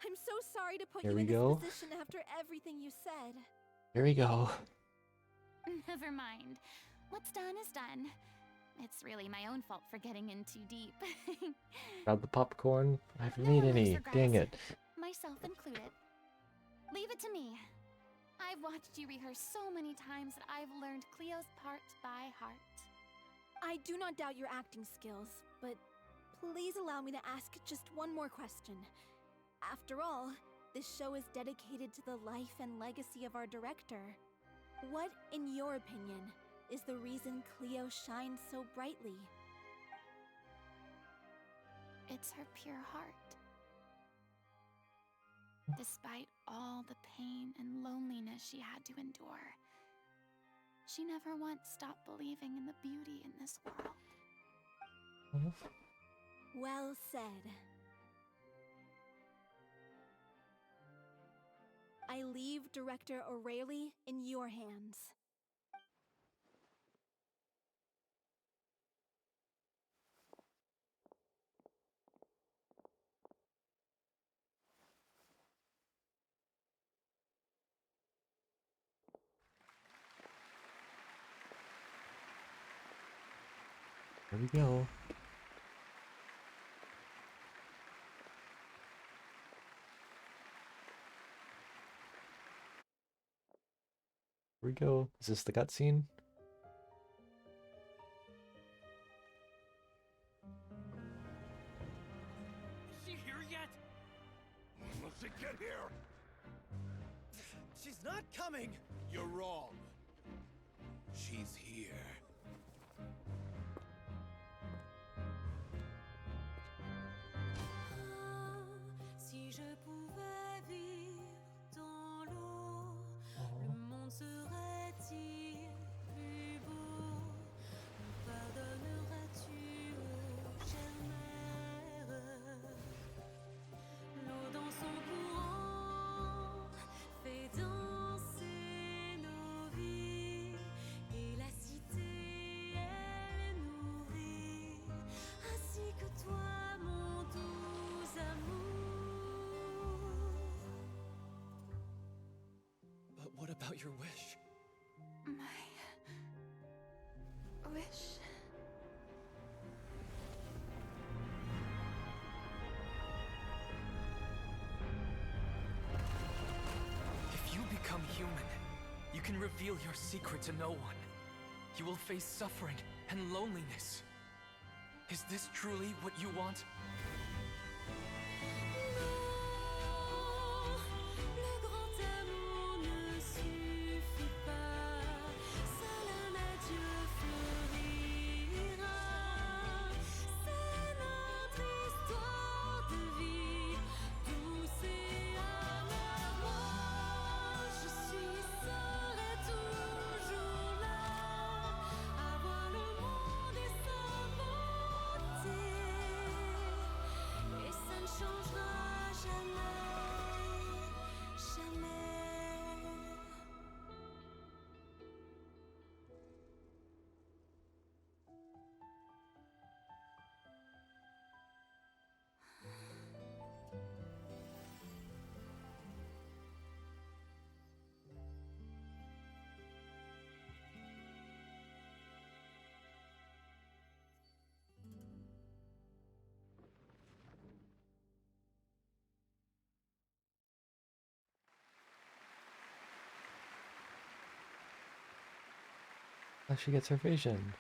I'm so sorry to put Here you we in this go. position after everything you said. Here we go. Never mind. What's done is done. It's really my own fault for getting in too deep. Grab the popcorn. I haven't No made one likes any. regrets, Dang it. myself included. Leave it to me. I've watched you rehearse so many times that I've learned Cleo's part by heart. I do not doubt your acting skills, but please allow me to ask just one more question. After all, this show is dedicated to the life and legacy of our director. What, in your opinion, is the reason Cleo shines so brightly? It's her pure heart. Despite all the pain and loneliness she had to endure, she never once stopped believing in the beauty in this world. Well said. I leave Director O'Reilly in your hands. Here we go. Here we go. Is this the cutscene? Is she here yet? Must it get here? She's not coming! You're wrong. She's here. Si je pouvais vivre dans l'eau, le monde serait-il plus beau? Me pardonneras-tu, ô chère mère? L'eau dans son courant fait danser nos vies, et la cité elle nourrit, ainsi que toi, mon doux amour. But what about your wish? My wish. If you become human, you can reveal your secret to no one. You will face suffering and loneliness. Is this truly what you want? Le grand amour ne suffit pas, seul un adieu fleurira. C'est notre histoire de vie, douce et amère. Moi, je suis, serai toujours là, à voir le monde et sa beauté. Et ça ne changera jamais, jamais. Now she gets her vision.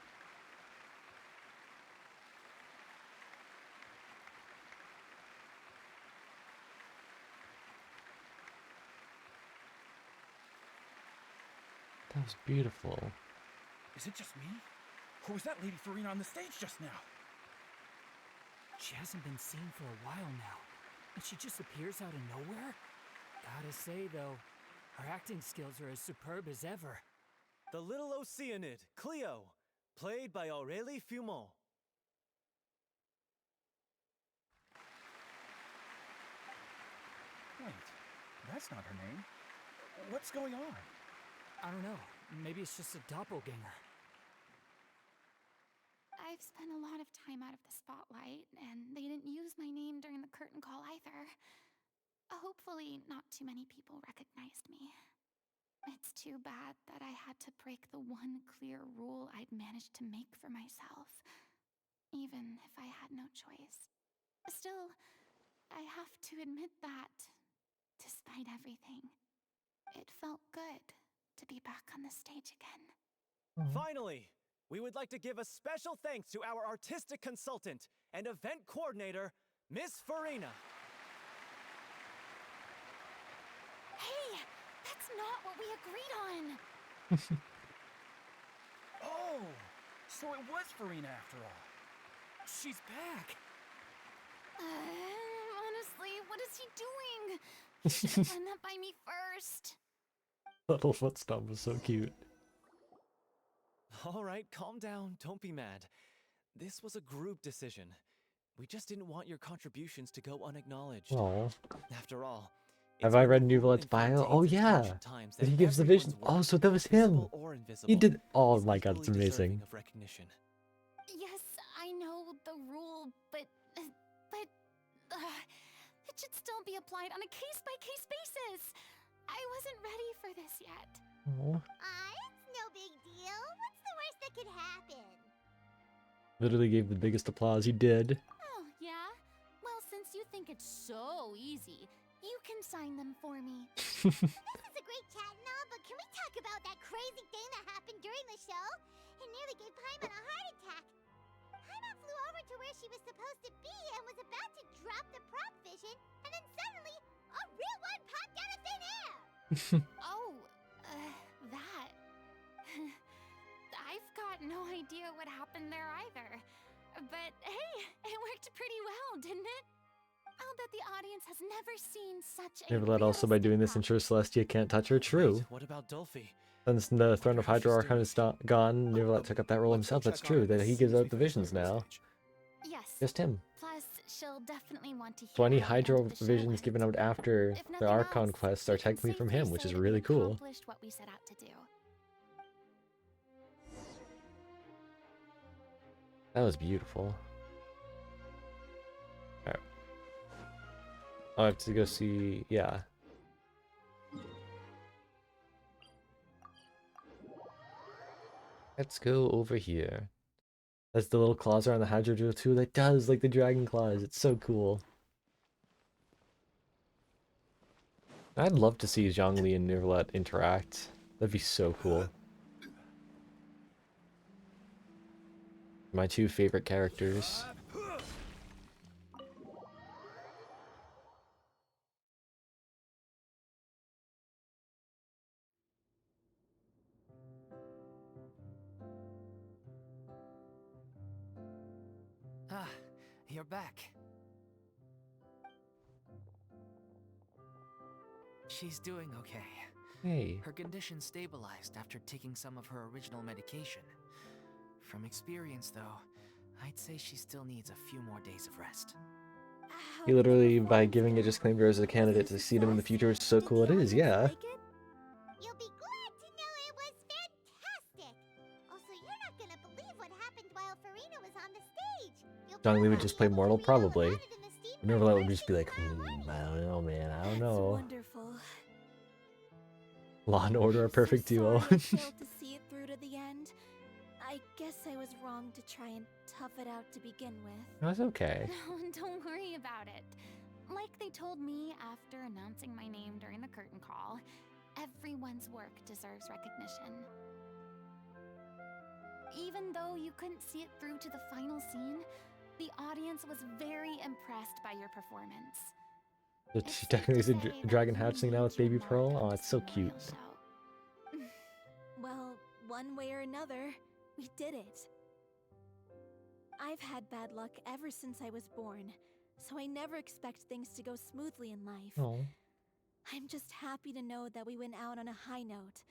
That was beautiful. Is it just me? Or was that Lady Furina on the stage just now? She hasn't been seen for a while now, and she just appears out of nowhere? Gotta say, though, her acting skills are as superb as ever. The little Oceanid, Cleo, played by Aurélie Fumont. Wait, that's not her name. What's going on? I don't know, maybe it's just a doppelganger. I've spent a lot of time out of the spotlight, and they didn't use my name during the curtain call either. Hopefully, not too many people recognized me. It's too bad that I had to break the one clear rule I'd managed to make for myself, even if I had no choice. Still, I have to admit that, despite everything, it felt good to be back on the stage again. Finally, we would like to give a special thanks to our artistic consultant and event coordinator, Miss Furina. Hey, that's not what we agreed on! Oh, so it was Furina after all. She's back. Honestly, what is he doing? He should have run that by me first. Little foot stomp was so cute. All right, calm down. Don't be mad. This was a group decision. We just didn't want your contributions to go unacknowledged. Oh. After all, Have I read Nuvalet's bio? Oh yeah. That he gives the vision. Oh, so that was him. He did. Oh my god, it's amazing. Yes, I know the rule, but it should still be applied on a case-by-case basis. I wasn't ready for this yet. Oh. It's no big deal. What's the worst that could happen? Literally gave the biggest applause. He did. Oh, yeah? Well, since you think it's so easy, you can sign them for me. This is a great chat and all, but can we talk about that crazy thing that happened during the show? It nearly gave Paimon a heart attack. Paimon flew over to where she was supposed to be and was about to drop the prop vision, and then suddenly, a real one popped out of thin air! Oh, that. I've got no idea what happened there either. But hey, it worked pretty well, didn't it? I'll bet the audience has never seen such a Neverlet also by doing this ensures Celestia can't touch her. True. What about Dolphy? Since the throne of Hydro Archon is gone, Neverlet took up that role himself. That's true. That he gives out the visions now. Yes. Just him. Plus, she'll definitely want to hear So any how the end Hydro of the show visions went. given out after If the nothing Archon else, quests we are can technically from safely him, which say is that we really cool. accomplished what we set out to do. That was beautiful. Alright. I have to go see, yeah. Let's go over here. That's the little claws around the Hydro Drill too. That does, like the dragon claws. It's so cool. I'd love to see Zhongli and Neverlet interact. That'd be so cool. My two favorite characters. Ah, you're back. She's doing okay. Hey. Her condition stabilized after taking some of her original medication. From experience, though, I'd say she still needs a few more days of rest. He literally, by giving it, just claimed her as a candidate to succeed him in the future, which is so cool. It is, yeah. You'll be glad to know it was fantastic! Also, you're not gonna believe what happened while Furina was on the stage! Zhongli would just play Mortal, probably. Neverlet would just be like, I don't know, man, I don't know. Wonderful. Law and Order, a perfect duo. Sorry I failed to see it through to the end. I guess I was wrong to try and tough it out to begin with. That's okay. No, don't worry about it. Like they told me after announcing my name during the curtain call, everyone's work deserves recognition. Even though you couldn't see it through to the final scene, the audience was very impressed by your performance. So she technically is a dragon hatchling now with Baby Pearl? Oh, it's so cute. Well, one way or another, we did it. I've had bad luck ever since I was born, so I never expect things to go smoothly in life. Oh. I'm just happy to know that we went out on a high note.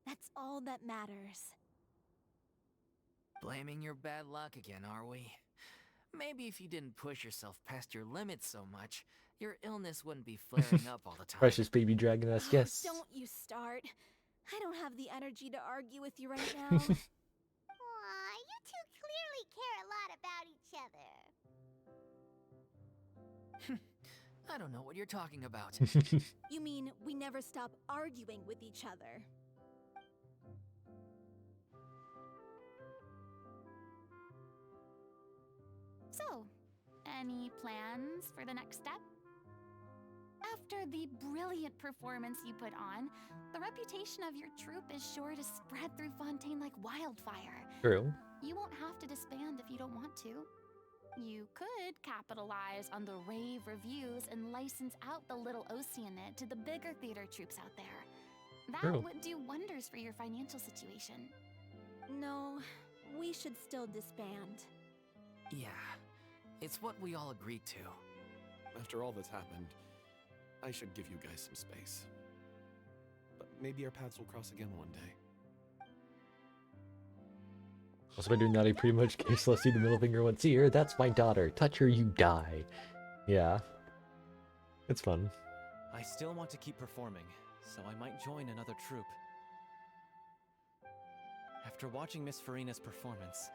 That's all that matters. Blaming your bad luck again, are we? Maybe if you didn't push yourself past your limits so much, your illness wouldn't be flaring up all the time. Precious baby dragoness, yes. Don't you start. I don't have the energy to argue with you right now. Aw, you two clearly care a other. I don't know what you're talking about. You mean we never stop arguing with each other? So, any plans for the next step? After the brilliant performance you put on, the reputation of your troupe is sure to spread through Fontaine like wildfire. True. You won't have to disband if you don't want to. You could capitalize on the rave reviews and license out the Little Oceanid to the bigger theater troupes out there. That True. would do wonders for your financial situation. No, we should still disband. Yeah, it's what we all agreed to. After all that's happened, I should give you guys some space. But maybe our paths will cross again one day. Also, by doing that, I pretty much gave Celeste the middle finger once. Here, that's my daughter. Touch her, you die. Yeah. It's fun. I still want to keep performing, so I might join another troupe. After watching Miss Furina's performance,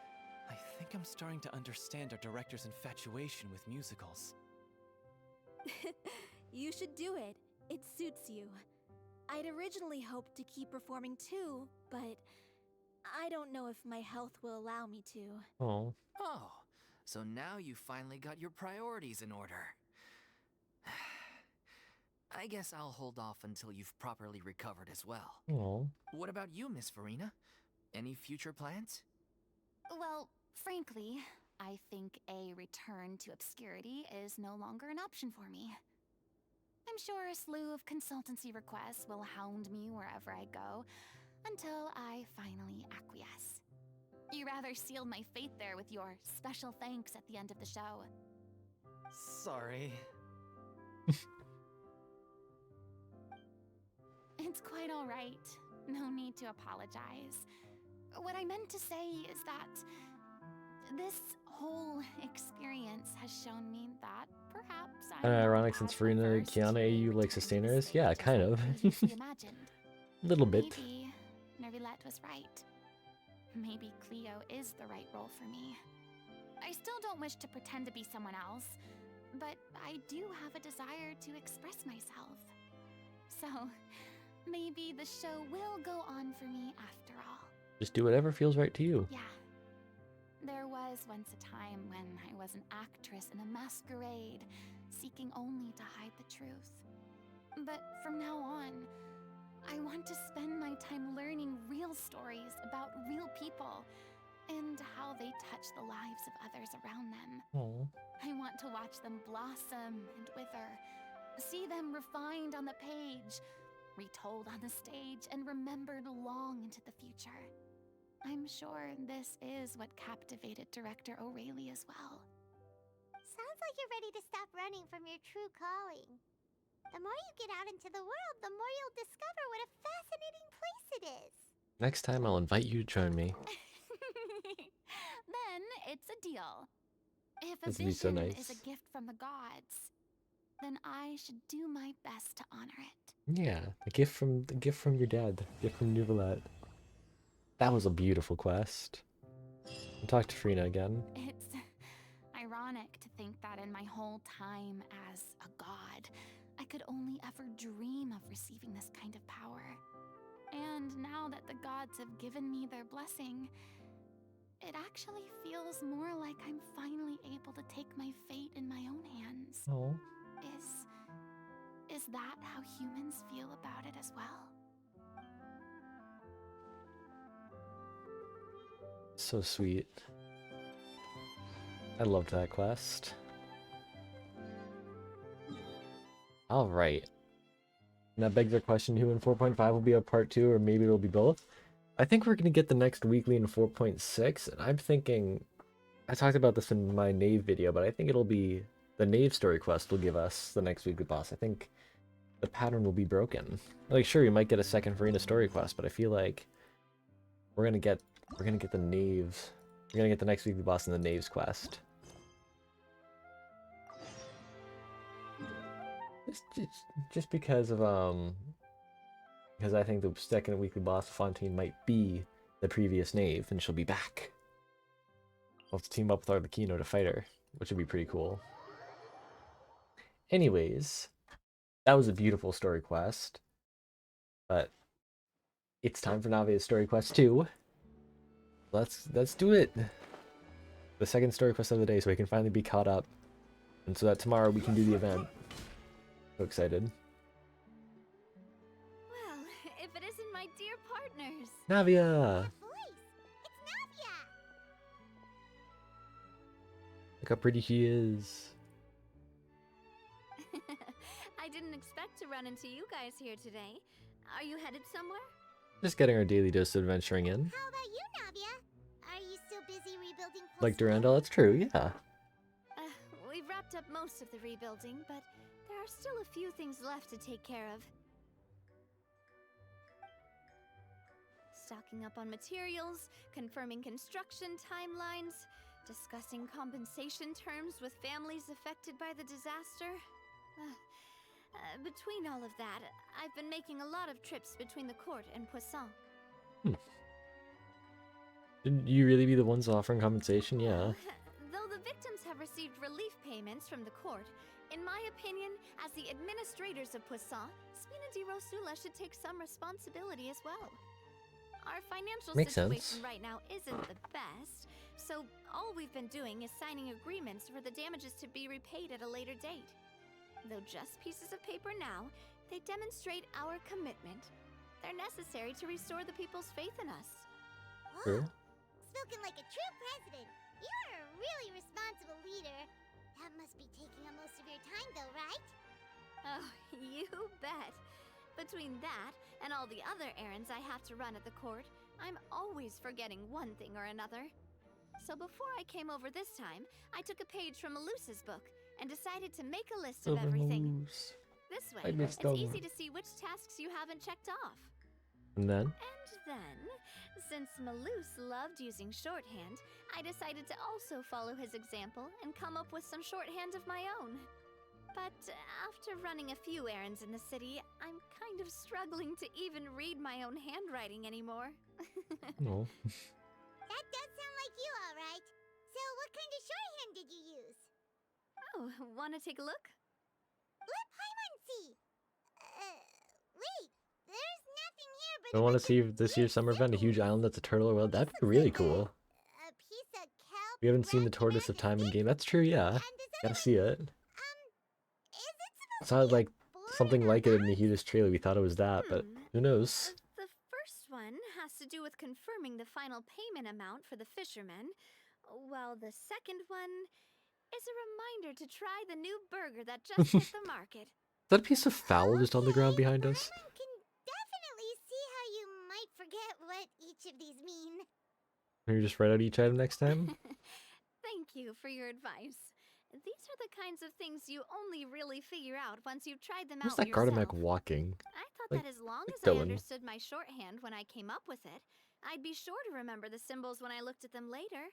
I think I'm starting to understand our director's infatuation with musicals. You should do it. It suits you. I'd originally hoped to keep performing too, but I don't know if my health will allow me to. Oh. Oh, so now you finally got your priorities in order. I guess I'll hold off until you've properly recovered as well. Oh. What about you, Miss Furina? Any future plans? Well, frankly, I think a return to obscurity is no longer an option for me. I'm sure a slew of consultancy requests will hound me wherever I go, until I finally acquiesce. You rather sealed my fate there with your special thanks at the end of the show. Sorry. It's quite all right. No need to apologize. What I meant to say is that this whole experience has shown me that perhaps I'm Ironic since Furina Kiana AU like sustainers? Yeah, kind of. imagined. Little bit. Maybe Nervilette was right. Maybe Cleo is the right role for me. I still don't wish to pretend to be someone else, but I do have a desire to express myself. So, maybe the show will go on for me after all. Just do whatever feels right to you. Yeah. There was once a time when I was an actress in a masquerade, seeking only to hide the truth. But from now on, I want to spend my time learning real stories about real people and how they touch the lives of others around them. Oh. I want to watch them blossom and wither, see them refined on the page, retold on the stage, and remembered long into the future. I'm sure this is what captivated director O'Reilly as well. Sounds like you're ready to stop running from your true calling. The more you get out into the world, the more you'll discover what a fascinating place it is. Next time I'll invite you to join me. Then it's a deal. If a This would be so vision nice. is a gift from the gods, then I should do my best to honor it. Yeah, the gift from your dad, gift from Nuvalet. That was a beautiful quest. I'll talk to Furina again. It's ironic to think that in my whole time as a god, I could only ever dream of receiving this kind of power. And now that the gods have given me their blessing, it actually feels more like I'm finally able to take my fate in my own hands. Oh. Is that how humans feel about it as well? So sweet. I loved that quest. Alright. And that begs our question, who in 4.5 will be a part 2, or maybe it'll be both? I think we're going to get the next weekly in 4.6, and I'm thinking... I talked about this in my Knave video, but I think it'll be... The Knave story quest will give us the next weekly boss. I think the pattern will be broken. Like, sure, you might get a second Furina story quest, but I feel like we're gonna get the Knaves. We're gonna get the next weekly boss in the Knaves quest. Just because of because I think the second weekly boss Fontaine might be the previous Knave, and she'll be back. We'll have to team up with Arlecchino to fight her, which would be pretty cool. Anyways, that was a beautiful story quest. But it's time for Navia's story quest 2. Let's do it. The second story quest of the day, so we can finally be caught up. And so that tomorrow we can do the event. So excited. Well, if it isn't my dear partners. Navia! Look how pretty she is. I didn't expect to run into you guys here today. Are you headed somewhere? Just getting our daily dose of adventuring in. How about you, Navia? Are you still busy rebuilding? Like Durandal, that's true, yeah. We've wrapped up most of the rebuilding, but there are still a few things left to take care of. Stocking up on materials, confirming construction timelines, discussing compensation terms with families affected by the disaster. Between all of that, I've been making a lot of trips between the court and Poisson. Didn't you really be the ones offering compensation? Yeah. Though the victims have received relief payments from the court, in my opinion, as the administrators of Poisson, Spina di Rosula should take some responsibility as well. Our financial situation right now isn't the best, so all we've been doing is signing agreements for the damages to be repaid at a later date. Though just pieces of paper now, they demonstrate our commitment. They're necessary to restore the people's faith in us. True. Spoken like a true president. You're a really responsible leader. That must be taking up most of your time, though, right? Oh, you bet. Between that and all the other errands I have to run at the court, I'm always forgetting one thing or another. So before I came over this time, I took a page from Malus's book and decided to make a list of everything. This way, it's easy to see which tasks you haven't checked off. And then, since Malus loved using shorthand, I decided to also follow his example and come up with some shorthand of my own. But after running a few errands in the city, I'm kind of struggling to even read my own handwriting anymore. No. That does sound like you, all right. So what kind of shorthand did you use? Oh, wanna take a look? Let Paimon see. Wait, there's nothing here but I want to see if this year's summer event, a huge island that's a turtle world. That'd be really cool. A piece of kelp. We haven't seen the Tortoise of Time in game. That's true, yeah. Gotta see it. Is It sounded like something like it in the Hughes trailer. We thought it was that, but who knows? The first one has to do with confirming the final payment amount for the fishermen, while the second one is a reminder to try the new burger that just hit the market. Is that a piece of fowl just on the ground behind us? I can definitely see how you might forget what each of these mean. Can you just write out each item next time? Thank you for your advice. These are the kinds of things you only really figure out once you've tried them Who's out that yourself. Gardamek walking? I thought Like, that as long as Dylan. I understood my shorthand when I came up with it, I'd be sure to remember the symbols when I looked at them later.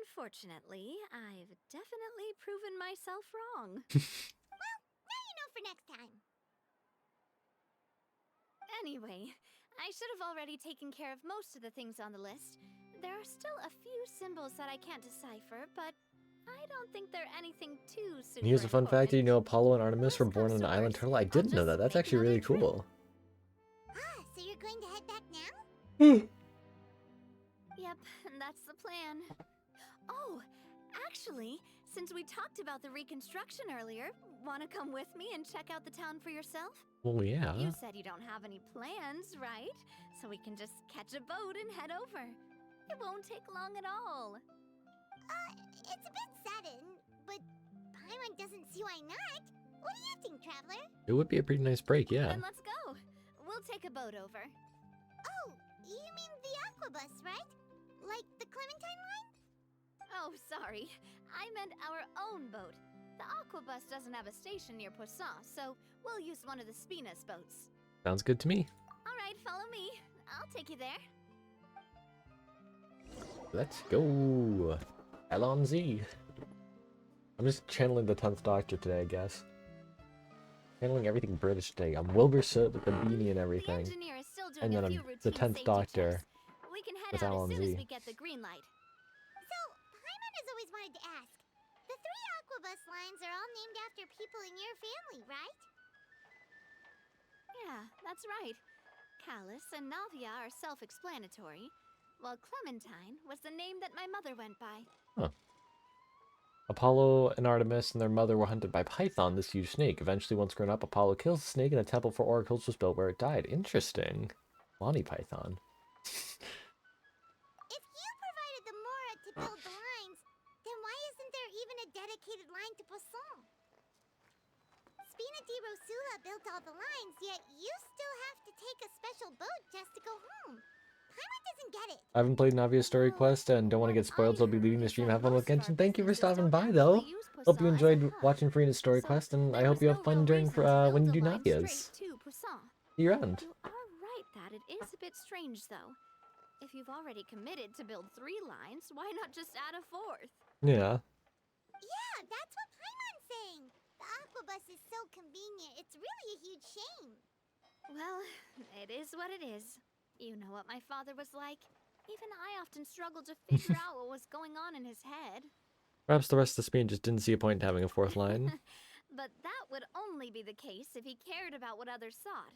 Unfortunately, I've definitely proven myself wrong. Well, now you know for next time. Anyway, I should have already taken care of most of the things on the list. There are still a few symbols that I can't decipher, but I don't think they're anything too super And here's a fun fact: did you know Apollo and Artemis were Most born on an customers, island turtle? I didn't know that. That's make actually really another trip. cool. So you're going to head back now? Yep, that's the plan. Oh, actually, since we talked about the reconstruction earlier, want to come with me and check out the town for yourself? Well, yeah. You said you don't have any plans, right? So we can just catch a boat and head over. It won't take long at all. It's a bit sudden, but Paimon doesn't see why not. What do you think, Traveler? It would be a pretty nice break, yeah. Then let's go. We'll take a boat over. Oh, you mean the Aquabus, right? Like the Clementine line? Oh, sorry. I meant our own boat. The Aquabus doesn't have a station near Poisson, so we'll use one of the Spina's boats. Sounds good to me. All right, follow me. I'll take you there. Let's go. Allons-y. I'm just channeling the 10th Doctor today, I guess. Channeling everything British today. I'm Wilbur Soot with the beanie and The everything. engineer is still doing And then a few I'm routine the 10th safety Doctor checks. We can head with out as soon as Allons-y. we get the green light. So, wanted to ask. The 3 Aquabus lines are all named after people in your family, right? Yeah, that's right. Callus and Navia are self-explanatory, while Clementine was the name that my mother went by. Huh. Apollo and Artemis and their mother were hunted by Python, this huge snake. Eventually, once grown up, Apollo kills the snake and a temple for oracles was built where it died. Interesting. Monty Python. If you provided the Mora to build the lines, then why isn't there even a dedicated line to Poisson? Spina di Rosula built all the lines, yet you still have to take a special boat just to go home. Paimon doesn't get it. I haven't played Navia's story quest and don't want to get spoiled, so I'll be leaving the stream. Have fun with Genshin. Thank you for stopping by, though. Hope you enjoyed watching Furina's story quest, and I hope you have fun during when you do Navia's. See you around. You are right that it is a bit strange, though. If you've already committed to build 3 lines, why not just add a 4th? Yeah. Yeah, that's what Paimon's saying. The Aquabus is so convenient, it's really a huge shame. Well, it is what it is. You know what my father was like. Even I often struggled to figure out what was going on in his head. Perhaps the rest of Spain just didn't see a point in having a 4th line. But that would only be the case if he cared about what others thought.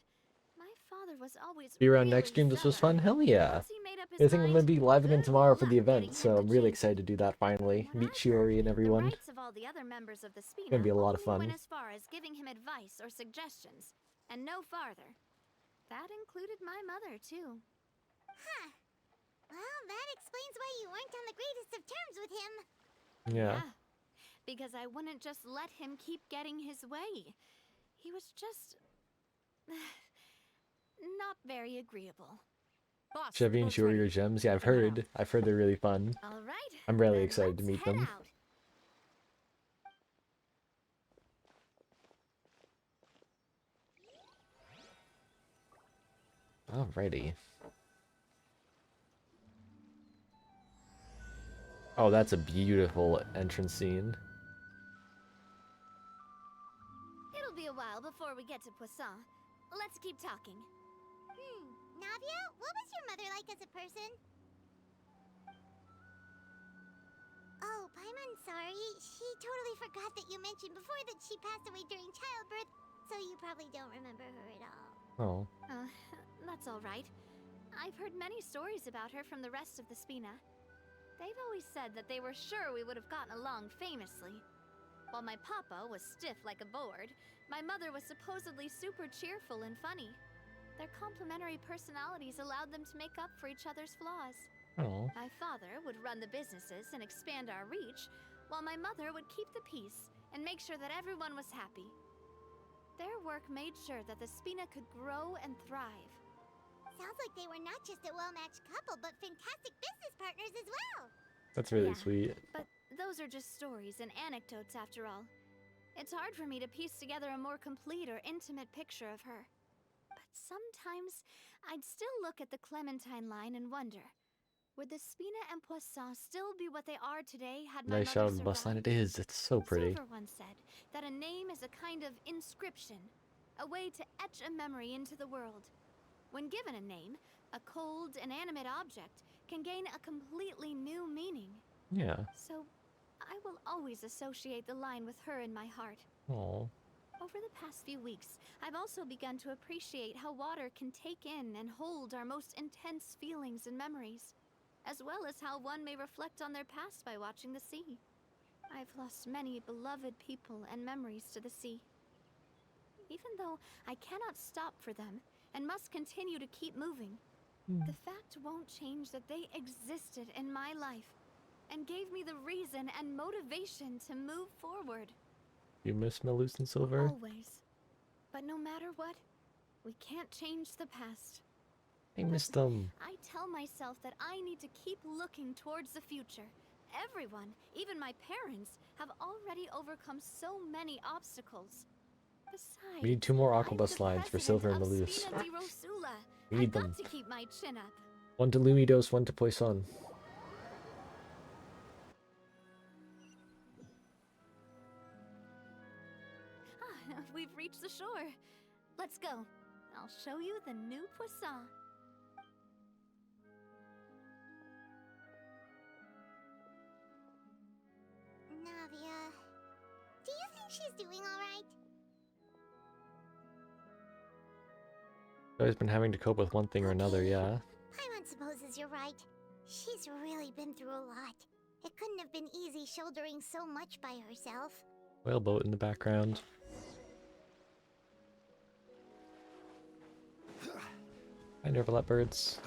My father was always Be around really next stream. This was fun. stubborn. Hell yeah. Once he made up his I think I'm gonna mind, be live again good tomorrow for luck the event, getting so him I'm to really change excited to do that finally. What Meet I've heard, Shiori and everyone. The rights of all the other members of the Spina Gonna be a lot of only went fun. as far as giving him advice or suggestions, and no farther. That included my mother, too. Huh. Well, that explains why you weren't on the greatest of terms with him. Yeah. Because I wouldn't just let him keep getting his way. He was just... not very agreeable. Boss, Chevy the and boat's Shiori ready. are gems. Yeah, We can head out. I've heard they're really fun. All right. I'm really then excited to let's meet head them. out. Alrighty. Oh, that's a beautiful entrance scene. It'll be a while before we get to Poisson. Let's keep talking. Navia, what was your mother like as a person? Oh, Paimon, sorry. She totally forgot that you mentioned before that she passed away during childbirth, so you probably don't remember her at all. Oh. That's all right. I've heard many stories about her from the rest of the Spina. They've always said that they were sure we would have gotten along famously. While my papa was stiff like a board, my mother was supposedly super cheerful and funny. Their complementary personalities allowed them to make up for each other's flaws. Oh. My father would run the businesses and expand our reach, while my mother would keep the peace and make sure that everyone was happy. Their work made sure that the Spina could grow and thrive. Sounds like they were not just a well-matched couple, but fantastic business partners as well. That's really Yeah, sweet. But those are just stories and anecdotes after all. It's hard for me to piece together a more complete or intimate picture of her. But sometimes I'd still look at the Clementine line and wonder, would the Spina and Poisson still be what they are today had my Nice mother shot of the bus line. survived? It is. It's so pretty. Silver once said that a name is a kind of inscription, a way to etch a memory into the world. When given a name, a cold, inanimate object can gain a completely new meaning. Yeah. So, I will always associate the line with her in my heart. Oh. Over the past few weeks, I've also begun to appreciate how water can take in and hold our most intense feelings and memories, as well as how one may reflect on their past by watching the sea. I've lost many beloved people and memories to the sea. Even though I cannot stop for them and must continue to keep moving, the fact won't change that they existed in my life and gave me the reason and motivation to move forward. You miss Melus and Silver? Always. But no matter what, we can't change the past. I miss them. I tell myself that I need to keep looking towards the future. Everyone, even my parents, have already overcome so many obstacles. Besides, We need 2 more I'm Aquabus the lines for president Silver and of Melus. Spina di Rosula. We need I've them. got to keep my chin up. 1 to Lumidos, 1 to Poisson. We've reached the shore. Let's go. I'll show you the new Poisson. she's doing alright. Always been having to cope with one thing or another, yeah. Paimon supposes you're right. She's really been through a lot. It couldn't have been easy shouldering so much by herself. Whaleboat in the background. Hi, Nervalet birds.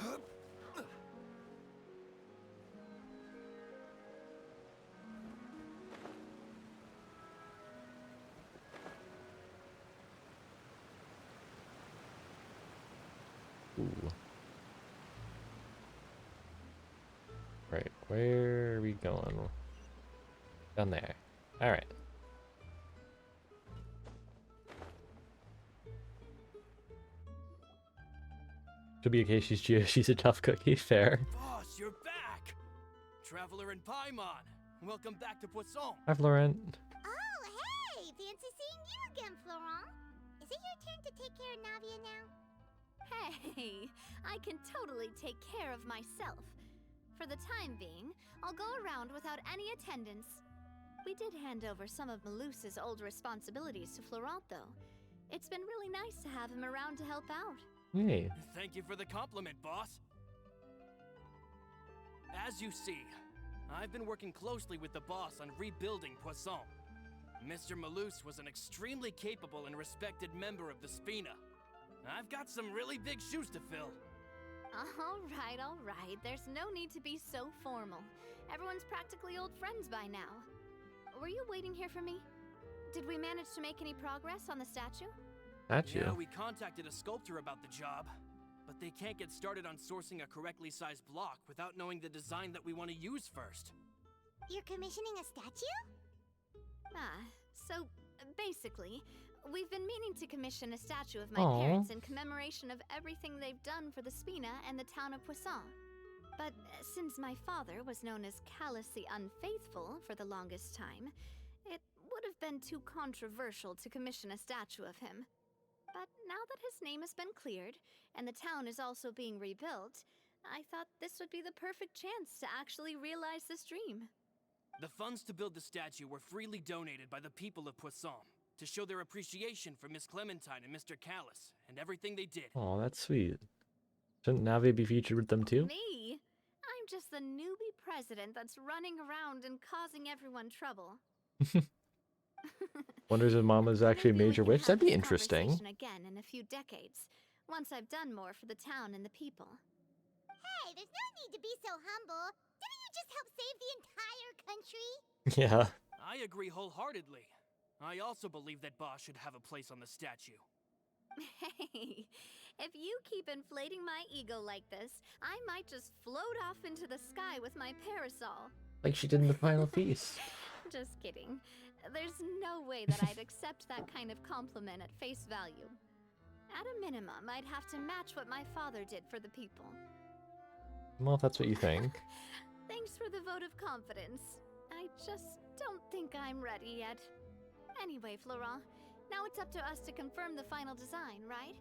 Ooh. Right, where are we going? Down there. Alright. Could be a case she's a tough cookie, fair. Boss, you're back! Traveler and Paimon, welcome back to Poisson. Hi, Florent. Oh, hey! Fancy seeing you again, Florent. Is it your turn to take care of Navia now? Hey, I can totally take care of myself. For the time being, I'll go around without any attendance. We did hand over some of Malus's old responsibilities to Florent, though. It's been really nice to have him around to help out. Hey. Thank you for the compliment, boss. As you see, I've been working closely with the boss on rebuilding Poisson. Mr. Malus was an extremely capable and respected member of the Spina. I've got some really big shoes to fill. All right. There's no need to be so formal. Everyone's practically old friends by now. Were you waiting here for me? Did we manage to make any progress on the statue? Yeah, we contacted a sculptor about the job, but they can't get started on sourcing a correctly sized block without knowing the design that we want to use first. You're commissioning a statue? So basically, we've been meaning to commission a statue of my Aww. parents in commemoration of everything they've done for the Spina and the town of Poisson. But since my father was known as Callus the Unfaithful for the longest time, it would have been too controversial to commission a statue of him. But now that his name has been cleared, and the town is also being rebuilt, I thought this would be the perfect chance to actually realize this dream. The funds to build the statue were freely donated by the people of Poisson to show their appreciation for Miss Clementine and Mr. Callus and everything they did. Oh, that's sweet. Shouldn't Navia be featured with them too? Me? I'm just the newbie president that's running around and causing everyone trouble. Wonders if Mama's actually a major witch? That'd be interesting. Again in a few decades, once I've done more for the town and the people. Hey, there's no need to be so humble. Didn't you just help save the entire country? Yeah. I agree wholeheartedly. I also believe that Boss should have a place on the statue. Hey, if you keep inflating my ego like this, I might just float off into the sky with my parasol. Like she did in the final feast. Just kidding. There's no way that I'd accept that kind of compliment at face value. At a minimum, I'd have to match what my father did for the people. Well, if that's what you think. Thanks for the vote of confidence. I just don't think I'm ready yet. Anyway, Florent, now it's up to us to confirm the final design, right?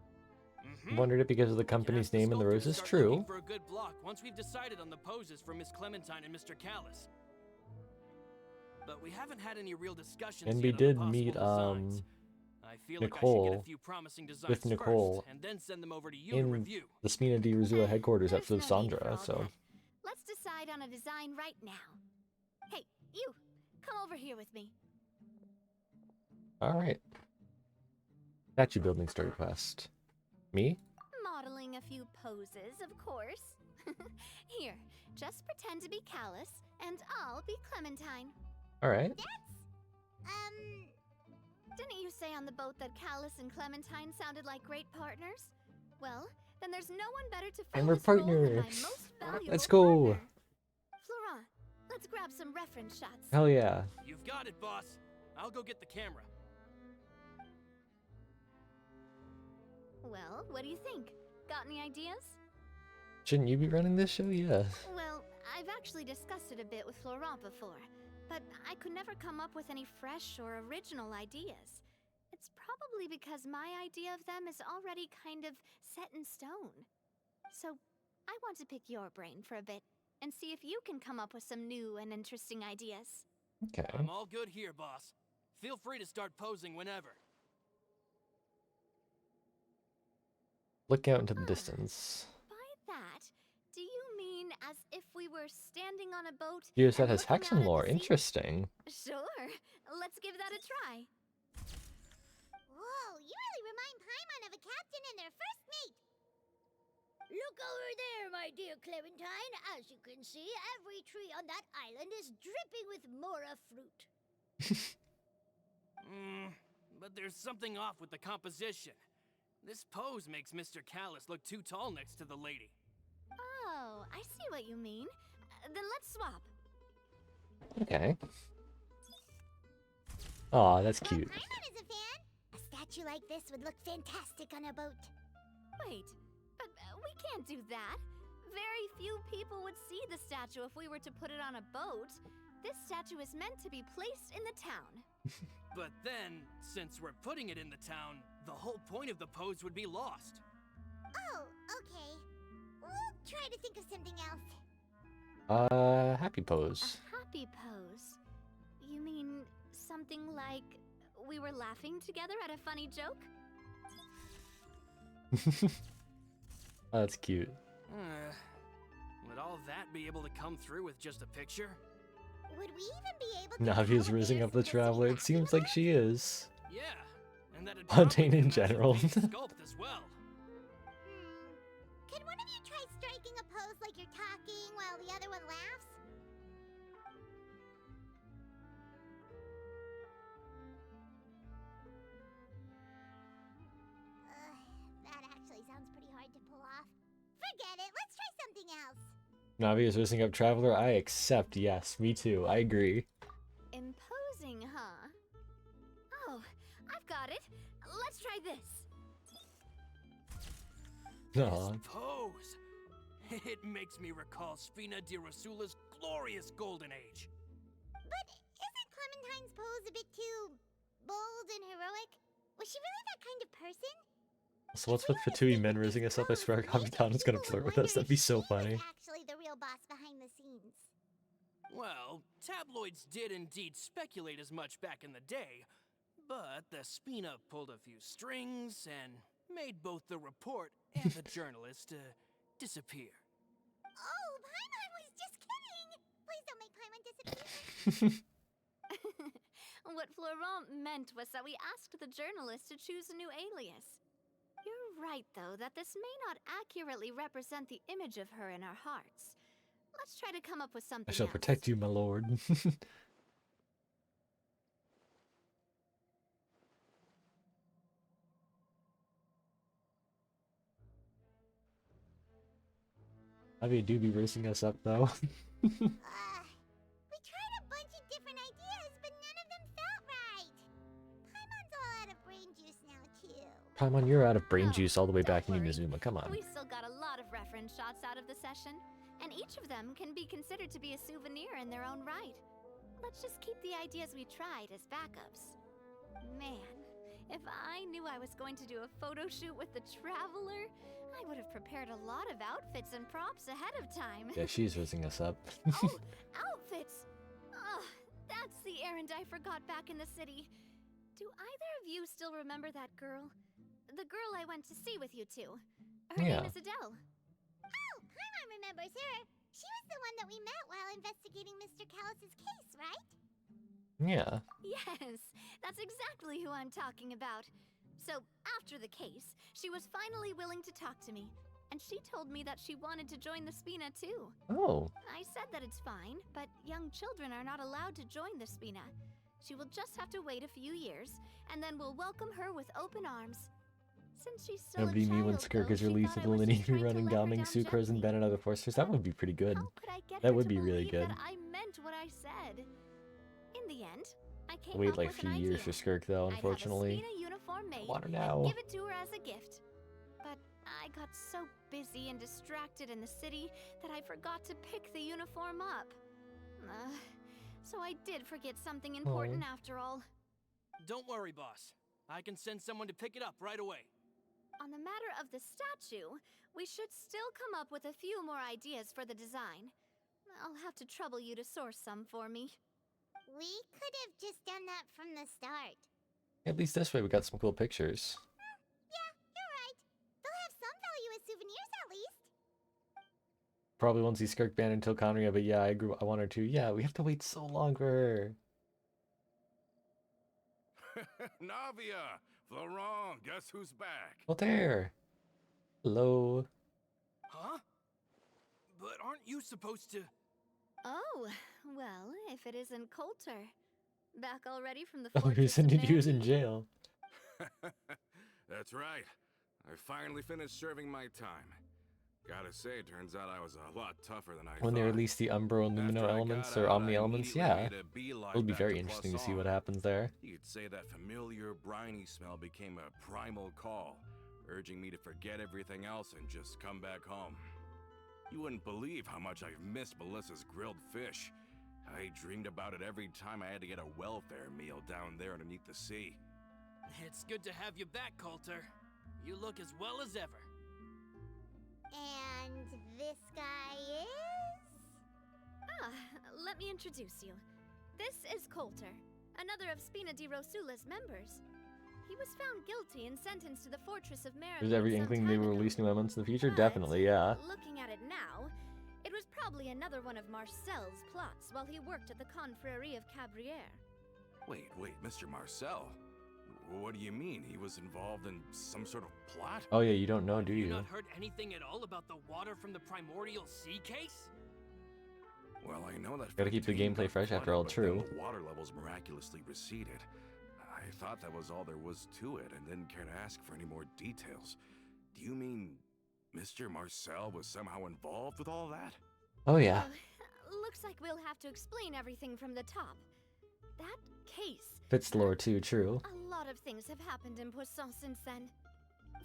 Wondered if because of the company's name in the rose is true. For a good block once we've decided on the poses for Miss Clementine and Mr. Callus. But we haven't had any real discussions And yet we on did the meet designs. I feel like I should Nicole get a few promising designs with Nicole first, and then send them over to you to in review. the Spina di Rosula headquarters There's after no need for Sandra, all so that. Let's decide on a design right now. Hey, you! Come over here with me. alright. Statue building story quest. Me? Modeling a few poses, of course. Here, just pretend to be Callus, and I'll be Clementine. Alright. Didn't you say on the boat that Callus and Clementine sounded like great partners? Well, then there's no one better to fill And we're this role than my partners. most valuable Let's go. partner. Florent, let's grab some reference shots. Hell yeah. You've got it, boss. I'll go get the camera. Well, what do you think? Got any ideas? Shouldn't you be running this show? Yeah. Well, I've actually discussed it a bit with Florent before, but I could never come up with any fresh or original ideas. It's probably because my idea of them is already kind of set in stone. So, I want to pick your brain for a bit and see if you can come up with some new and interesting ideas. Okay. I'm all good here, boss. Feel free to start posing whenever. Look out into the distance. By that, do you mean as if we were standing on a boat? Here's that and has looking out Hexen at lore. the sea? Interesting. Sure. Let's give that a try. Whoa, you really remind Paimon of a captain and their first mate. Look over there, my dear Clementine. As you can see, every tree on that island is dripping with mora fruit. But there's something off with the composition. This pose makes Mr. Callus look too tall next to the lady. Oh, I see what you mean. Then let's swap. Okay. Aw, that's cute. Paimon is a fan. A statue like this would look fantastic on a boat. Wait, but we can't do that. Very few people would see the statue if we were to put it on a boat. This statue is meant to be placed in the town. But then, since we're putting it in the town, the whole point of the pose would be lost. Oh, okay. We'll try to think of something else. Happy pose. A happy pose? You mean something like we were laughing together at a funny joke? Oh, that's cute. Would all that be able to come through with just a picture? Would we even be able to Navia's rizzing up the traveler. It seems like she is. Yeah, and that Mundane in general. sculpt as well. Can one of you try striking a pose like you're talking while the other one laughs? That actually sounds pretty hard to pull off. Forget it, let's try something else. Navia's rizzing up traveler. I accept. Yes, me too. I agree. Imposing, huh? Oh, I've got it. Let's try this. Aw. This pose. It makes me recall Spina di Rosula's glorious golden age. But isn't Clementine's pose a bit too bold and heroic? Was she really that kind of person? So what's with Fatui men rizzing us up? I swear Kapitan is gonna flirt with us. That'd be so funny. Actually the real boss behind the scenes. Well, tabloids did indeed speculate as much back in the day, but the Spina pulled a few strings and made both the report and the journalist disappear. Oh, Paimon was just kidding! Please don't make Paimon disappear. What Florent meant was that we asked the journalist to choose a new alias. You're right, though, that this may not accurately represent the image of her in our hearts. Let's try to come up with something I shall else. protect you, my lord. Navia do be racing us up, though. We tried a bunch of different ideas, but none of them felt right. Paimon's all out of brain juice now, too. Paimon, you're out of brain juice all the way back in Inazuma. Come on. We still got a lot of reference shots out of the session, and each of them can be considered to be a souvenir in their own right. Let's just keep the ideas we tried as backups. Man, if I knew I was going to do a photo shoot with the Traveler, I would have prepared a lot of outfits and props ahead of time. Yeah, she's rizzing us up. Oh, outfits! Oh, that's the errand I forgot back in the city. Do either of you still remember that girl? The girl I went to see with you two. Her Yeah. name is Adele. Oh, Paimon remembers her. She was the one that we met while investigating Mr. Callus's case, right? Yeah. Yes, that's exactly who I'm talking about. So, after the case, she was finally willing to talk to me, and she told me that she wanted to join the Spina too. Oh. I said that it's fine, but young children are not allowed to join the Spina. She will just have to wait a few years, and then we'll welcome her with open arms. Since she's still Nobody a me when child, Skirk though, is she released thought with I was Linny just trying to running let her Gaming down Sucrose and gently. Ben and other forcers. That would be pretty good. How could I get That her would to be really believe good. that I meant what I said? In the end, I came Wait up like a with few an years idea. for Skirk though, I'd unfortunately. have a Spina uniform made want her and now. give it to her as a gift. But I got so busy and distracted in the city that I forgot to pick the uniform up. So I did forget something important after all. Don't worry, boss. I can send someone to pick it up right away. On the matter of the statue, we should still come up with a few more ideas for the design. I'll have to trouble you to source some for me. We could have just done that from the start. At least this way we got some cool pictures. Yeah, you're right. They'll have some value as souvenirs at least. Probably won't see Skirk Band until Conria, but yeah, I want her to. Yeah, we have to wait so long for her. Navia! Florent, guess who's back? Oh, there. Hello. Huh? But aren't you supposed to... Oh, well, if it isn't Coulter. Back already from the Oh, fortress of he was in Merry? jail. That's right. I finally finished serving my time. Gotta say, turns out I was a lot tougher than I When thought. they release the Umbro and Lumino After I elements got or out, Omni I elements, immediately yeah. made a beeline It'll be back very to interesting to see Poisson. what happens there. You could say that familiar, briny smell became a primal call, urging me to forget everything else and just come back home. You wouldn't believe how much I've missed Melissa's grilled fish. I dreamed about it every time I had to get a welfare meal down there underneath the sea. It's good to have you back, Coulter. You look as well as ever. And this guy is? Ah, let me introduce you. This is Coulter, another of Spina di Rosula's members. He was found guilty and sentenced to the fortress of Merry. There's every inkling they will release new elements in the future? Definitely, yeah. Looking at it now, it was probably another one of Marcel's plots while he worked at the Confrérie of Cabrières. Wait, Mr. Marcel? What do you mean? He was involved in some sort of plot? Oh yeah, you don't know, do Have you you? not heard anything at all about the water from the primordial sea case? Well, I know that. Gotta keep the gameplay fresh after all, true. The water levels miraculously receded. I thought that was all there was to it and didn't care to ask for any more details. Do you mean Mr. Marcel was somehow involved with all that? Oh yeah. Looks like we'll have to explain everything from the top. That case. Fits lore too, true. A lot of things have happened in Poisson since then.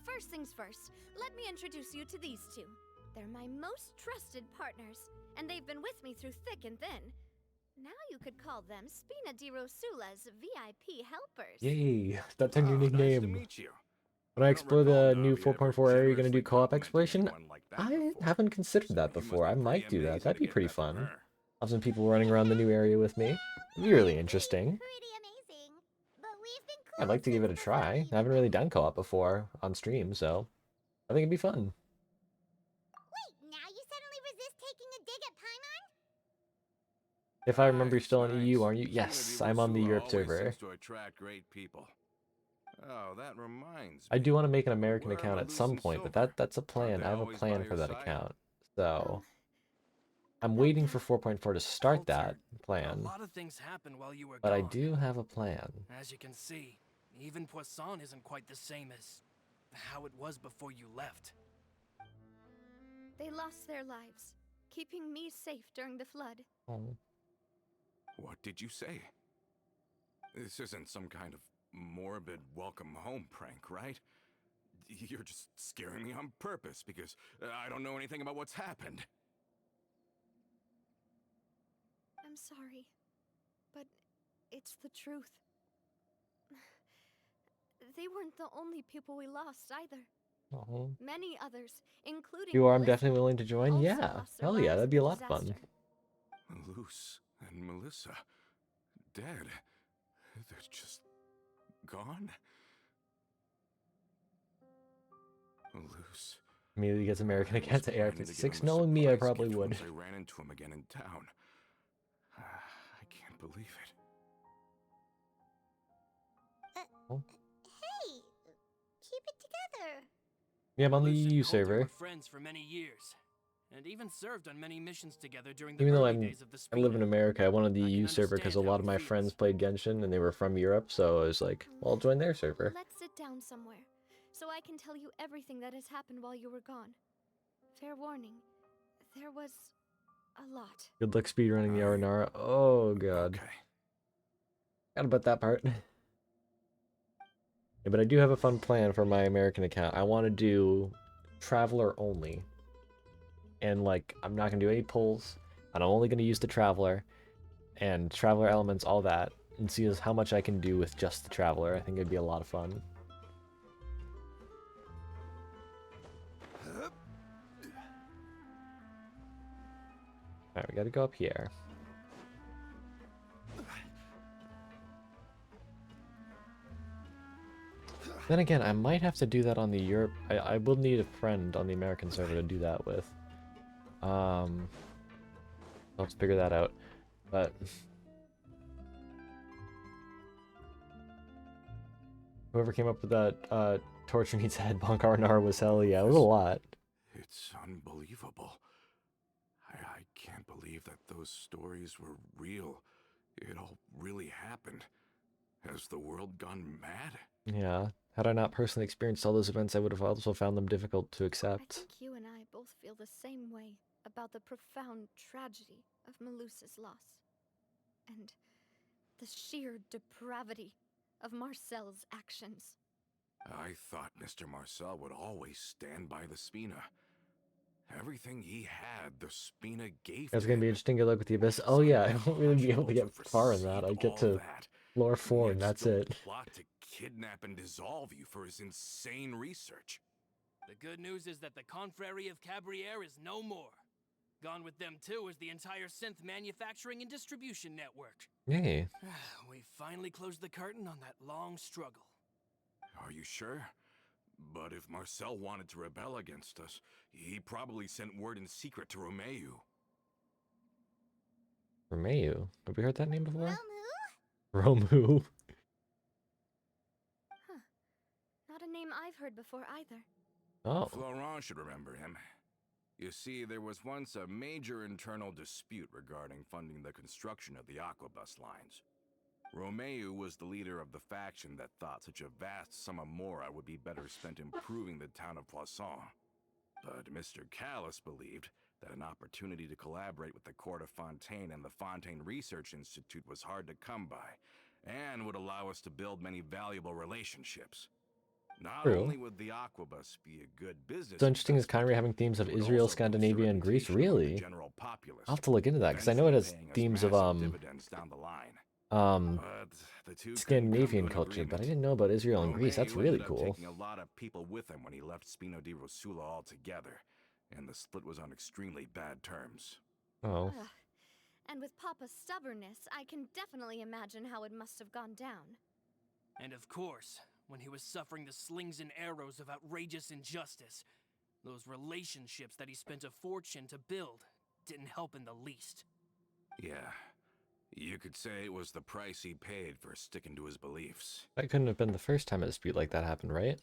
First things first, let me introduce you to these two. They're my most trusted partners, and they've been with me through thick and thin. Now you could call them Spina di Rosula's VIP helpers. Yay, that's our new nickname. Nice to meet you. When I explore the new 4.4 area, you're gonna do co-op exploration? I haven't considered that before. I might do that. That'd be pretty fun. Have some people running around the new area with me. It'd be really interesting. I'd like to give it a try. I haven't really done co-op before on stream, so I think it'd be fun. Wait, now you suddenly resist taking a dig at Paimon? If I remember, you're still on EU, aren't you? Yes, I'm on the Europe server. Seems to attract great people. Oh, that reminds me. I do want to make an American account at some point, but that's a plan. I have a plan for that account. So I'm waiting for 4.4 to start that plan. A lot of things happened while you were But I gone. do have a plan. As you can see, even Poisson isn't quite the same as how it was before you left. They lost their lives, keeping me safe during the flood. Oh. What did you say? This isn't some kind of morbid welcome home prank, right? You're just scaring me on purpose because I don't know anything about what's happened. I'm sorry, but it's the truth. They weren't the only people we lost either. Oh. Many others, including You are, I'm Melissa, definitely willing to join? also Yeah. lost their Hell yeah, lives that'd be in a the lot of fun. disaster. Luce and Melissa, dead. They're just gone. Luce. Immediately gets American account to planning to give AR-56. him a Knowing me, I surprise probably gift would. once I ran into him again in town. I can't believe it. Oh. Hey, keep it together. Yeah, I'm on the Luce and EU Coulter server. were friends for many years, and even served on many missions together during the Even though early days of the I live in Spina. America, I wanted the EU server because a lot of my friends played Genshin and they were from Europe, so I was like, well, I'll join their server. Let's sit down somewhere, so I can tell you everything that has happened while you were gone. Fair warning, there was a lot. Good luck speedrunning the Aranara. Oh god. Okay. Forgot about that part. Yeah, but I do have a fun plan for my American account. I want to do Traveler only. And like, I'm not going to do any pulls. And I'm only going to use the Traveler. And Traveler elements, all that. And see how much I can do with just the Traveler. I think it'd be a lot of fun. Alright, we gotta go up here. Then again, I might have to do that on the Europe. I will need a friend on the American server to do that with. I'll have to figure that out. But whoever came up with that torture needs a head bonk R&R was hell yeah, it was a lot. It's unbelievable. I can't believe that those stories were real. It all really happened. Has the world gone mad? Yeah. Had I not personally experienced all those events, I would have also found them difficult to I accept. think you and I both feel the same way about the profound tragedy of Melusa's loss. And the sheer depravity of Marcel's actions. I thought Mr. Marcel would always stand by the Spina. Everything he had, the Spina gave It's to gonna be him. interesting to look at the Abyss. Oh yeah, I won't really be able to get far in that. I get all to that, floor 4 and yet that's still it. plot to kidnap and dissolve you for his insane research. The good news is that the Confrérie of Cabriere is no more. Gone with them too is the entire synth manufacturing and distribution network. Yay. We finally closed the curtain on that long struggle. Are you sure? But if Marcel wanted to rebel against us, he probably sent word in secret to Romeu. Romeu? Have we heard that name before? Romu? Romu. Huh. Not a name I've heard before either. Oh. Florent should remember him. You see, there was once a major internal dispute regarding funding the construction of the Aquabus lines. Romeu was the leader of the faction that thought such a vast sum of mora would be better spent improving the town of Poisson. But Mr. Callis believed that an opportunity to collaborate with the Court of Fontaine and the Fontaine Research Institute was hard to come by, and would allow us to build many valuable relationships. Not True. only would the Aquabus be a good business, So interesting is Connery having themes of Israel, Scandinavia, and Greece. Really? I'll have to look into that because I know it has themes of Scandinavian culture, but I didn't know about Israel and Greece. That's really cool. Taking a lot of people with him when he left Spino di Rosula altogether, and the split was on extremely bad terms. Oh. And with Papa's stubbornness, I can definitely imagine how it must have gone down. And of course, when he was suffering the slings and arrows of outrageous injustice, those relationships that he spent a fortune to build didn't help in the least. Yeah, you could say it was the price he paid for sticking to his beliefs. That couldn't have been the first time a dispute like that happened, right?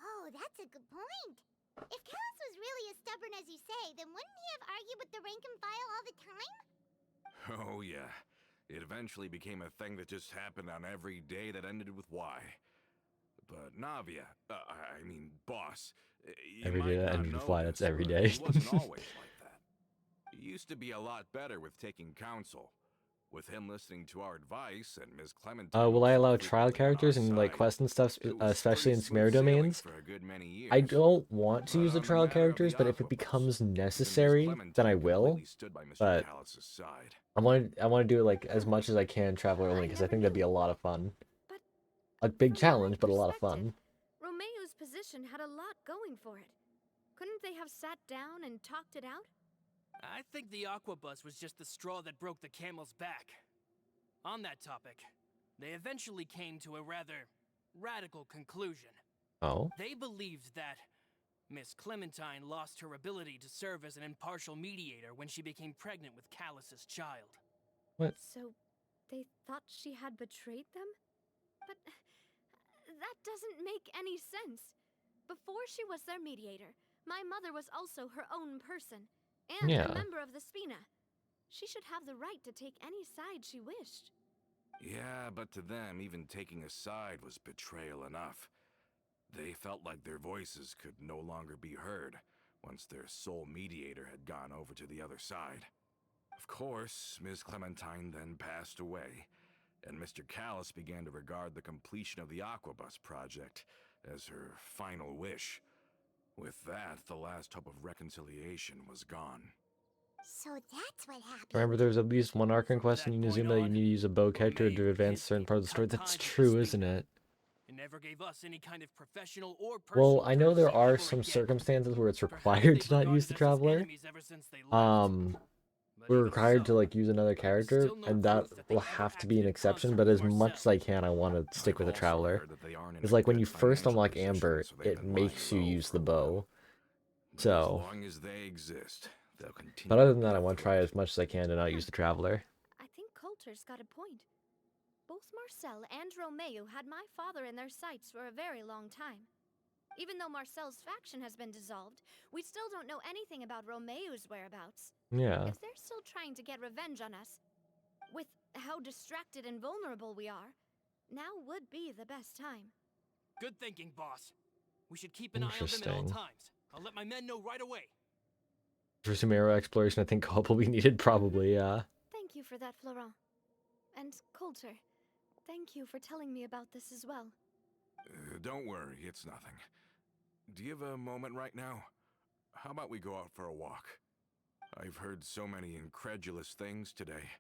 Oh, that's a good point. If Callis was really as stubborn as you say, then wouldn't he have argued with the rank and file all the time? Oh yeah, it eventually became a thing that just happened on every day that ended with Y. But Navia, boss, Every day that ended with Y, that's every day. He wasn't always like that. He used to be a lot better with taking counsel. With him listening to our advice and Ms. Clementine... Will I allow trial characters and like quests and stuff, especially in Sumeru domains? I don't want to use the trial characters, but if it becomes necessary, then I will. But I want to do it like as much as I can traveler only because I think that'd be a lot of fun. A big challenge, but a lot of fun. Romeu's position had a lot going for it. Couldn't they have sat down and talked it out? I think the Aquabus was just the straw that broke the camel's back. On that topic, they eventually came to a rather radical conclusion. Oh? They believed that Miss Clementine lost her ability to serve as an impartial mediator when she became pregnant with Callus's child. What? So, they thought she had betrayed them? But that doesn't make any sense. Before she was their mediator, my mother was also her own person, and a member of the Spina. She should have the right to take any side she wished. Yeah, but to them, even taking a side was betrayal enough. They felt like their voices could no longer be heard once their sole mediator had gone over to the other side. Of course, Ms. Clementine then passed away, and Mr. Callis began to regard the completion of the Aquabus project as her final wish. With that, the last hope of reconciliation was gone. So that's what happened. Remember, there's at least one Archon quest in Inazuma that you need to use a bow character to advance a certain part of the story. That's true, isn't it? It never gave us any kind of professional or Well, I know there are some circumstances where it's required to not use the Traveler. we're required to like use another character, and that will have to be an exception. But as much as I can, I want to stick with a traveler. It's like when you first unlock Amber, it makes you use the bow. So, as long as they exist, they'll continue. but other than that, I want to try as much as I can to not use the traveler. I think Coulter's got a point. Both Marcel and Romeo had my father in their sights for a very long time. Even though Marcel's faction has been dissolved, we still don't know anything about Romeo's whereabouts. Yeah. If they're still trying to get revenge on us, with how distracted and vulnerable we are, now would be the best time. Good thinking, boss. We should keep an eye on them at all times. I'll let my men know right away. For some arrow exploration, I think co-op will be needed, probably, yeah. Thank you for that, Florent. And Coulter, thank you for telling me about this as well. Don't worry, it's nothing. Do you have a moment right now? How about we go out for a walk? I've heard so many incredulous things today.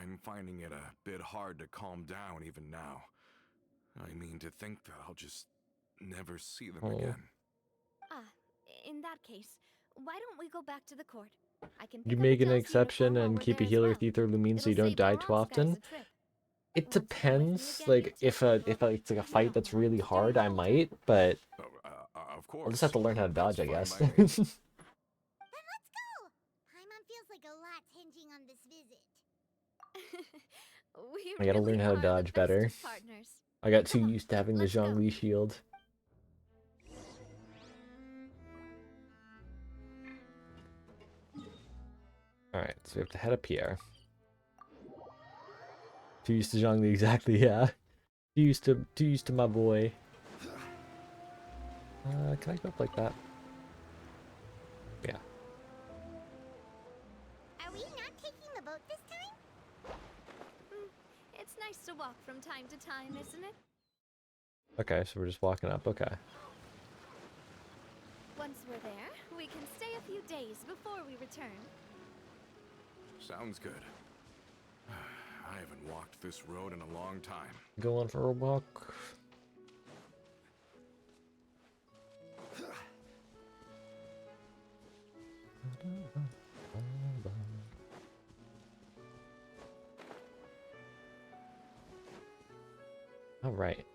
I'm finding it a bit hard to calm down even now. I mean, to think that I'll just never see them again. In that case, why don't we go back to the court? I can You make an exception and keep a healer with Ether Lumine so you don't die too often. It depends. Like if it's like a fight that's really hard, I might, but of course. I'll just have to learn how to dodge, I guess. Then let's go! Paimon feels like a lot's hinging on this visit. I gotta learn how to dodge better. I got too used to having the Zhongli shield. Alright, so we have to head up here. Too used to Zhongli, exactly, yeah. Too used to my boy. Can I go up like that? Yeah. Are we not taking the boat this time? It's nice to walk from time to time, isn't it? Okay, so we're just walking up, okay. Once we're there, we can stay a few days before we return. Sounds good. I haven't walked this road in a long time. Go on for a walk. All right.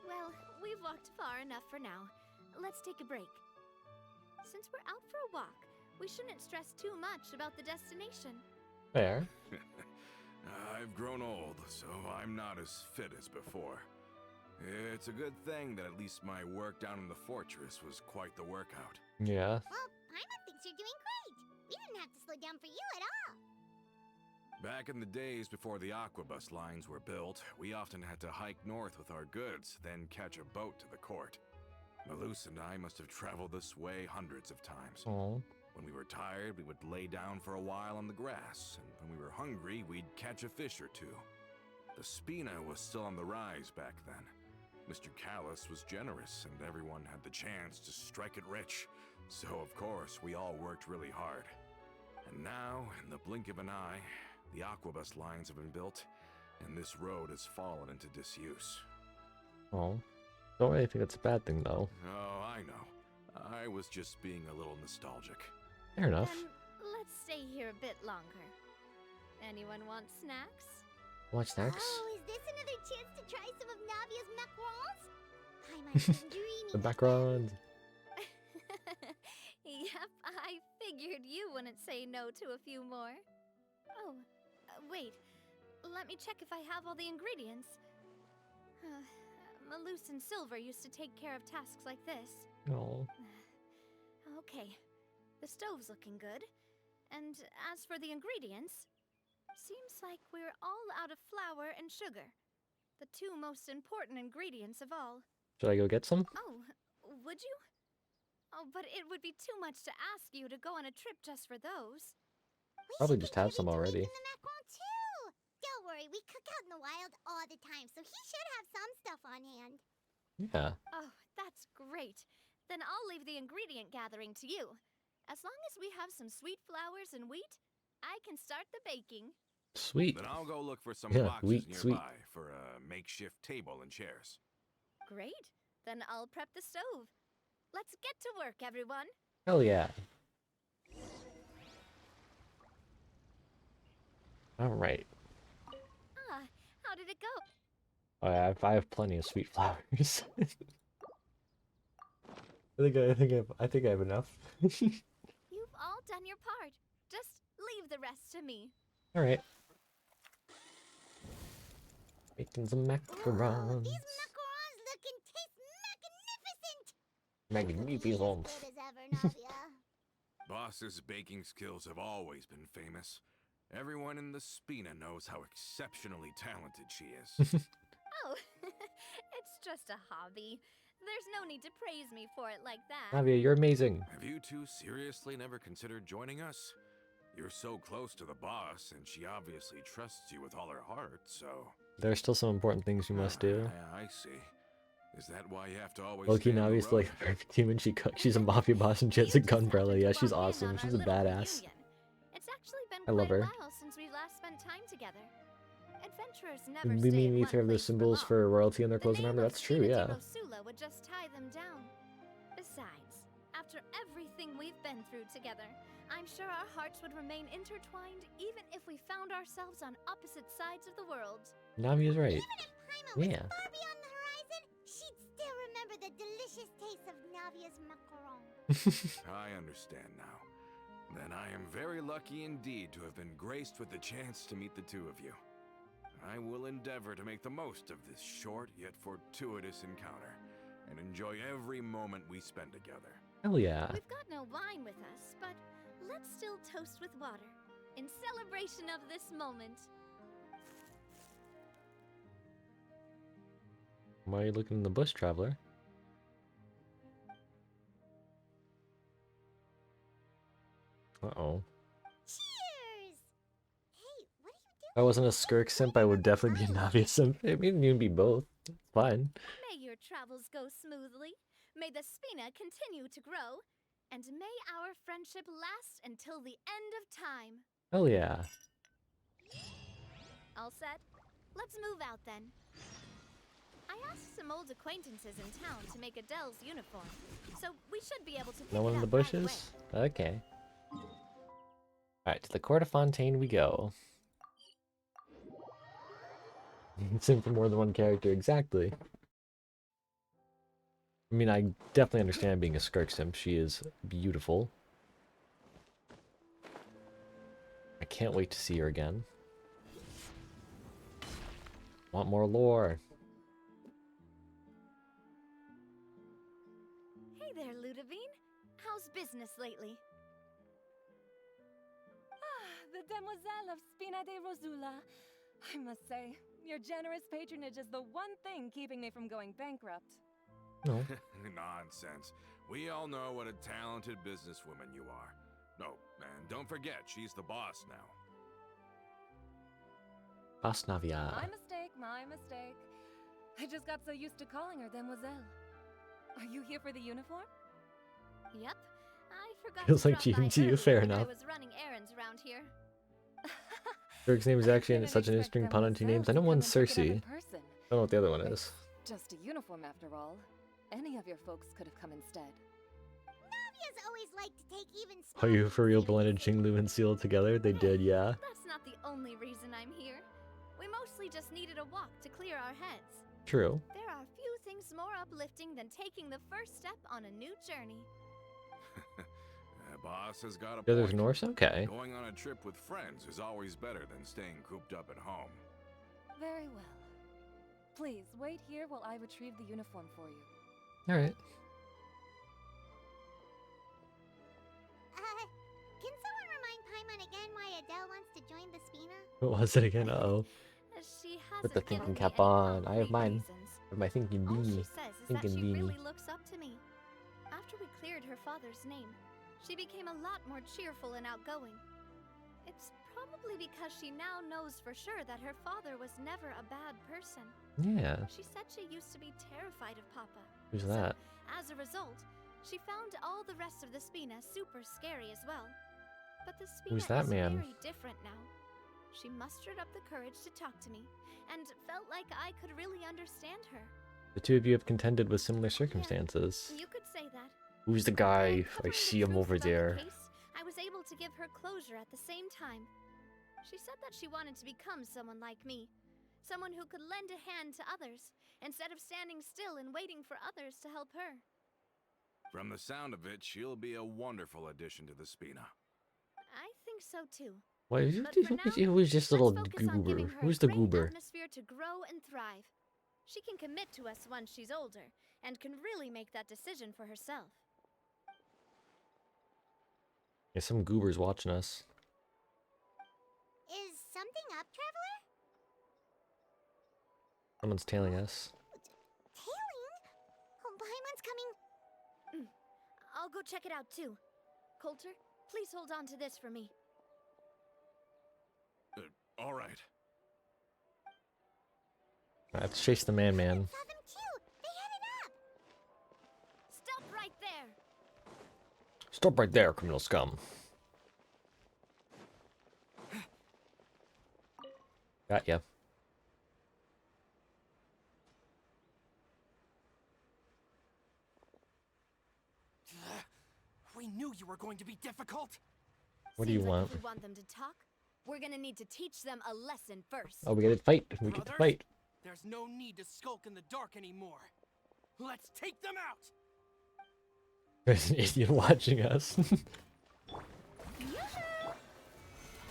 Well, we've walked far enough for now. Let's take a break. Since we're out for a walk, we shouldn't stress too much about the destination. Fair. I've grown old, so I'm not as fit as before. It's a good thing that at least my work down in the fortress was quite the workout. Yeah. Well, Paimon thinks you're doing great. We didn't have to slow down for you at all. Back in the days before the aquabus lines were built, we often had to hike north with our goods, then catch a boat to the court. Malus and I must have traveled this way hundreds of times. Oh. When we were tired, we would lay down for a while on the grass, and when we were hungry, we'd catch a fish or two. The Spina was still on the rise back then. Mr. Callus was generous, and everyone had the chance to strike it rich. So, of course, we all worked really hard. And now, in the blink of an eye, the aquabus lines have been built, and this road has fallen into disuse. Oh. Don't really think that's a bad thing, though. Oh, I know. I was just being a little nostalgic. Fair enough. Then let's stay here a bit longer. Anyone want snacks? Want snacks? Oh, is this another chance to try some of Navia's macarons? Paimon's been dreaming. The background. Yep, I figured you wouldn't say no to a few more. Oh, wait. Let me check if I have all the ingredients. Malus and Silver used to take care of tasks like this. Oh. Okay, the stove's looking good. And as for the ingredients, seems like we're all out of flour and sugar. The two most important ingredients of all. Should I go get some? Oh, would you? Oh, but it would be too much to ask you to go on a trip just for those. Probably just have some already. The macaron too. Don't worry, we cook out in the wild all the time, so he should have some stuff on hand. Yeah. Oh, that's great. Then I'll leave the ingredient gathering to you. As long as we have some sweet flours and wheat, I can start the baking. Sweet. Then I'll go look for some Yeah, boxes wheat, nearby sweet. for a makeshift table and chairs. Great. Then I'll prep the stove. Let's get to work, everyone. Hell yeah. Alright. Ah, how did it go? I have plenty of sweet flowers. I think I have enough. You've all done your part. Just leave the rest to me. Alright. Making some macarons. These macarons look and taste magnificent! Magnificent. As good as ever, Navia. Boss's baking skills have always been famous. Everyone in the Spina knows how exceptionally talented she is. Oh, it's just a hobby. There's no need to praise me for it like that. Navia, you're amazing. Have you two seriously never considered joining us? You're so close to the boss, and she obviously trusts you with all her heart, so... There are still some important things you must do. I see. Is that why you have to always Loki stay on the Navi's road? like the perfect human. She cooks. She's a mafia boss and she has a gunbrella. Yeah, she's awesome. She's a badass. It's actually been I love quite a her. while since we last spent time together. Adventurers never Did stay mean in each one have the place for symbols long. for royalty on their The clothes and name armor? of That's true, Spina yeah. di Rosula would just tie them down. Besides, after everything we've been through together, I'm sure our hearts would remain intertwined even if we found ourselves on opposite sides of the world. Navia's right. Even if Paimon was Yeah. far beyond the horizon, she'd still remember the delicious taste of Navia's macaron. I understand now. Then I am very lucky indeed to have been graced with the chance to meet the two of you. I will endeavor to make the most of this short yet fortuitous encounter, and enjoy every moment we spend together. Hell yeah. We've got no wine with us, but let's still toast with water in celebration of this moment. Why are you looking in the bush, traveler? Uh-oh. Cheers! Hey, what are you If I wasn't a Skirk simp, I would definitely be a Navia simp. I mean, you can be both. It's fine. May your travels go smoothly. May the Spina continue to grow. And may our friendship last until the end of time. Hell yeah. All set? Let's move out then. I asked some old acquaintances in town to make Adele's uniform, so we should be able to pick No one it in the up right away. bushes? Okay. Alright, to the Court of Fontaine we go. Simp for more than one character, exactly. I mean, I definitely understand being a Skirk simp. She is beautiful. I can't wait to see her again. Want more lore. Hey there, Ludovine. How's business lately? The Demoiselle of Spina di Rosula. I must say, your generous patronage is the one thing keeping me from going bankrupt. No. Nonsense. We all know what a talented businesswoman you are. Oh, and don't forget, she's the boss now. Furina+Navia. My mistake, my mistake. I just got so used to calling her Demoiselle. Are you here for the uniform? Yep. I forgot Feels to like drop by cheating to you, earlier fair when I enough. was running errands around here. Skirk's name is actually didn't such an expect interesting pun on two Demoiselle names. I to know come one's and pick it up in Cersei. I person. don't know what the other one is. Just a uniform after all. Any of your folks could have come instead. Navia's always liked to take even Are you for real blended Jinglu and Seal together? They did, yeah. That's not the only reason I'm here. We mostly just needed a walk to clear our heads. True. There are few things more uplifting than taking the first step on a new journey. Boss has got a The other's point. Norse? Okay. Going on a trip with friends is always better than staying cooped up at home. Very well. Please, wait here while I retrieve the uniform for you. Alright. Can someone remind Paimon again why Adele wants to join the Spina? What was it again? Uh-oh. She Put the hasn't given thinking me cap any on. I have concrete mine. reasons. With my thinking All she beanie. says is that Thinking she beanie. really looks up to me. After we cleared her father's name, she became a lot more cheerful and outgoing. It's probably because she now knows for sure that her father was never a bad person. Yeah. She said she used to be terrified of Papa. Who's So, that? as a result, she found all the rest of the Spina super scary as well. But the Spina Who's that is man? very different now. She mustered up the courage to talk to me, and felt like I could really understand her. The two of you have contended with similar circumstances. You could say that. Who's the guy? I see him over there. Case, I was able to give her closure at the same time. She said that she wanted to become someone like me. Someone who could lend a hand to others, instead of standing still and waiting for others to help her. From the sound of it, she'll be a wonderful addition to the Spina. I think so too. Why? Who was just a little goober? Who's the goober? Atmosphere to grow and thrive. She can commit to us once she's older, and can really make that decision for herself. Yeah, some goobers watching us. Is something up, Traveler? Someone's tailing us. Tailing? Oh, Paimon's coming. I'll go check it out too. Coulter, please hold on to this for me. All right. I have to chase the man. Saw them too. They headed up. Stop right there. Stop right there, criminal scum. Got ya. We knew you were going to be difficult. What do you want? If we want them to talk, we're gonna need to teach them a lesson first. Oh, we get to fight. We get to fight. There's no need to skulk in the dark anymore. Let's take them out. There's an idiot watching us.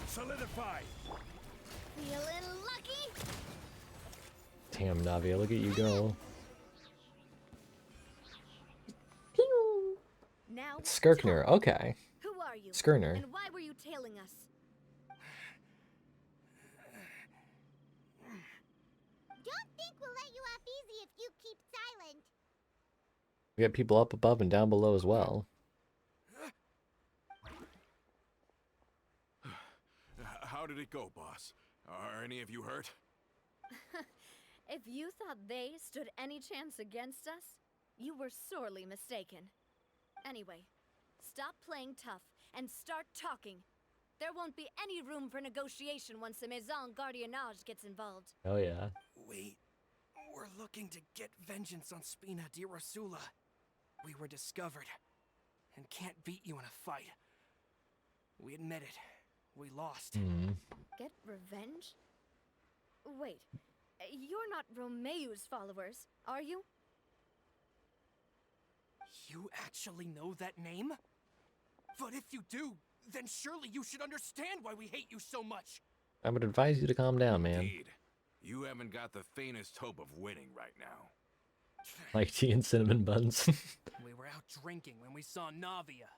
Solidify. Feeling lucky? Damn, Navia, look at you go. Now, Skirkner, okay. who are you? Skirner. And why were you tailing us? Don't think we'll let you off easy if you keep silent. We got people up above and down below as well. How did it go, boss? Are any of you hurt? If you thought they stood any chance against us, you were sorely mistaken. Anyway, stop playing tough and start talking. There won't be any room for negotiation once the Maison Gardiennage gets involved. Oh yeah. We're looking to get vengeance on Spina di Rosula. We were discovered and can't beat you in a fight. We admit it. We lost. Get revenge? Wait, you're not Romeu's followers, are you? You actually know that name? But if you do, then surely you should understand why we hate you so much. I would advise you to calm down, man. Indeed. You haven't got the faintest hope of winning right now. Like tea and cinnamon buns. We were out drinking when we saw Navia.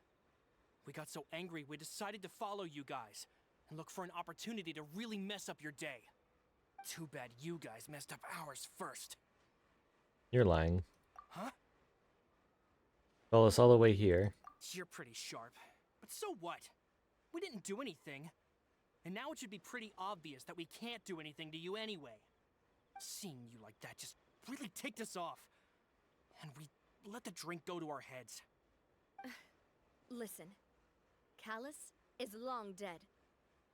We got so angry we decided to follow you guys and look for an opportunity to really mess up your day. Too bad you guys messed up ours first. You're lying. Huh? Follow us all the way here. You're pretty sharp. But so what? We didn't do anything. And now it should be pretty obvious that we can't do anything to you anyway. Seeing you like that just really ticked us off. And we let the drink go to our heads. Listen, Callus is long dead.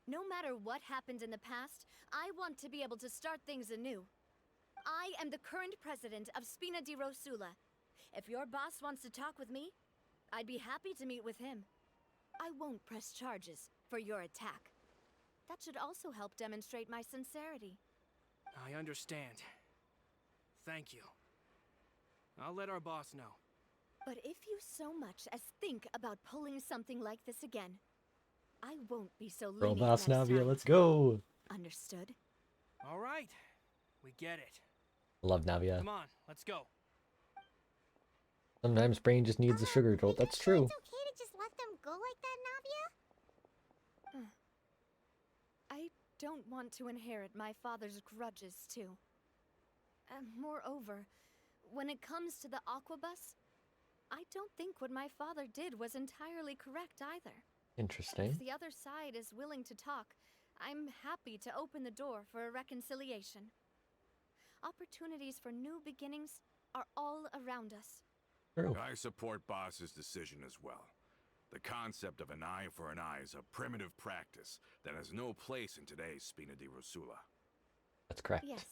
No matter what happened in the past, I want to be able to start things anew. I am the current president of Spina di Rosula. If your boss wants to talk with me, I'd be happy to meet with him. I won't press charges for your attack. That should also help demonstrate my sincerity. I understand. Thank you. I'll let our boss know. But if you so much as think about pulling something like this again, I won't be so lenient next Furina+Navia, time. let's go. Understood? All right. We get it. Love Navia. Come on, let's go. Sometimes brain just needs a sugar jolt. That's true. It's okay to just let them go like that, Navia? I don't want to inherit my father's grudges, too. Moreover, when it comes to the Aquabus, I don't think what my father did was entirely correct either. Interesting. If the other side is willing to talk, I'm happy to open the door for a reconciliation. Opportunities for new beginnings are all around us. True. I support Boss's decision as well. The concept of an eye for an eye is a primitive practice that has no place in today's Spina di Rosula. That's correct. Yes.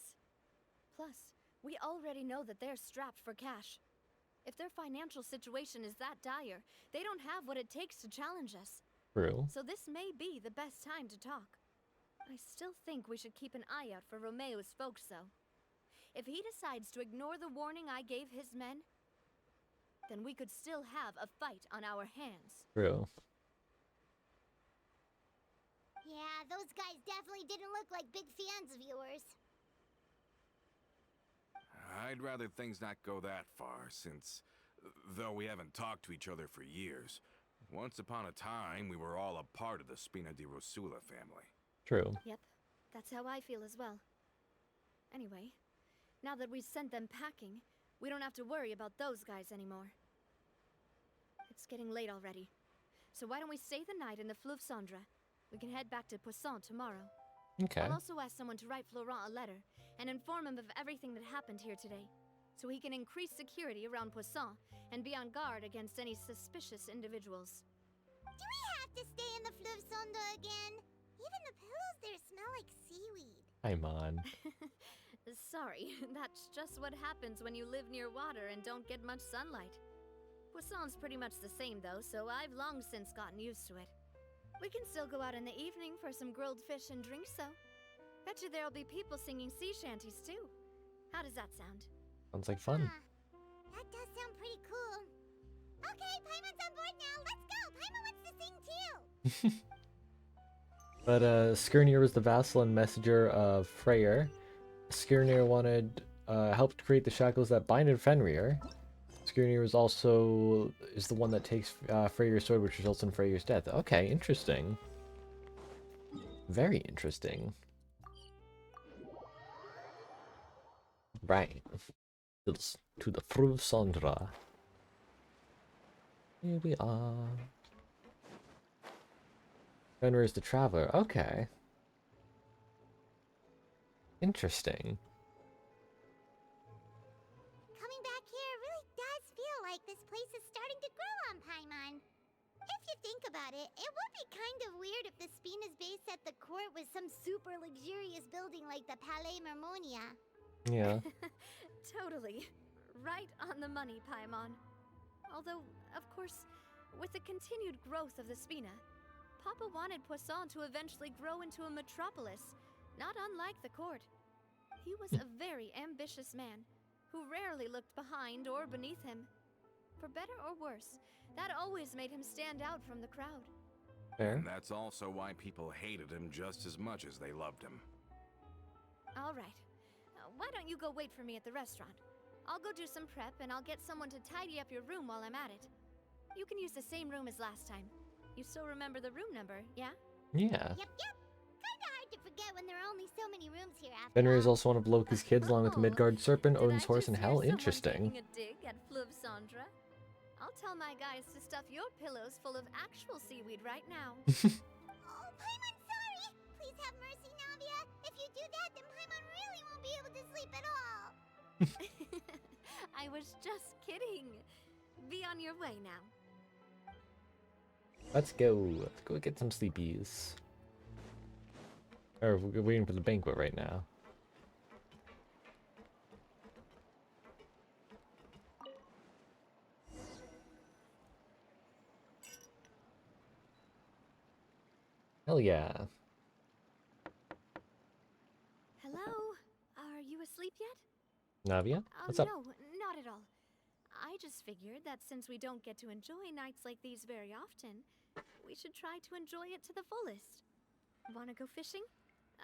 Plus, we already know that they're strapped for cash. If their financial situation is that dire, they don't have what it takes to challenge us. True. So this may be the best time to talk. I still think we should keep an eye out for Romeo's folks, though. If he decides to ignore the warning I gave his men, then we could still have a fight on our hands. True. Yeah, those guys definitely didn't look like big fans of yours. I'd rather things not go that far, since, though we haven't talked to each other for years, once upon a time we were all a part of the Spina di Rosula family. True. Yep, that's how I feel as well. Anyway, now that we've sent them packing, we don't have to worry about those guys anymore. It's getting late already, so why don't we stay the night in the Fleuve Cendre? We can head back to Poisson tomorrow. Okay. I'll also ask someone to write Florent a letter and inform him of everything that happened here today, so he can increase security around Poisson and be on guard against any suspicious individuals. Do we have to stay in the Fleuve Cendre again? Even the pillows there smell like seaweed. Paimon. Sorry, that's just what happens when you live near water and don't get much sunlight. Poisson's pretty much the same though, so I've long since gotten used to it. We can still go out in the evening for some grilled fish and drinks though. Bet you there'll be people singing sea shanties too. How does that sound? Sounds like fun. That does sound pretty cool. Okay, Paimon's on board now. Let's go. Paimon wants to sing too. But Skirnir was the vassal and messenger of Freyr. Skirnir wanted helped create the shackles that binded Fenrir. Skirnir is the one that takes Freyr's sword, which results in Freyr's death. Okay, interesting. Very interesting. Right. To the Fleuve Cendre. Here we are. Fenrir is the traveler. Okay. Interesting. Coming back here really does feel like this place is starting to grow on Paimon. If you think about it, it would be kind of weird if the Spina's base at the court was some super luxurious building like the Palais Mermonia. Yeah. Totally. Right on the money, Paimon. Although, of course, with the continued growth of the Spina, Papa wanted Poisson to eventually grow into a metropolis, not unlike the court. He was a very ambitious man, who rarely looked behind or beneath him. For better or worse, that always made him stand out from the crowd. Fair. And that's also why people hated him just as much as they loved him. All right. Why don't you go wait for me at the restaurant? I'll go do some prep and I'll get someone to tidy up your room while I'm at it. You can use the same room as last time. You still remember the room number, yeah? Yeah. Yep. Kinda hard to forget when there are only so many rooms here after Fenrir all. is also one of Loki's kids, along with the Midgard serpent, Odin's horse, and Hel. Interesting. Taking a dig at Fleuve Cendre? I'll tell my guys to stuff your pillows full of actual seaweed right now. Oh, Paimon, sorry! Please have mercy, Navia. If you do that, then Paimon really won't be able to sleep at all. I was just kidding. Be on your way now. Let's go. Let's go get some sleepies. Or we're waiting for the banquet right now. Hell yeah. Hello? Are you asleep yet? Navia? What's up? No, not at all. I just figured that since we don't get to enjoy nights like these very often, we should try to enjoy it to the fullest. Wanna go fishing?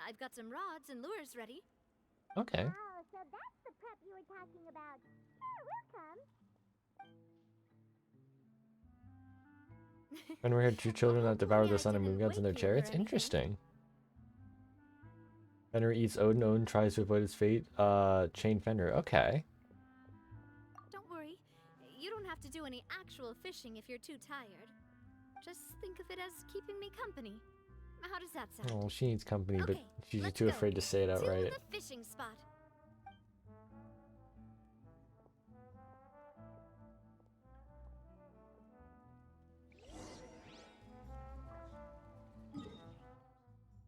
I've got some rods and lures ready. Okay. Oh, so that's the prep you were talking about. Sure, we'll come. Fenrir had two children that devoured the sun and moon gods in their chariots. Interesting. Fenrir eats Odin. Odin tries to avoid his fate. Chain Fenrir. Okay. Don't worry. You don't have to do any actual fishing if you're too tired. Just think of it as keeping me company. How does that sound? Oh, she needs company, but Okay, she's let's too go. afraid to say it To outright. the fishing spot.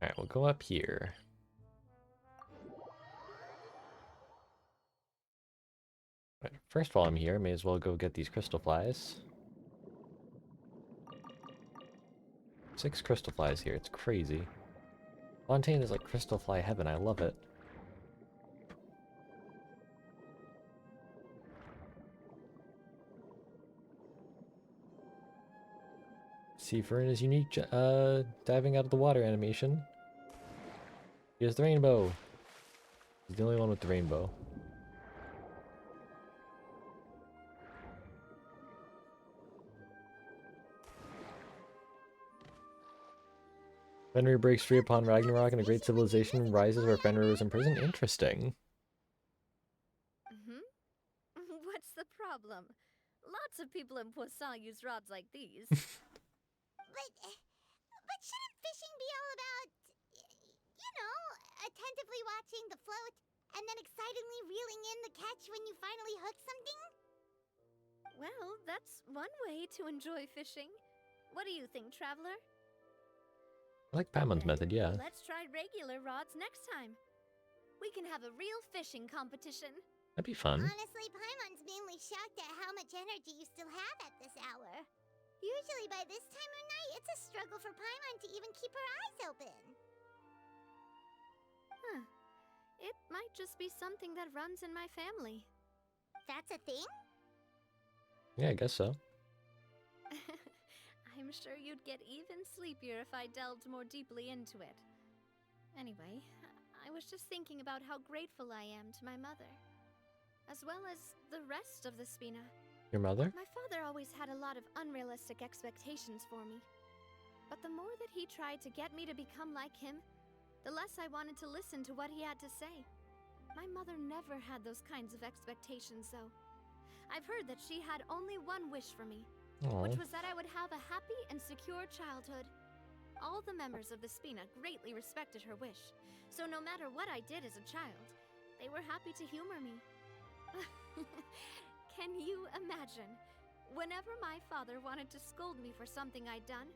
Alright, we'll go up here. First, while I'm here, may as well go get these crystal flies. 6 crystal flies here, it's crazy. Fontaine is like crystal fly heaven, I love it. See Furina's unique diving out of the water animation. Here's the rainbow. He's the only one with the rainbow. Fenrir breaks free upon Ragnarok and a great civilization rises where Fenrir was imprisoned. Interesting. Mm-hmm. What's the problem? Lots of people in Poisson use rods like these. But shouldn't fishing be all about, you know, attentively watching the float and then excitedly reeling in the catch when you finally hook something? Well, that's one way to enjoy fishing. What do you think, Traveler? I like Paimon's method, yeah. Let's try regular rods next time. We can have a real fishing competition. That'd be fun. Honestly, Paimon's mainly shocked at how much energy you still have at this hour. Usually by this time of night, it's a struggle for Paimon to even keep her eyes open. Huh. It might just be something that runs in my family. That's a thing? Yeah, I guess so. I'm sure you'd get even sleepier if I delved more deeply into it. Anyway, I was just thinking about how grateful I am to my mother, as well as the rest of the Spina. Your mother? My father always had a lot of unrealistic expectations for me. But the more that he tried to get me to become like him, the less I wanted to listen to what he had to say. My mother never had those kinds of expectations, though. I've heard that she had only one wish for me, which was that I would have a happy and secure childhood. All the members of the Spina greatly respected her wish, so no matter what I did as a child, they were happy to humor me. Can you imagine? Whenever my father wanted to scold me for something I'd done,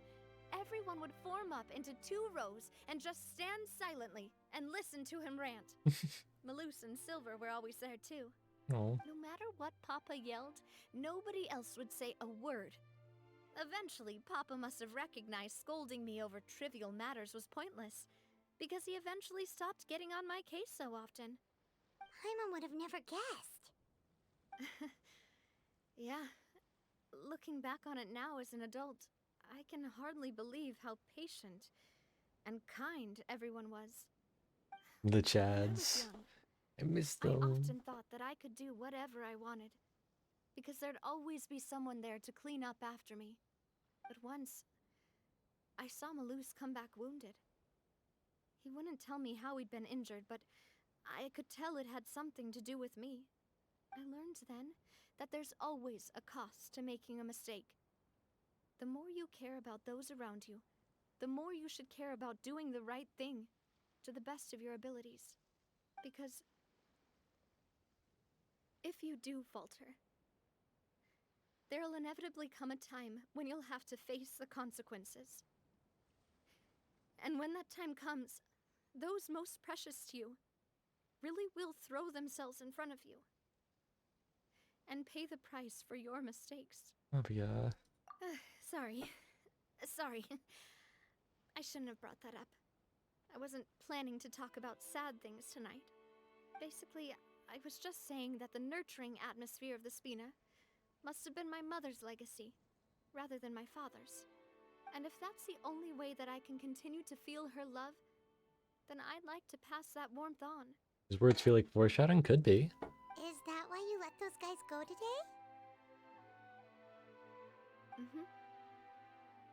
everyone would form up into 2 rows and just stand silently and listen to him rant. Maloose and Silver were always there too. Oh. No matter what Papa yelled, nobody else would say a word. Eventually, Papa must have recognized scolding me over trivial matters was pointless, because he eventually stopped getting on my case so often. Paimon would have never guessed. Yeah. Looking back on it now as an adult, I can hardly believe how patient and kind everyone was. The Chads. I miss them. I often thought that I could do whatever I wanted, because there'd always be someone there to clean up after me. But once, I saw Maloose come back wounded. He wouldn't tell me how he'd been injured, but I could tell it had something to do with me. I learned then that there's always a cost to making a mistake. The more you care about those around you, the more you should care about doing the right thing to the best of your abilities. Because if you do falter, there'll inevitably come a time when you'll have to face the consequences. And when that time comes, those most precious to you really will throw themselves in front of you and pay the price for your mistakes. Oh, yeah. Sorry. I shouldn't have brought that up. I wasn't planning to talk about sad things tonight. Basically, I was just saying that the nurturing atmosphere of the Spina must have been my mother's legacy, rather than my father's. And if that's the only way that I can continue to feel her love, then I'd like to pass that warmth on. His words feel like foreshadowing? Could be. Is that why you let those guys go today?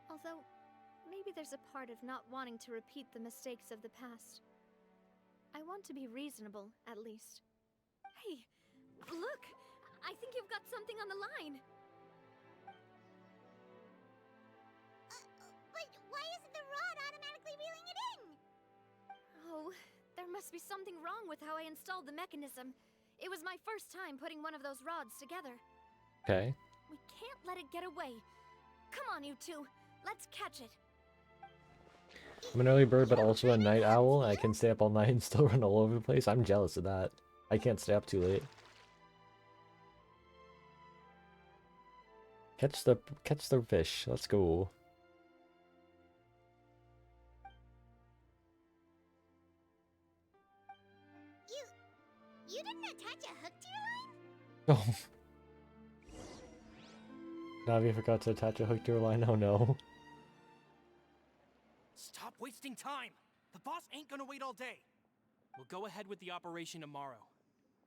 Although, maybe there's a part of not wanting to repeat the mistakes of the past. I want to be reasonable, at least. Hey, look! I think you've got something on the line! But why isn't the rod automatically reeling it in? Oh, there must be something wrong with how I installed the mechanism. It was my first time putting one of those rods together. Okay. We can't let it get away. Come on, you two. Let's catch it. I'm an early bird, but also a night owl. I can stay up all night and still run all over the place. I'm jealous of that. I can't stay up too late. Catch the fish. Let's go. You didn't attach a hook to your line? Oh. Navia forgot to attach a hook to her line. Oh no. Stop wasting time! The boss ain't gonna wait all day. We'll go ahead with the operation tomorrow.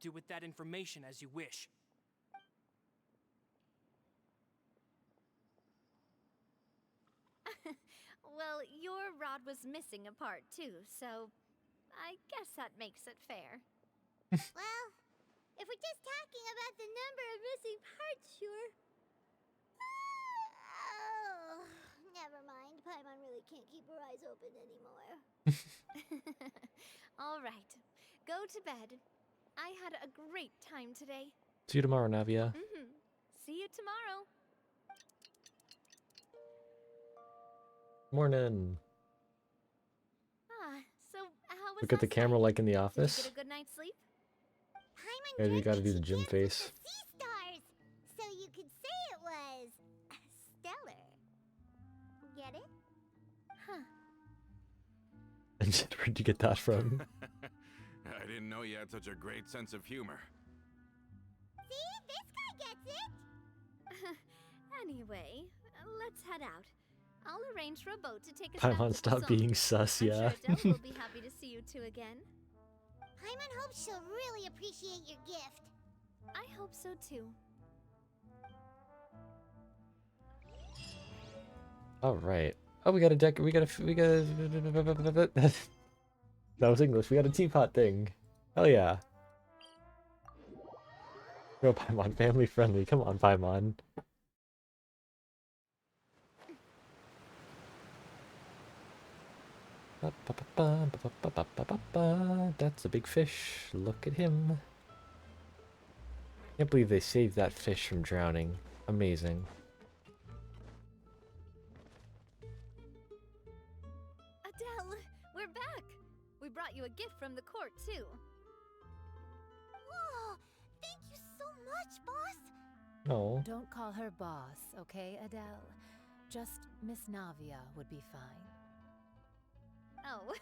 Do with that information as you wish. Well, your rod was missing a part too, so I guess that makes it fair. Well, if we're just talking about the number of missing parts, sure. Oh, never mind. Paimon really can't keep her eyes open anymore. All right, go to bed. I had a great time today. See you tomorrow, Navia. See you tomorrow. Morning. So how was Look at the last camera night? like in the Did you office. get a good night's sleep? Yeah, you gotta do the gym face. Sea stars! So you could say it was stellar. Get it? Huh. And where'd you get that from? I didn't know you had such a great sense of humor. See? This guy gets it! Anyway, let's head out. I'll arrange for a boat to take us Paimon, back to stop Poisson. being sus, I'm yeah. sure Adele will be happy to see you two again. Paimon hopes she'll really appreciate your gift. I hope so too. All right. Oh, we got a deck. We got. That was English. We got a teapot thing. Hell yeah. Go Paimon, family friendly. Come on, Paimon. That's a big fish. Look at him. Can't believe they saved that fish from drowning. Amazing. Adele, we're back. We brought you a gift from the court too. Whoa! Thank you so much, boss! Oh. Don't call her boss, okay, Adele? Just Miss Navia would be fine. Oh,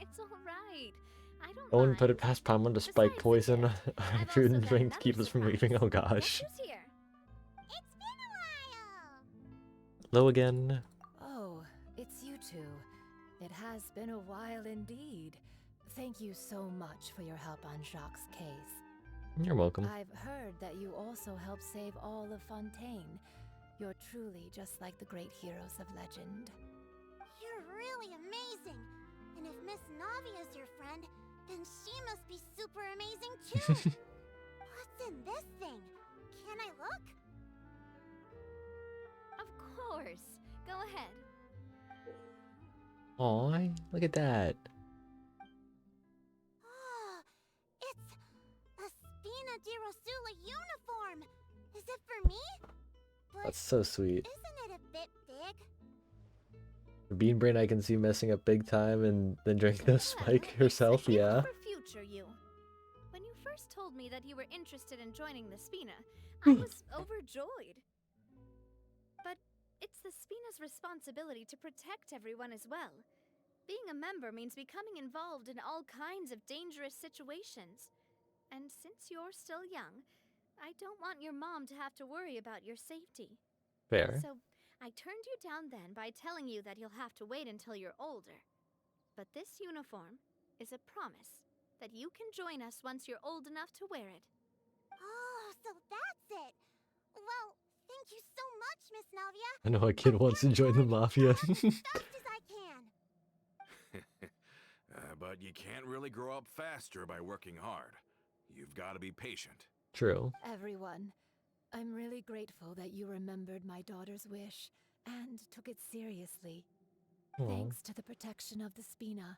it's all right. I don't Owen mind. put it past Paimon to spike poison I've food also and got drink to another keep us from surprise. leaving. Oh Guess gosh. who's here? It's been a while! Hello again. Oh, it's you two. It has been a while indeed. Thank you so much for your help on Jacques' case. You're welcome. I've heard that you also helped save all of Fontaine. You're truly just like the great heroes of legend. You're really amazing! And if Miss Navia's your friend, then she must be super amazing too! What's in this thing? Can I look? Of course. Go ahead. Aw, look at that. Oh, it's a Spina di Rosula uniform! Is it for me? But That's so sweet. isn't it a bit big? Bean Brain I can see messing up big time and then drinking the spike herself, yeah. For future you. When you first told me that you were interested in joining the Spina, I was overjoyed. But it's the Spina's responsibility to protect everyone as well. Being a member means becoming involved in all kinds of dangerous situations. And since you're still young, I don't want your mom to have to worry about your safety. Fair. So I turned you down then by telling you that you'll have to wait until you're older. But this uniform is a promise that you can join us once you're old enough to wear it. Oh, so that's it! Well, thank you so much, Miss Navia! I know a kid wants to join the mafia. Fast as I can! But you can't really grow up faster by working hard. You've got to be patient. True. Everyone, I'm really grateful that you remembered my daughter's wish and took it seriously. Aw. Thanks to the protection of the Spina,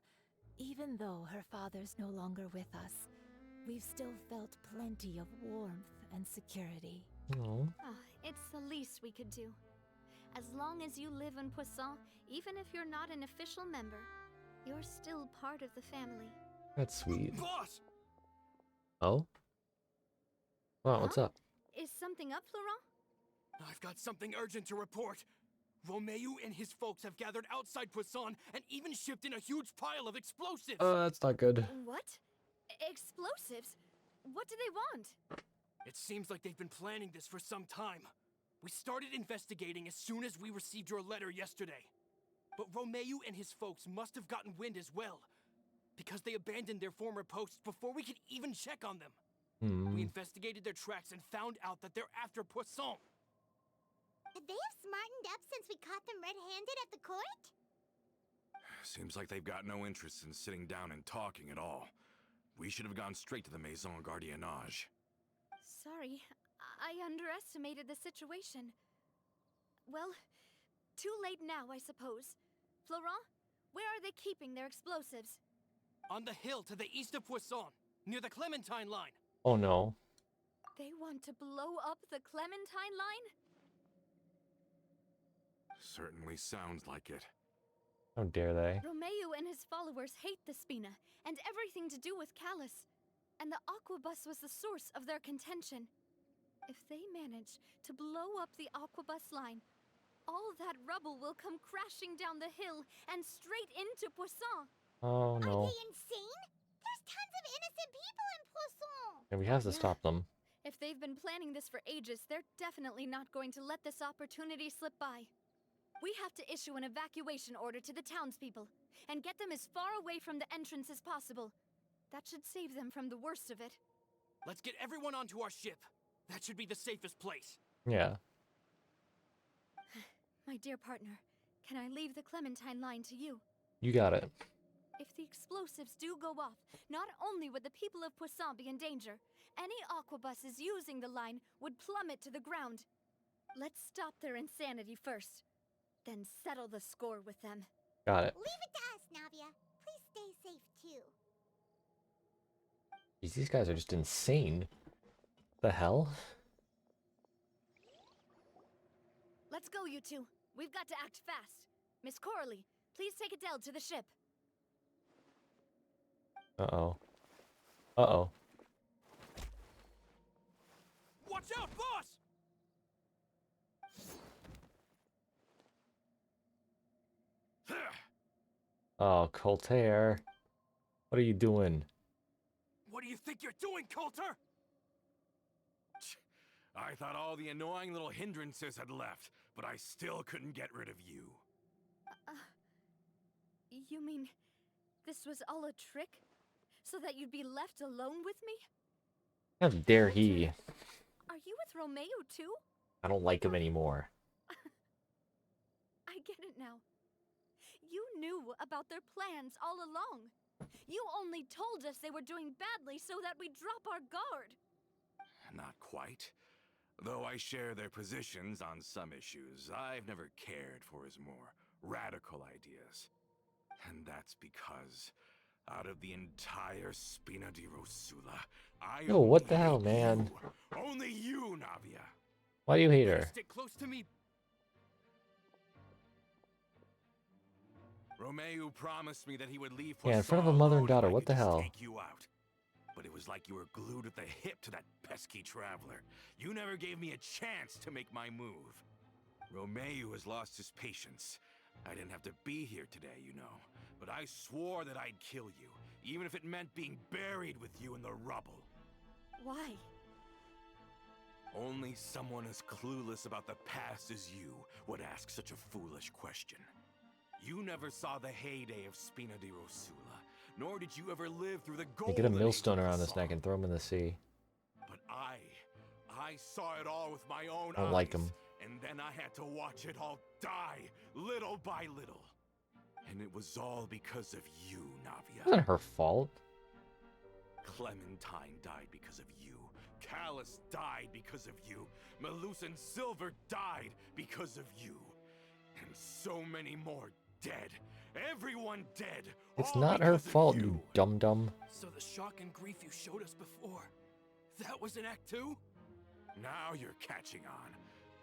even though her father's no longer with us, we've still felt plenty of warmth and security. Aw. It's the least we could do. As long as you live in Poisson, even if you're not an official member, you're still part of the family. That's sweet. Boss! Oh? Wow, what's up? Is something up, Florent? I've got something urgent to report. Romeu and his folks have gathered outside Poisson and even shipped in a huge pile of explosives. That's not good. What? Explosives? What do they want? It seems like they've been planning this for some time. We started investigating as soon as we received your letter yesterday. But Romeu and his folks must have gotten wind as well, because they abandoned their former posts before we could even check on them. We investigated their tracks and found out that they're after Poisson. They have smartened up since we caught them red-handed at the court? Seems like they've got no interest in sitting down and talking at all. We should have gone straight to the Maison Gardiennage. Sorry, I underestimated the situation. Well, too late now, I suppose. Florent, where are they keeping their explosives? On the hill to the east of Poisson, near the Clementine line. Oh no. They want to blow up the Clementine line? Certainly sounds like it. How dare they? Romeu and his followers hate the Spina, and everything to do with Callus. And the Aquabus was the source of their contention. If they manage to blow up the Aquabus line, all that rubble will come crashing down the hill and straight into Poisson. Oh no. Are they insane? There's tons of innocent people in Poisson! And we have to stop them. If they've been planning this for ages, they're definitely not going to let this opportunity slip by. We have to issue an evacuation order to the townspeople and get them as far away from the entrance as possible. That should save them from the worst of it. Let's get everyone onto our ship. That should be the safest place. Yeah. My dear partner, can I leave the Clementine line to you? You got it. If the explosives do go off, not only would the people of Poisson be in danger, any aquabuses using the line would plummet to the ground. Let's stop their insanity first, then settle the score with them. Got it. Leave it to us, Navia. Please stay safe, too. Jeez, these guys are just insane. The hell? Let's go, you two. We've got to act fast. Miss Coralie, please take Adele to the ship. Uh-oh. Uh-oh. Watch out, boss! Oh, Colter. What are you doing? What do you think you're doing, Coulter? I thought all the annoying little hindrances had left, but I still couldn't get rid of you. You mean this was all a trick? So that you'd be left alone with me? How dare he? Are you with Romeu too? I don't like him anymore. I get it now. You knew about their plans all along. You only told us they were doing badly so that we'd drop our guard. Not quite. Though I share their positions on some issues, I've never cared for his more radical ideas. And that's because, out of the entire Spina di Rosula, I Yo, what the hell, man? Only you, Navia. Why do you hate her? Stick close to me. Romeu promised me that he would leave Yeah, in front of a mother and daughter, what the hell? take you out. But it was like you were glued at the hip to that pesky traveler. You never gave me a chance to make my move. Romeu has lost his patience. I didn't have to be here today, you know. But I swore that I'd kill you, even if it meant being buried with you in the rubble. Why? Only someone as clueless about the past as you would ask such a foolish question. You never saw the heyday of Spina di Rosula, nor did you ever live through the They golden get a age of millstone around his Poisson. neck and throw him in the sea. But I saw it all with my own I don't eyes. like him. And then I had to watch it all die, little by little. And it was all because of you, Navia. It wasn't her fault. Clementine died because of you. Callus died because of you. Malus and Silver died because of you. And so many more dead. Everyone dead. It's all not her because of fault, you. you dum-dum. So the shock and grief you showed us before, that was in Act 2? Now you're catching on.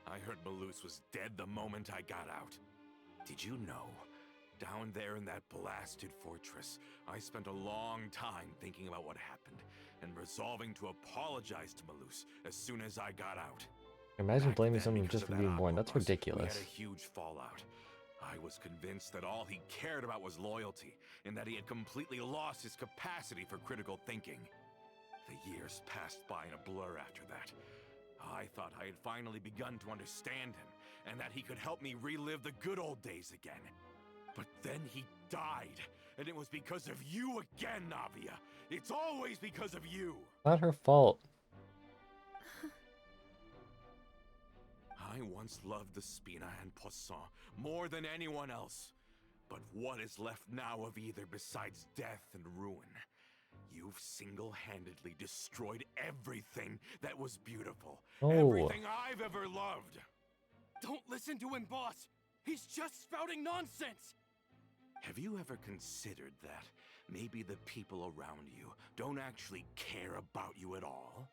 I heard Malus was dead the moment I got out. Did you know? Down there in that blasted fortress, I spent a long time thinking about what happened and resolving to apologize to Malus as soon as I got out. Imagine Back blaming then, someone because just of for that being born. aqua That's bus, ridiculous. We had a huge fallout. I was convinced that all he cared about was loyalty, and that he had completely lost his capacity for critical thinking. The years passed by in a blur after that. I thought I had finally begun to understand him, and that he could help me relive the good old days again. But then he died, and it was because of you again, Navia. It's always because of you. Not her fault. I once loved the Spina and Poisson more than anyone else. But what is left now of either besides death and ruin? You've single-handedly destroyed everything that was beautiful. Oh. Everything I've ever loved. Don't listen to him, boss! He's just spouting nonsense! Have you ever considered that maybe the people around you don't actually care about you at all?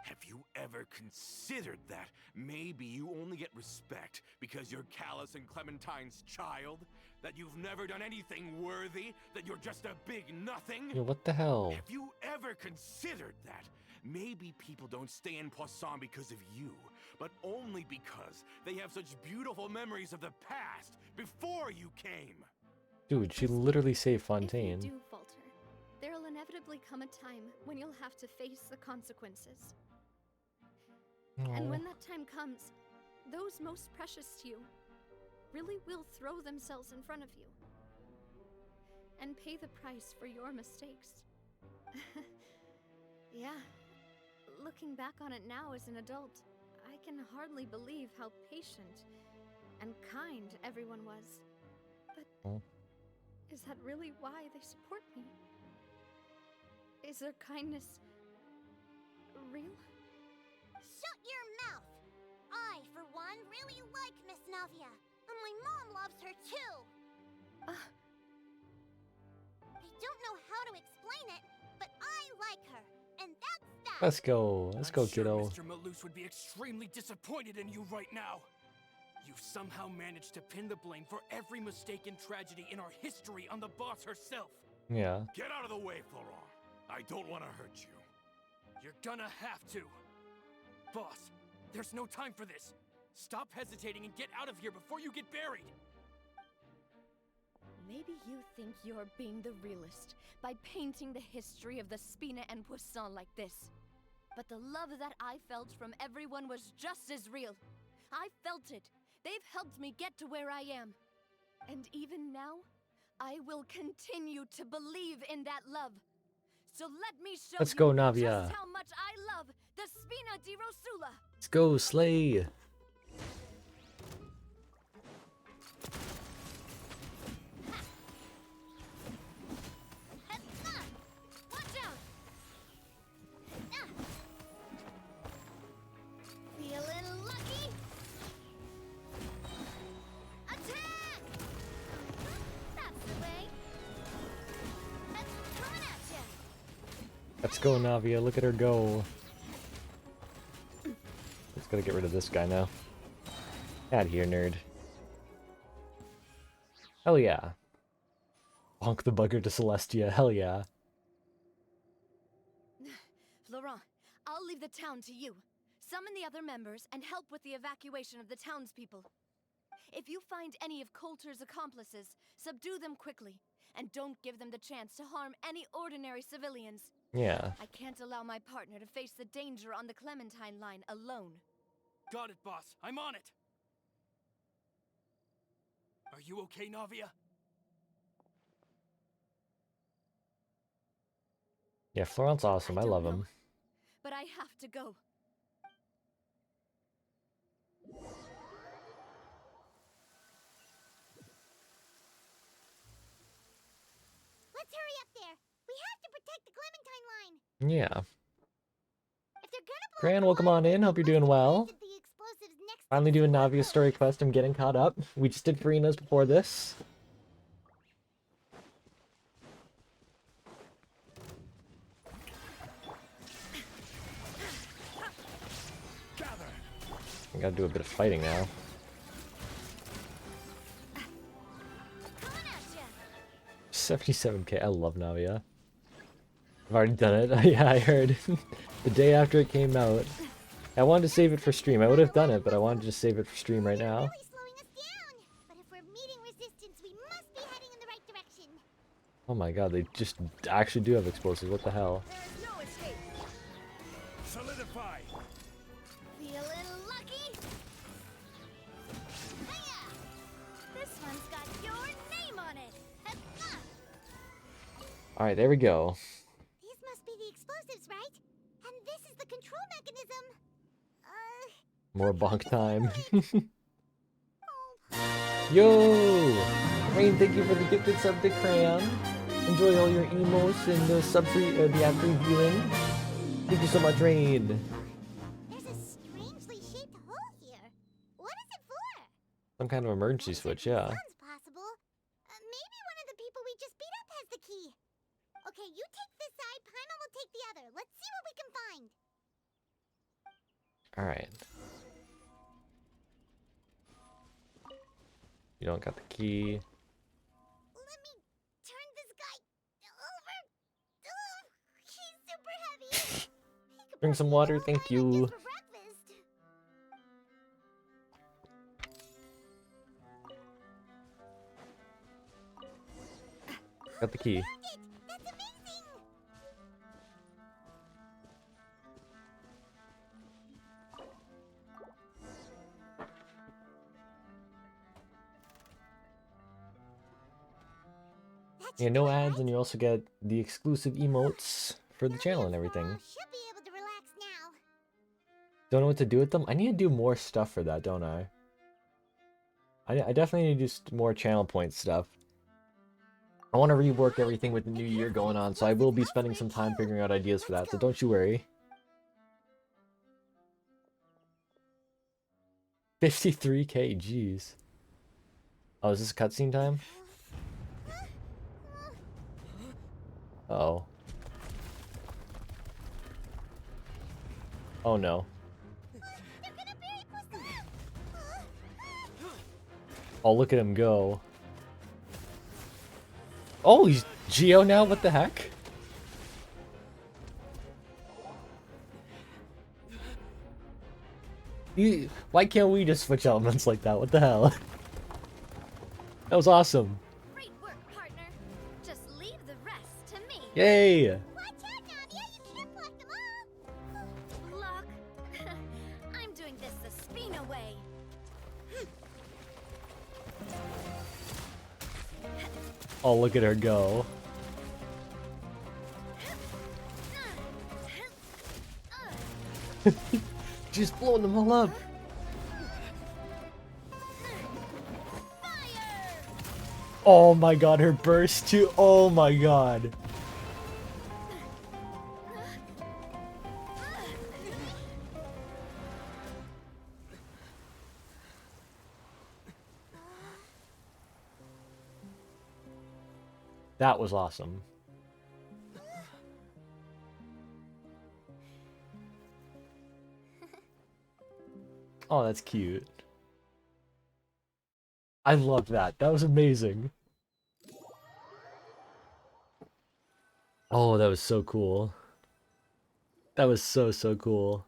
Have you ever considered that maybe you only get respect because you're Callus and Clementine's child? That you've never done anything worthy? That you're just a big nothing? Yo, what the hell? Have you ever considered that maybe people don't stay in Poisson because of you, but only because they have such beautiful memories of the past before you came? Dude, she literally saved If Fontaine. you do falter, there'll inevitably come a time when you'll have to face the consequences. And when that time comes, those most precious to you really will throw themselves in front of you and pay the price for your mistakes. Yeah, looking back on it now as an adult, I can hardly believe how patient and kind everyone was. But is that really why they support me? Is their kindness real? Shut your mouth! I, for one, really like Miss Navia, and my mom loves her too! I don't know how to explain it, but I like her, and that's that! Let's go. Let's go, I'm sure kiddo. Mr. Malus would be extremely disappointed in you right now. You've somehow managed to pin the blame for every mistake and tragedy in our history on the boss herself. Yeah. Get out of the way, Florent. I don't want to hurt you. You're gonna have to. Boss, there's no time for this. Stop hesitating and get out of here before you get buried. Maybe you think you're being the realist by painting the history of the Spina and Poisson like this. But the love that I felt from everyone was just as real. I felt it. They've helped me get to where I am. And even now, I will continue to believe in that love. So let me show Let's you go, Navia. just how much I love the Spina di Rosula. Let's go, Slay. Watch out! Feeling lucky? Attack! That's the way. It's coming at ya! Let's go, Navia. Look at her go. Just gotta get rid of this guy now. Out here, nerd. Hell yeah. Bonk the bugger to Celestia. Hell yeah. Florent, I'll leave the town to you. Summon the other members and help with the evacuation of the townspeople. If you find any of Coulter's accomplices, subdue them quickly, and don't give them the chance to harm any ordinary civilians. Yeah. I can't allow my partner to face the danger on the Clementine line alone. Got it, boss. I'm on it. Are you okay, Navia? Yeah, Florent's awesome. I love him. But I have to go. Let's hurry up there! We have to protect the Clementine line! Yeah. If they're gonna blow Gran, the welcome line, on in. Hope you're doing well. the explosives next Finally doing Navia's story quest. I'm getting caught up. We just did Furina's before this. I gotta do a bit of fighting now. 77k. I love Navia. I've already done it. Yeah, I heard. The day after it came out. I wanted to save it for stream. I would have done it, but I wanted to just save it for stream right now. But if we're meeting resistance, we must be heading in the right direction. Oh my god, they just actually do have explosives. What the hell? No escape. Solidify. Feeling lucky? Hiya! This one's got your name on it. Alright, there we go. These must be the explosives, right? And this is the control mechanism. More bonk time. Yo! Rain, thank you for the gifted sub to Crayon. Enjoy all your emotes and the the ad-free viewing. Thank you so much, Rain. There's a strangely shaped hole here. What is it for? Some kind of emergency switch, yeah. Sounds possible. Maybe one of the people we just beat up has the key. Okay, you take this side, Paimon will take the other. Let's see what we can find. Alright. You don't got the key. Let me turn this guy over. He's super heavy. Bring some water, thank you. For breakfast. Got the key. That's amazing. Yeah, no ads, and you also get the exclusive emotes for the channel and everything. Should be able to relax now. Don't know what to do with them? I need to do more stuff for that, don't I? I definitely need to do more channel point stuff. I want to rework everything with the new year going on, so I will be spending some time figuring out ideas for that, so don't you worry. 53k, jeez. Oh, is this cutscene time? Uh-oh. Oh no. Oh, look at him go. Oh, he's Geo now? What the heck? Why can't we just switch elements like that? What the hell? That was awesome. Great work, partner. Just leave the rest to me. Yay! Watch out, Navia. You can't block them all. Look, I'm doing this the Spina way. Oh, look at her go. She's blowing them all up. Oh my god, her burst too. Oh my god. That was awesome. Oh, that's cute. I love that. That was amazing. Oh, that was so cool. That was so cool.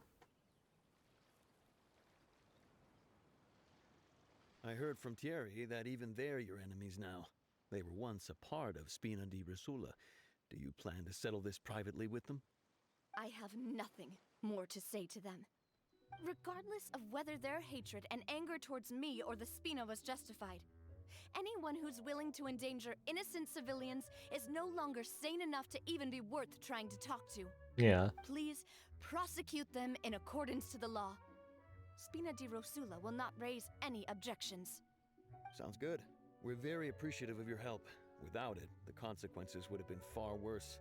I heard from Thierry that even they're your enemies now. They were once a part of Spina di Rosula. Do you plan to settle this privately with them? I have nothing more to say to them. Regardless of whether their hatred and anger towards me or the Spina was justified, anyone who's willing to endanger innocent civilians is no longer sane enough to even be worth trying to talk to. Yeah. Please prosecute them in accordance to the law. Spina di Rosula will not raise any objections. Sounds good. We're very appreciative of your help. Without it, the consequences would have been far worse.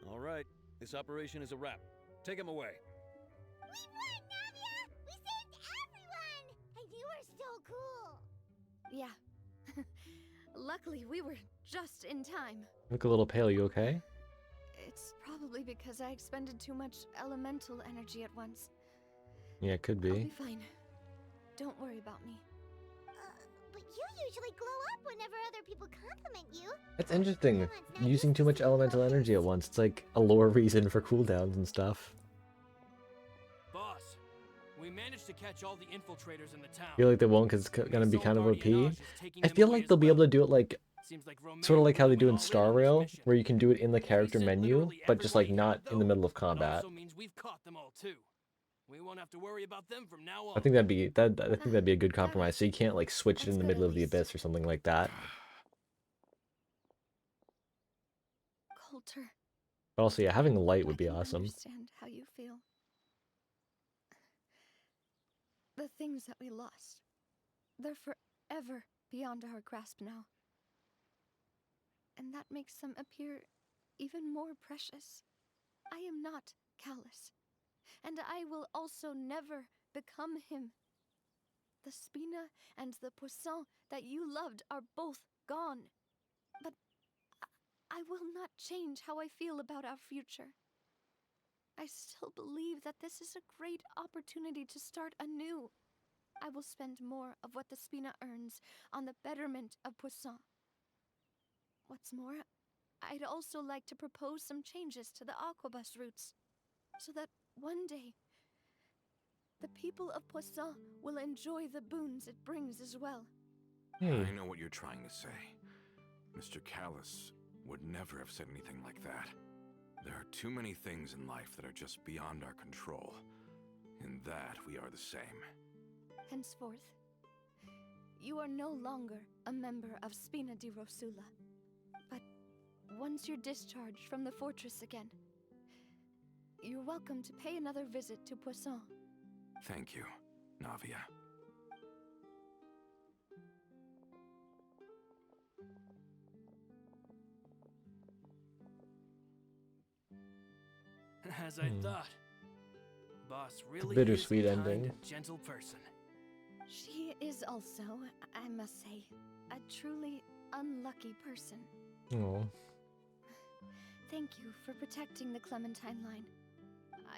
All right, this operation is a wrap. Take him away. We won, Navia! We saved everyone! And you were so cool! Yeah. Luckily, we were just in time. Look a little pale, you okay? It's probably because I expended too much elemental energy at once. Yeah, it could I'll be. be fine. Don't worry about me. But you usually glow up whenever other people compliment you. That's interesting. Using too much elemental energy at once. It's like a lower reason for cooldowns and stuff. Boss, managed to catch all the infiltrators in the town. I feel like they won't because it's gonna be kind of OP. I feel like as they'll be able to do it like Seems like sort of like how they do in all in Star on this Rail, mission. where you can do it in the He character said menu, literally but just like everybody not had in the those. middle of It combat. also means we've caught them all too. We won't have to worry about them from now on. I think that'd be I think that'd be a good compromise. So you can't like switch it in the middle of the abyss or something like that. Coulter. But also, yeah, having light I would be can awesome. understand how you feel. The things that we lost, they're forever beyond our grasp now. And that makes them appear even more precious. I am not callous, and I will also never become him. The Spina and the Poisson that you loved are both gone. But I will not change how I feel about our future. I still believe that this is a great opportunity to start anew. I will spend more of what the Spina earns on the betterment of Poisson. What's more, I'd also like to propose some changes to the Aquabus routes, so that one day, the people of Poisson will enjoy the boons it brings as well. I know what you're trying to say. Mr. Callus would never have said anything like that. There are too many things in life that are just beyond our control. In that, we are the same. Henceforth, you are no longer a member of Spina di Rosula. But once you're discharged from the fortress again, you're welcome to pay another visit to Poisson. Thank you, Navia. As I thought. Boss really bittersweet is a kind ending. and gentle person. She is also, I must say, a truly unlucky person. Oh. Thank you for protecting the Clementine line.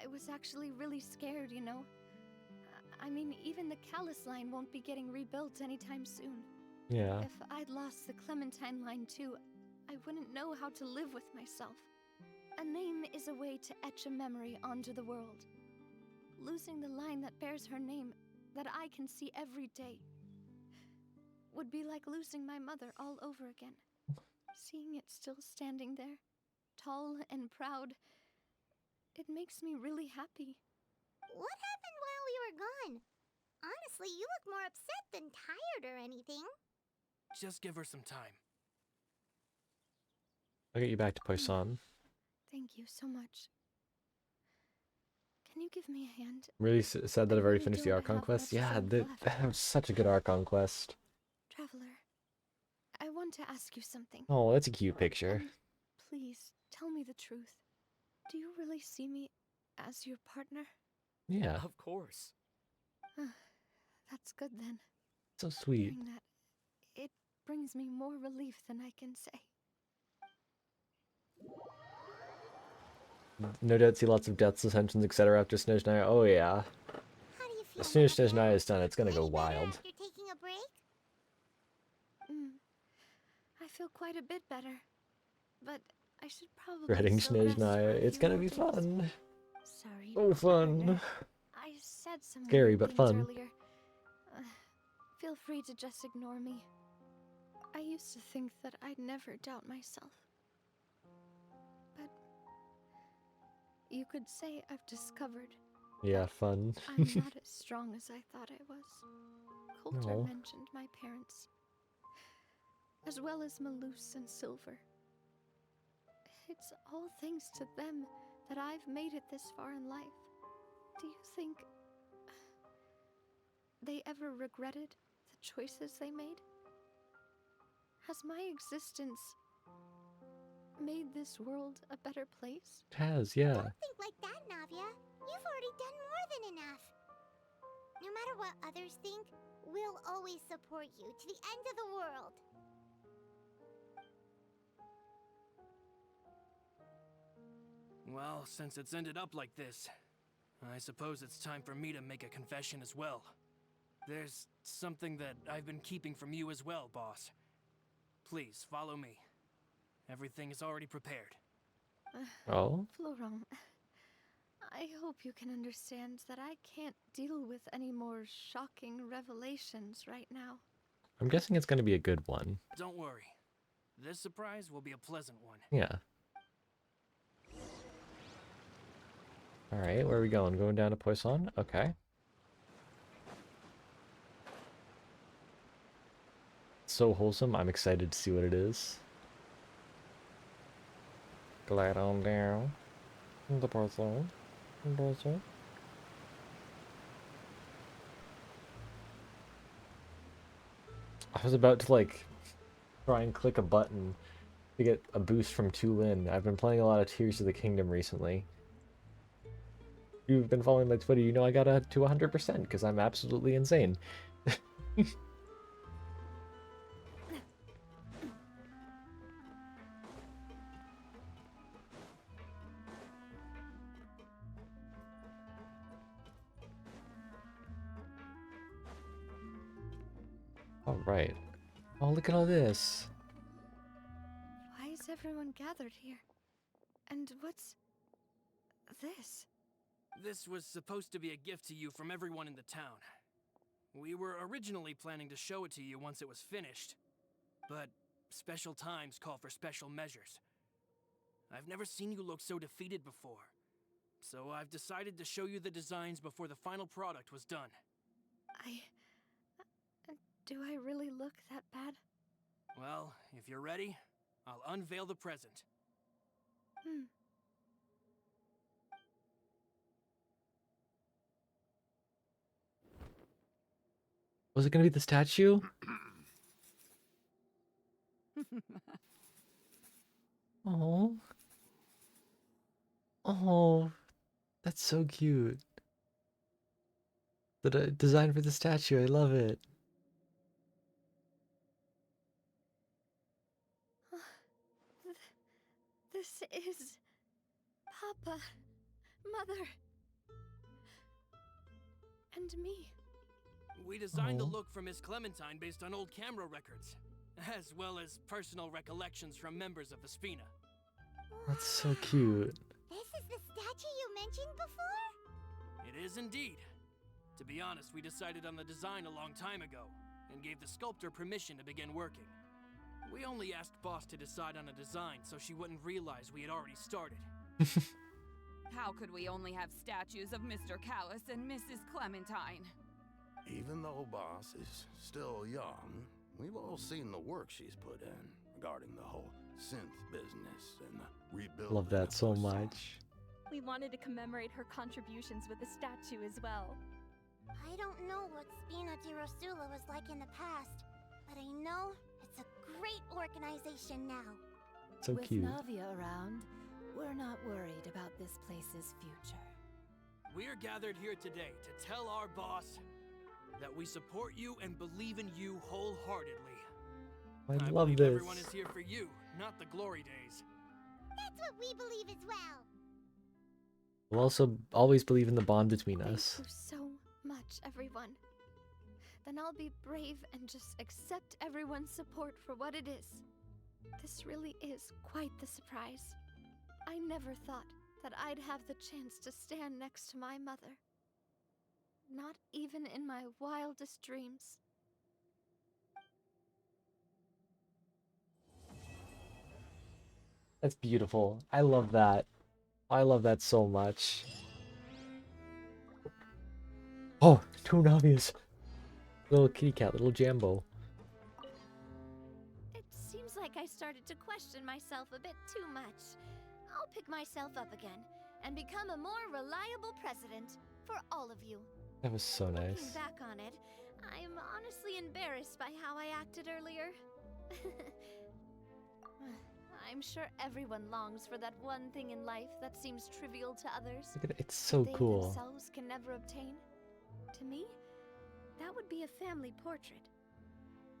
I was actually really scared, you know. I mean, even the Callus line won't be getting rebuilt anytime soon. Yeah. If I'd lost the Clementine line too, I wouldn't know how to live with myself. A name is a way to etch a memory onto the world. Losing the line that bears her name, that I can see every day, would be like losing my mother all over again. Seeing it still standing there, tall and proud, it makes me really happy. What happened while we were gone? Honestly, you look more upset than tired or anything. Just give her some time. I'll get you back to Poisson. Thank you so much. Can you give me a hand? Really sad that I've already finished the don't Archon have quest. much Yeah, time that left. was such a good Archon quest. Traveler, I want to ask you something. Oh, that's a cute picture. Please, tell me the truth. Do you really see me as your partner? Yeah. Of course. That's good then. So sweet. Hearing that, it brings me more relief than I can say. No doubt see lots of deaths, ascensions, etc. after Snezhnaya. Oh yeah. As soon as Snezhnaya is done, it's gonna go wild. After taking a break? I feel quite a bit better. But I should probably Dreading still rest for Snezhnaya. a It's few gonna more be days. fun. Sorry. Oh, fun. partner. I said some Scary, weird but things fun. earlier. Feel free to just ignore me. I used to think that I'd never doubt myself. But you could say I've discovered Yeah, fun. I'm not as strong as I thought I was. Coulter No. mentioned my parents, as well as Malus and Silver. It's all thanks to them that I've made it this far in life. Do you think they ever regretted the choices they made? Has my existence made this world a better place? It has, yeah. Don't think like that, Navia. You've already done more than enough. No matter what others think, we'll always support you to the end of the world. Well, since it's ended up like this, I suppose it's time for me to make a confession as well. There's something that I've been keeping from you as well, boss. Please, follow me. Everything is already prepared. Oh? Florent, I hope you can understand that I can't deal with any more shocking revelations right now. I'm guessing it's going to be a good one. Don't worry. This surprise will be a pleasant one. Yeah. Alright, where are we going? Going down to Poisson? Okay. So wholesome, I'm excited to see what it is. Glide on down. The Poisson. Poisson. I was about to, like, try and click a button to get a boost from Tulin. I've been playing a lot of Tears of the Kingdom recently. You've been following my Twitter, you know I got to 100% because I'm absolutely insane. Alright. Oh, look at all this. Why is everyone gathered here? And what's this? This was supposed to be a gift to you from everyone in the town. We were originally planning to show it to you once it was finished, but special times call for special measures. I've never seen you look so defeated before, so I've decided to show you the designs before the final product was done. Do I really look that bad? Well, if you're ready, I'll unveil the present. Was it gonna be the statue? Oh. Oh. That's so cute. The design for the statue, I love it. This is Papa, Mother, and me. We designed the look for Miss Clementine based on old camera records, as well as personal recollections from members of the Spina. That's so cute. This is the statue you mentioned before? It is indeed. To be honest, we decided on the design a long time ago, and gave the sculptor permission to begin working. We only asked Boss to decide on a design so she wouldn't realize we had already started. How could we only have statues of Mr. Callus and Mrs. Clementine? Even though Boss is still young, we've all seen the work she's put in regarding the whole synth business and the rebuilding. Love that so much. We wanted to commemorate her contributions with a statue as well. I don't know what Spina di Rosula was like in the past, but I know it's a great organization now. So With cute. Navia around, we're not worried about this place's future. We're gathered here today to tell our boss that we support you and believe in you wholeheartedly. I love believe this. everyone is here for you, not the glory days. That's what we believe as well. We'll also always believe in the bond between us. Thank you so much, everyone. Then I'll be brave and just accept everyone's support for what it is. This really is quite the surprise. I never thought that I'd have the chance to stand next to my mother. Not even in my wildest dreams. That's beautiful. I love that. I love that so much. Oh, two Navias. Little kitty cat, little Jambo. It seems like I started to question myself a bit too much. I'll pick myself up again and become a more reliable president for all of you. That was so Looking nice. back on it, I'm honestly embarrassed by how I acted earlier. I'm sure everyone longs for that one thing in life that seems trivial to others. Look at it, it's so they cool. themselves can never obtain. To me, that would be a family portrait.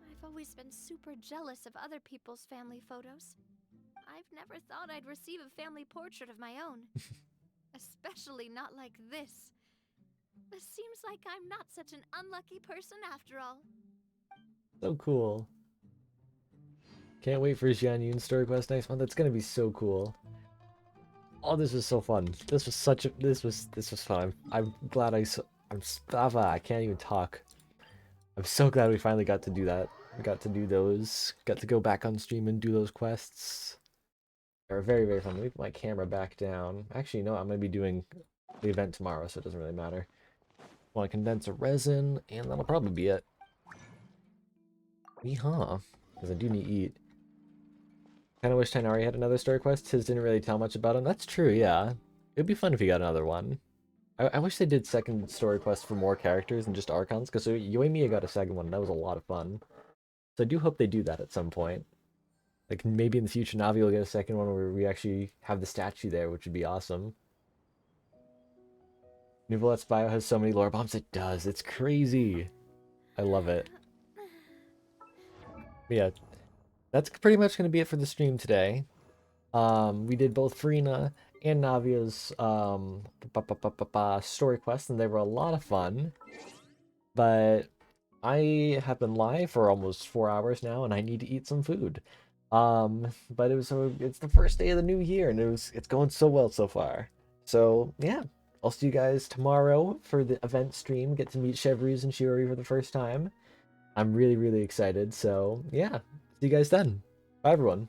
I've always been super jealous of other people's family photos. I've never thought I'd receive a family portrait of my own. Especially not like this. It seems like I'm not such an unlucky person after all. So cool. Can't wait for Xian Yun's story quest next month. That's gonna be so cool. Oh, this was so fun. This was such a this was fun. I'm glad I can't even talk. I'm so glad we finally got to do that. We got to do those. Got to go back on stream and do those quests. They were very, very fun. Let me put my camera back down. Actually, no, I'm gonna be doing the event tomorrow, so it doesn't really matter. Want to condense a resin, and that'll probably be it. Yeehaw. Because I do need to eat. Kind of wish Tainari had another story quest. His didn't really tell much about him. That's true, yeah. It'd be fun if he got another one. I wish they did second story quests for more characters and just Archons, because Yoimiya got a second one, and that was a lot of fun. So I do hope they do that at some point. Like, maybe in the future, Navi will get a second one where we actually have the statue there, which would be awesome. Nuvolet's bio has so many lore bombs. It does. It's crazy. I love it. But yeah, that's pretty much going to be it for the stream today. We did both Furina and Navia's story quests, and they were a lot of fun. But I have been live for almost 4 hours now, and I need to eat some food. But it's the first day of the new year, and it's going so well so far. So yeah, I'll see you guys tomorrow for the event stream. Get to meet Chevreuse and Shiori for the first time. I'm really, really excited. So yeah, see you guys then. Bye everyone.